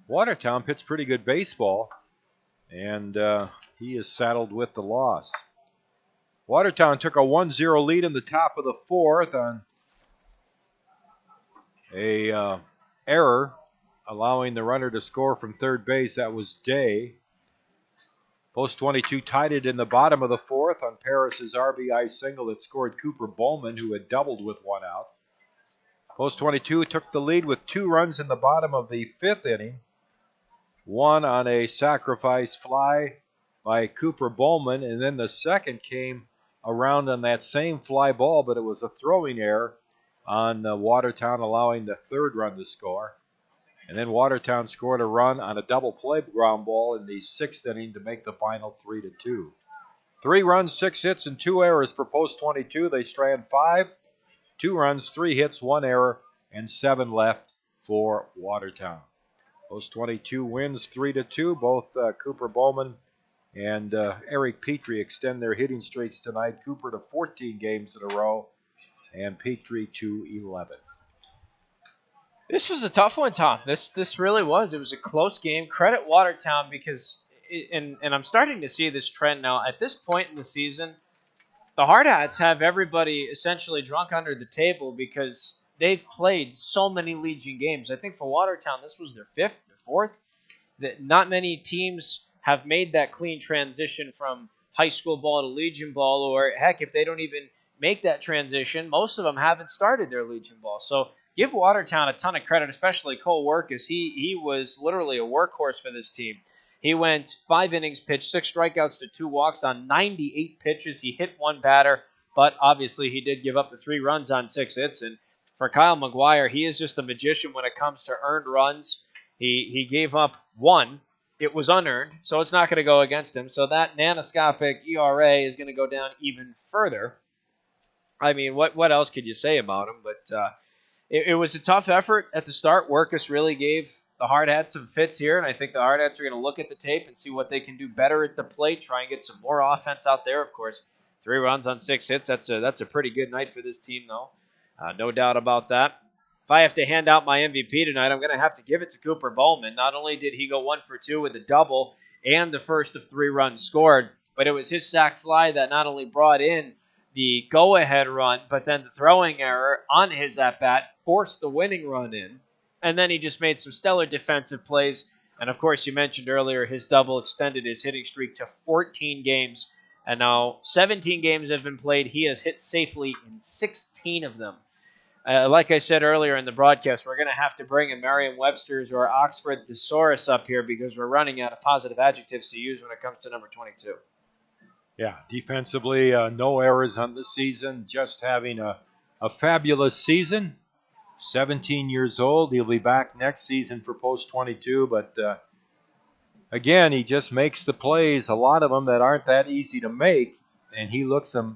Watertown, pitched pretty good baseball, and he is saddled with the loss. Watertown took a 1-0 lead in the top of the 4th on a error, allowing the runner to score from third base. That was Day. Post 22 tied it in the bottom of the 4th on Paris's RBI single that scored Cooper Bowman, who had doubled with 1 out. Post 22 took the lead with 2 runs in the bottom of the 5th inning. 1 on a sacrifice fly by Cooper Bowman, and then the second came around on that same fly ball, but it was a throwing error on Watertown, allowing the 3rd run to score. And then Watertown scored a run on a double play ground ball in the 6th inning to make the final 3-2. 3 runs, 6 hits, and 2 errors for Post 22. They strand 5. 2 runs, 3 hits, 1 error, and 7 left for Watertown. Post 22 wins 3-2. Both Cooper Bowman and Eric Petrie extend their hitting streaks tonight. Cooper to 14 games in a row, and Petrie to 11. This was a tough one, Tom. This really was. It was a close game. Credit Watertown because, and I'm starting to see this trend now. At this point in the season, the Hardhats have everybody essentially drunk under the table because they've played so many Legion games. I think for Watertown, this was their 5th or 4th. That not many teams have made that clean transition from high school ball to Legion ball, or heck, if they don't even make that transition, most of them haven't started their Legion ball. So give Watertown a ton of credit, especially Cole Werkus. He was literally a workhorse for this team. He went 5 innings pitched, 6 strikeouts to 2 walks on 98 pitches. He hit 1 batter, but obviously he did give up the 3 runs on 6 hits. And for Kyle McGuire, he is just a magician when it comes to earned runs. He gave up 1. It was unearned, so it's not going to go against him. So that nanoscopic ERA is going to go down even further. I mean, what else could you say about him? But it was a tough effort at the start. Werkus really gave the Hardhats some fits here, and I think the Hardhats are going to look at the tape and see what they can do better at the plate, try and get some more offense out there. Of course, 3 runs on 6 hits, that's a pretty good night for this team, though. No doubt about that. If I have to hand out my MVP tonight, I'm going to have to give it to Cooper Bowman. Not only did he go 1 for 2 with a double and the first of 3 runs scored, but it was his sac fly that not only brought in the go-ahead run, but then the throwing error on his at-bat forced the winning run in. And then he just made some stellar defensive plays. And, of course, you mentioned earlier his double extended his hitting streak to 14 games. And now 17 games have been played. He has hit safely in 16 of them. Like I said earlier in the broadcast, we're going to have to bring in Merriam-Webster's or Oxford Thesaurus up here because we're running out of positive adjectives to use when it comes to number 22. Yeah, defensively, no errors on the season, just having a fabulous season. 17 years old. He'll be back next season for Post 22, but again, he just makes the plays, a lot of them that aren't that easy to make, and he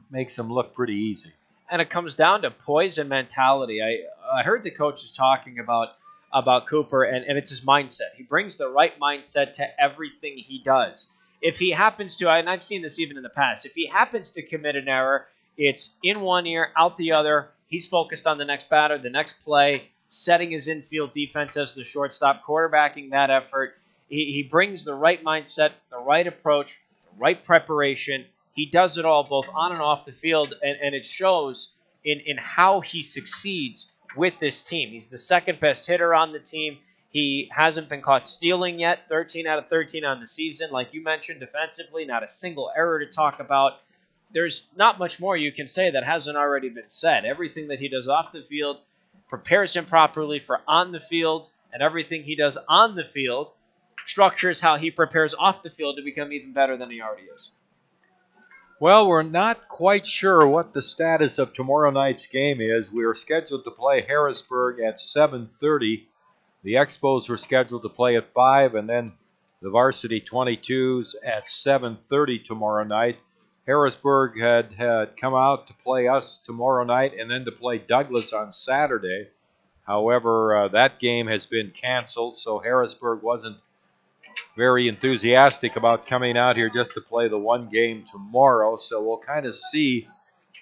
makes them look pretty easy. And it comes down to poise and mentality. I heard the coaches talking about Cooper, and it's his mindset. He brings the right mindset to everything he does. If he happens to, and I've seen this even in the past, if he happens to commit an error, it's in one ear, out the other. He's focused on the next batter, the next play, setting his infield defense as the shortstop, quarterbacking that effort. He brings the right mindset, the right approach, the right preparation. He does it all both on and off the field, and it shows in how he succeeds with this team. He's the second best hitter on the team. He hasn't been caught stealing yet, 13 out of 13 on the season. Like you mentioned, defensively, not a single error to talk about. There's not much more you can say that hasn't already been said. Everything that he does off the field prepares him properly for on the field, and everything he does on the field structures how he prepares off the field to become even better than he already is. Well, we're not quite sure what the status of tomorrow night's game is. We are scheduled to play Harrisburg at 7:30. The Expos were scheduled to play at 5, and then the varsity 22s at 7:30 tomorrow night. Harrisburg had come out to play us tomorrow night and then to play Douglas on Saturday. However, that game has been canceled, so Harrisburg wasn't very enthusiastic about coming out here just to play the one game tomorrow. So we'll kind of see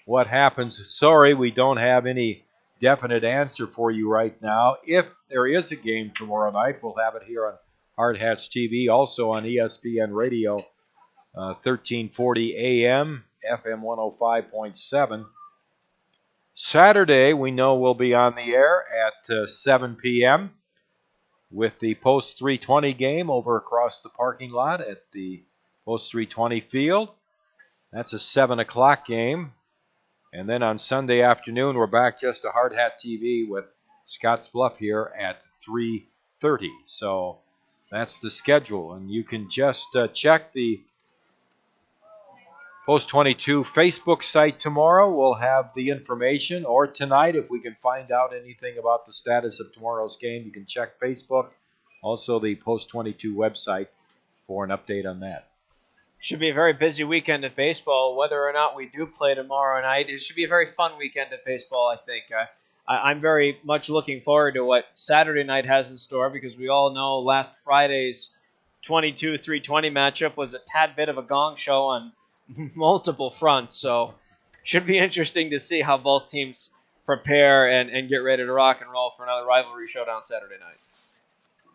what happens. Sorry, we don't have any definite answer for you right now. If there is a game tomorrow night, we'll have it here on Hardhats-TV, also on ESPN Radio, 1340 AM, FM 105.7. Saturday, we know we'll be on the air at 7 p.m. with the Post 320 game over across the parking lot at the Post 320 field. That's a 7 o'clock game. And then on Sunday afternoon, we're back just to Hardhat-TV with Scotts Bluff here at 3:30. So that's the schedule. And you can just check the Post 22 Facebook site tomorrow. We'll have the information, or tonight if we can find out anything about the status of tomorrow's game. You can check Facebook, also the Post 22 website for an update on that. Should be a very busy weekend of baseball. Whether or not we do play tomorrow night, it should be a very fun weekend of baseball, I think. I'm very much looking forward to what Saturday night has in store, because we all know last Friday's 22-320 matchup was a tad bit of a gong show on multiple fronts. So should be interesting to see how both teams prepare and get ready to rock and roll for another rivalry showdown Saturday night.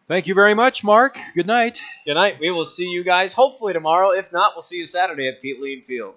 Thank you very much, Mark. Good night. Good night. We will see you guys hopefully tomorrow. If not, we'll see you Saturday at Pete Lean Field.